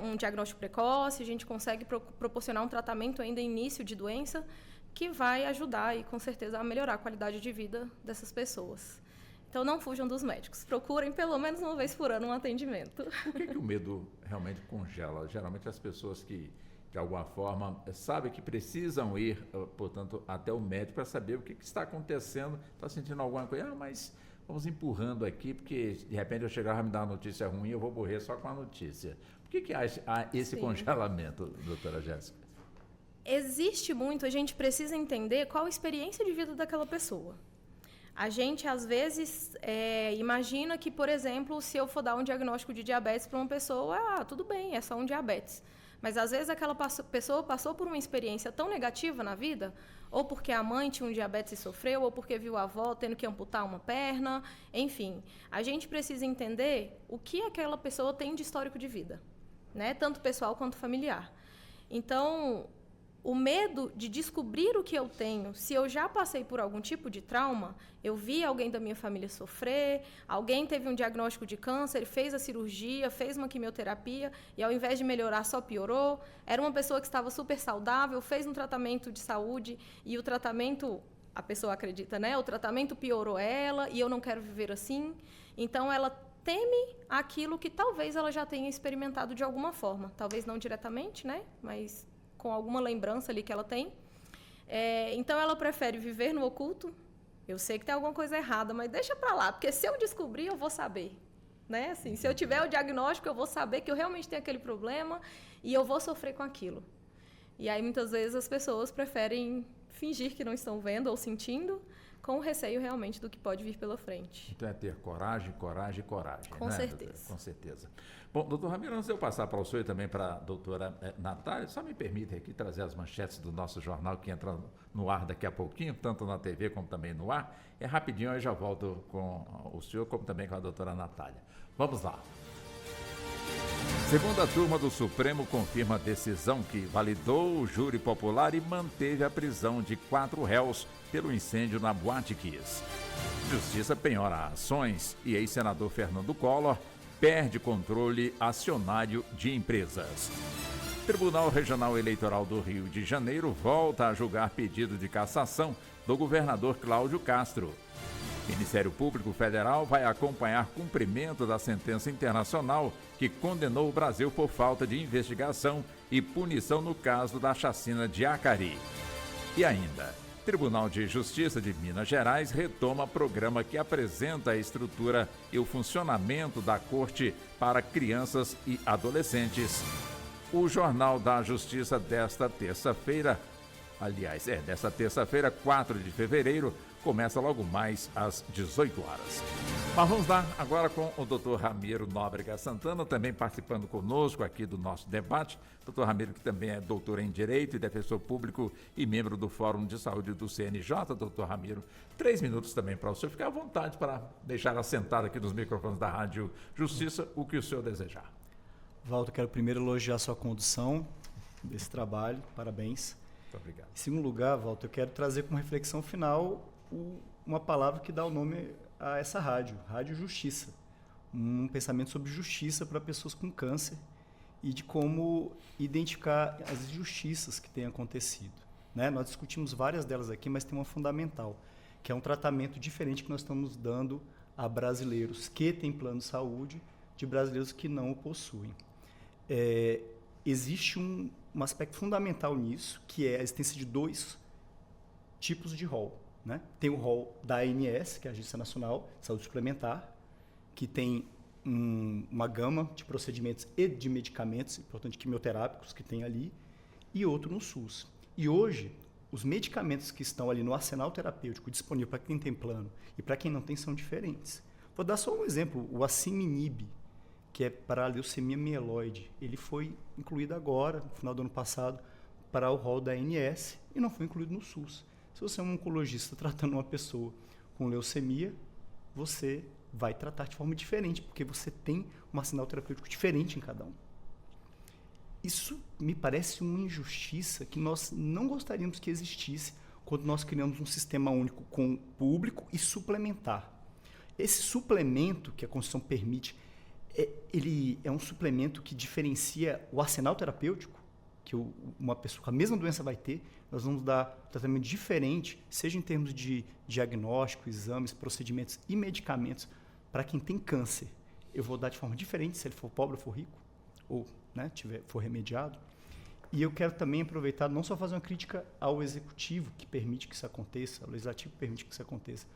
um diagnóstico precoce, a gente consegue proporcionar um tratamento ainda em início de doença que vai ajudar e com certeza a melhorar a qualidade de vida dessas pessoas. Então não fujam dos médicos, procurem pelo menos uma vez por ano um atendimento. Por que o medo realmente congela? Geralmente as pessoas que de alguma forma sabem que precisam ir, portanto, até o médico para saber o que está acontecendo, está sentindo alguma coisa, mas vamos empurrando aqui, porque de repente eu chegar a me dar uma notícia ruim, eu vou morrer só com a notícia. Por que há esse congelamento, doutora Jéssica? Existe muito, a gente precisa entender qual a experiência de vida daquela pessoa. A gente, às vezes, imagina que, por exemplo, se eu for dar um diagnóstico de diabetes para uma pessoa, tudo bem, é só um diabetes. Mas, às vezes, aquela pessoa passou por uma experiência tão negativa na vida, ou porque a mãe tinha um diabetes e sofreu, ou porque viu a avó tendo que amputar uma perna, enfim. A gente precisa entender o que aquela pessoa tem de histórico de vida, né? Tanto pessoal quanto familiar. Então, o medo de descobrir o que eu tenho, se eu já passei por algum tipo de trauma, eu vi alguém da minha família sofrer, alguém teve um diagnóstico de câncer, fez a cirurgia, fez uma quimioterapia e ao invés de melhorar só piorou, era uma pessoa que estava super saudável, fez um tratamento de saúde e o tratamento, a pessoa acredita, né? O tratamento piorou ela e eu não quero viver assim. Então, ela teme aquilo que talvez ela já tenha experimentado de alguma forma, talvez não diretamente, né? Mas com alguma lembrança ali que ela tem. Então, ela prefere viver no oculto. Eu sei que tem alguma coisa errada, mas deixa para lá, porque se eu descobrir, eu vou saber. Né? Assim, se eu tiver o diagnóstico, eu vou saber que eu realmente tenho aquele problema e eu vou sofrer com aquilo. E aí, muitas vezes, as pessoas preferem fingir que não estão vendo ou sentindo, com receio realmente do que pode vir pela frente. Então é ter coragem, coragem, coragem. Com certeza. Com certeza. Bom, doutor Ramiro, antes de eu passar para o senhor e também para a doutora Natália, só me permite aqui trazer as manchetes do nosso jornal que entra no ar daqui a pouquinho, tanto na TV como também no ar. É rapidinho, eu já volto com o senhor, como também com a doutora Natália. Vamos lá. Segunda turma do Supremo confirma a decisão que validou o júri popular e manteve a prisão de 4 réus pelo incêndio na Boate Kiss. Justiça penhora ações e ex-senador Fernando Collor perde controle acionário de empresas. Tribunal Regional Eleitoral do Rio de Janeiro volta a julgar pedido de cassação do governador Cláudio Castro. Ministério Público Federal vai acompanhar cumprimento da sentença internacional que condenou o Brasil por falta de investigação e punição no caso da chacina de Acari. E ainda, Tribunal de Justiça de Minas Gerais retoma programa que apresenta a estrutura e o funcionamento da Corte para crianças e adolescentes. O Jornal da Justiça desta terça-feira, desta terça-feira, 4 de fevereiro, começa logo mais às 18 horas. Mas vamos lá agora com o doutor Ramiro Nóbrega Santana, também participando conosco aqui do nosso debate. Doutor Ramiro, que também é doutor em Direito e defensor público e membro do Fórum de Saúde do CNJ. Doutor Ramiro, 3 minutos também para o senhor ficar à vontade para deixar assentado aqui nos microfones da Rádio Justiça o que o senhor desejar. Walter, quero primeiro elogiar a sua condução desse trabalho, parabéns. Muito obrigado. Em segundo lugar, Walter, eu quero trazer como reflexão final uma palavra que dá o nome a essa rádio, Rádio Justiça. Um pensamento sobre justiça para pessoas com câncer e de como identificar as injustiças que têm acontecido. Né? Nós discutimos várias delas aqui, mas tem uma fundamental, que é um tratamento diferente que nós estamos dando a brasileiros que têm plano de saúde, de brasileiros que não o possuem. Existe um aspecto fundamental nisso, que é a existência de 2 tipos de rol. Né? Tem o rol da ANS, que é a Agência Nacional de Saúde Suplementar, que tem uma gama de procedimentos e de medicamentos, portanto, quimioterápicos que tem ali, e outro no SUS. E hoje, os medicamentos que estão ali no arsenal terapêutico disponível para quem tem plano e para quem não tem são diferentes. Vou dar só um exemplo, o Asciminib, que é para a leucemia mieloide. Ele foi incluído agora, no final do ano passado, para o rol da ANS e não foi incluído no SUS. Se você é um oncologista tratando uma pessoa com leucemia, você vai tratar de forma diferente, porque você tem um arsenal terapêutico diferente em cada um. Isso me parece uma injustiça que nós não gostaríamos que existisse quando nós criamos um sistema único com público e suplementar. Esse suplemento que a Constituição permite, ele é um suplemento que diferencia o arsenal terapêutico, que uma pessoa com a mesma doença vai ter. Nós vamos dar tratamento diferente, seja em termos de diagnóstico, exames, procedimentos e medicamentos. Para quem tem câncer, eu vou dar de forma diferente, se ele for pobre ou for rico, ou for remediado. E eu quero também aproveitar, não só fazer uma crítica ao executivo, que permite que isso aconteça, ao legislativo que permite que isso aconteça,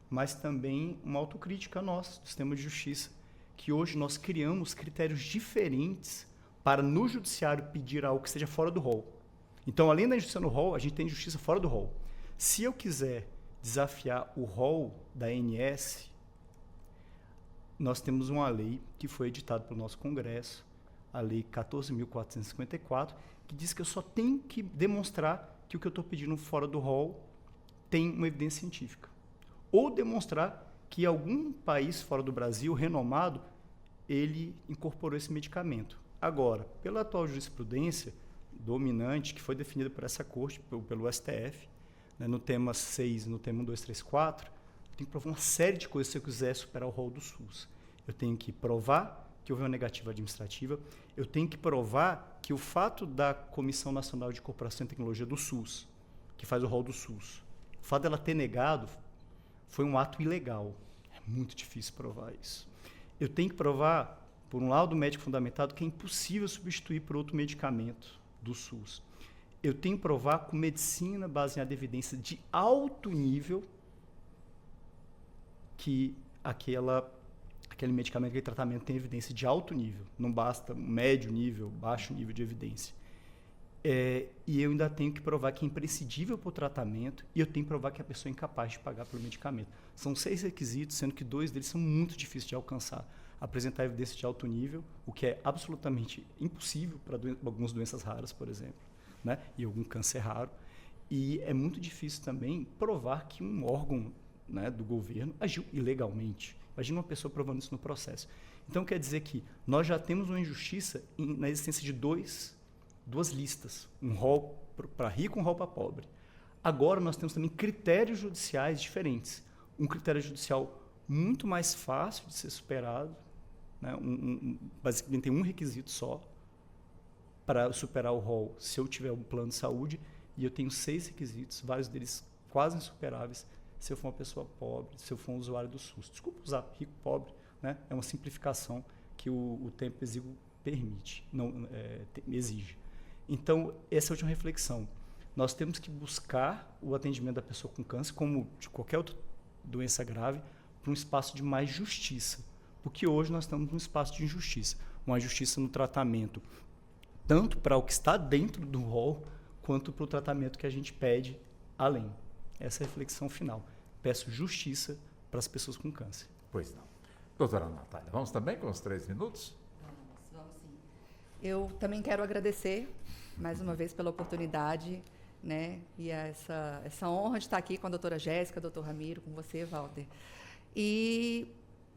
mas também uma autocrítica a nós, do sistema de justiça, que hoje nós criamos critérios diferentes para, no judiciário, pedir algo que esteja fora do rol. Então, além da injustiça no rol, a gente tem justiça fora do rol. Se eu quiser desafiar o rol da ANS, nós temos uma lei que foi editada pelo nosso Congresso, a Lei 14.454, que diz que eu só tenho que demonstrar que o que eu estou pedindo fora do rol tem uma evidência científica. Ou demonstrar que algum país fora do Brasil, renomado, ele incorporou esse medicamento. Agora, pela atual jurisprudência dominante, que foi definida por essa corte, pelo STF, né, no tema 6, no tema 1234, eu tenho que provar uma série de coisas se eu quiser superar o rol do SUS. Eu tenho que provar que houve uma negativa administrativa, eu tenho que provar que o fato da Comissão Nacional de Incorporação e Tecnologia do SUS, que faz o rol do SUS, o fato dela ter negado foi um ato ilegal. É muito difícil provar isso. Eu tenho que provar, por um laudo médico fundamentado, que é impossível substituir por outro medicamento do SUS. Eu tenho que provar com medicina baseada em evidência de alto nível que aquele medicamento, aquele tratamento tem evidência de alto nível. Não basta médio nível, baixo nível de evidência. E eu ainda tenho que provar que é imprescindível para o tratamento e eu tenho que provar que a pessoa é incapaz de pagar pelo medicamento. São 6 requisitos, sendo que 2 deles são muito difíceis de alcançar. Apresentar evidência de alto nível, o que é absolutamente impossível para algumas doenças raras, por exemplo, né? E algum câncer raro. E é muito difícil também provar que um órgão, né, do governo agiu ilegalmente. Imagina uma pessoa provando isso no processo. Então, quer dizer que nós já temos uma injustiça na existência de duas listas, um rol para rico e um rol para pobre. Agora, nós temos também critérios judiciais diferentes. Um critério judicial muito mais fácil de ser superado, né? Basicamente tem um requisito só para superar o rol se eu tiver um plano de saúde, e eu tenho 6 requisitos, vários deles quase insuperáveis, se eu for uma pessoa pobre, se eu for um usuário do SUS. Desculpa usar rico, pobre, né? É uma simplificação que o tempo exíguo permite, não exige. Então, essa é a última reflexão. Nós temos que buscar o atendimento da pessoa com câncer, como de qualquer outra doença grave, para um espaço de mais justiça. Porque hoje nós estamos num espaço de injustiça. Uma justiça no tratamento, tanto para o que está dentro do rol, quanto para o tratamento que a gente pede além. Essa é a reflexão final. Peço justiça para as pessoas com câncer. Pois não. Doutora Natália, vamos também com os 3 minutos? Vamos sim. Eu também quero agradecer, mais uma vez, pela oportunidade, né? E essa honra de estar aqui com a doutora Jéssica, doutor Ramiro, com você, Walter. E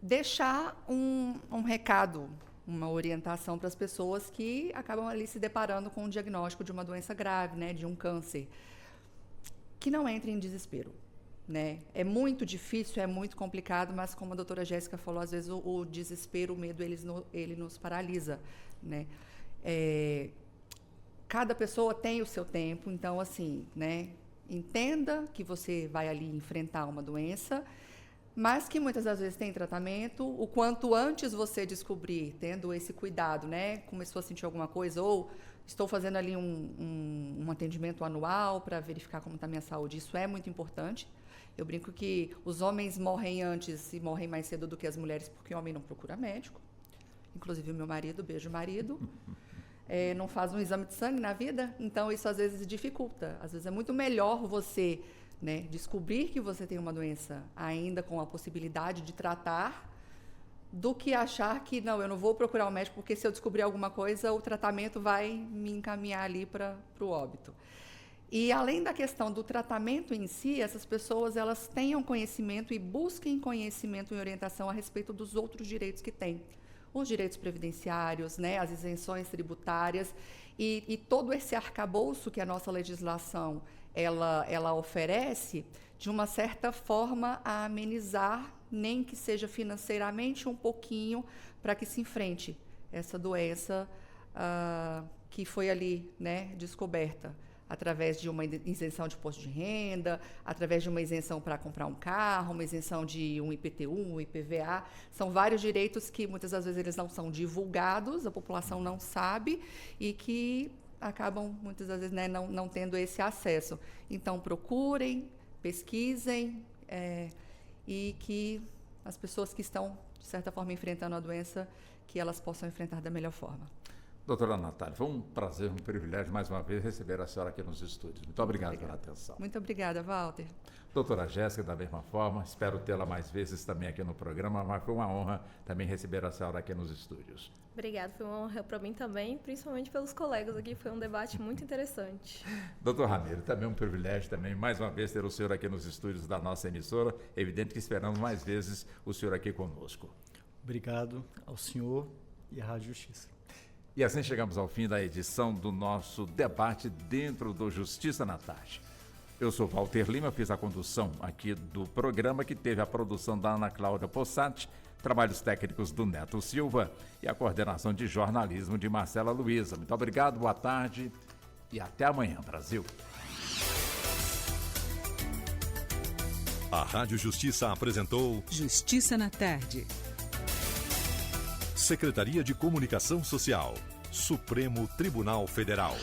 deixar um recado, uma orientação para as pessoas que acabam ali se deparando com o diagnóstico de uma doença grave, né? De um câncer. Que não entrem em desespero, né? É muito difícil, é muito complicado, mas como a doutora Jéssica falou, às vezes o desespero, o medo, ele nos paralisa, né? Cada pessoa tem o seu tempo, então, assim, né? Entenda que você vai ali enfrentar uma doença, mas que muitas das vezes tem tratamento. O quanto antes você descobrir, tendo esse cuidado, né? Começou a sentir alguma coisa, ou estou fazendo ali um atendimento anual para verificar como está a minha saúde. Isso é muito importante. Eu brinco que os homens morrem antes e morrem mais cedo do que as mulheres, porque o homem não procura médico. Inclusive o meu marido, beijo marido, não faz um exame de sangue na vida, então isso às vezes dificulta. Às vezes é muito melhor você, né, descobrir que você tem uma doença ainda com a possibilidade de tratar, do que achar que, não, eu não vou procurar um médico, porque se eu descobrir alguma coisa, o tratamento vai me encaminhar ali para o óbito. E, além da questão do tratamento em si, essas pessoas, elas tenham conhecimento e busquem conhecimento e orientação a respeito dos outros direitos que têm. Os direitos previdenciários, né, as isenções tributárias e todo esse arcabouço que a nossa legislação ela oferece, de uma certa forma, a amenizar, nem que seja financeiramente um pouquinho, para que se enfrente essa doença que foi ali, né, descoberta, através de uma isenção de imposto de renda, através de uma isenção para comprar um carro, uma isenção de um IPTU, um IPVA. São vários direitos que muitas das vezes eles não são divulgados, a população não sabe e que acabam muitas das vezes, né, não tendo esse acesso. Então, procurem, pesquisem e que as pessoas que estão, de certa forma, enfrentando a doença, que elas possam enfrentar da melhor forma. Doutora Natália, foi um prazer, um privilégio mais uma vez receber a senhora aqui nos estúdios. Muito obrigado pela atenção. Muito obrigada, Walter. Doutora Jéssica, da mesma forma, espero tê-la mais vezes também aqui no programa, mas foi uma honra também receber a senhora aqui nos estúdios. Obrigada, foi uma honra para mim também, principalmente pelos colegas aqui, foi um debate muito interessante. Doutor Ramiro, também um privilégio também, mais uma vez, ter o senhor aqui nos estúdios da nossa emissora. É evidente que esperamos mais vezes o senhor aqui conosco. Obrigado ao senhor e à Rádio Justiça. E assim chegamos ao fim da edição do nosso debate dentro do Justiça na Tarde. Eu sou Walter Lima, fiz a condução aqui do programa, que teve a produção da Ana Cláudia Possati, trabalhos técnicos do Neto Silva e a coordenação de jornalismo de Marcela Luiza. Muito obrigado, boa tarde e até amanhã, Brasil. A Rádio Justiça apresentou Justiça na Tarde. Secretaria de Comunicação Social, Supremo Tribunal Federal.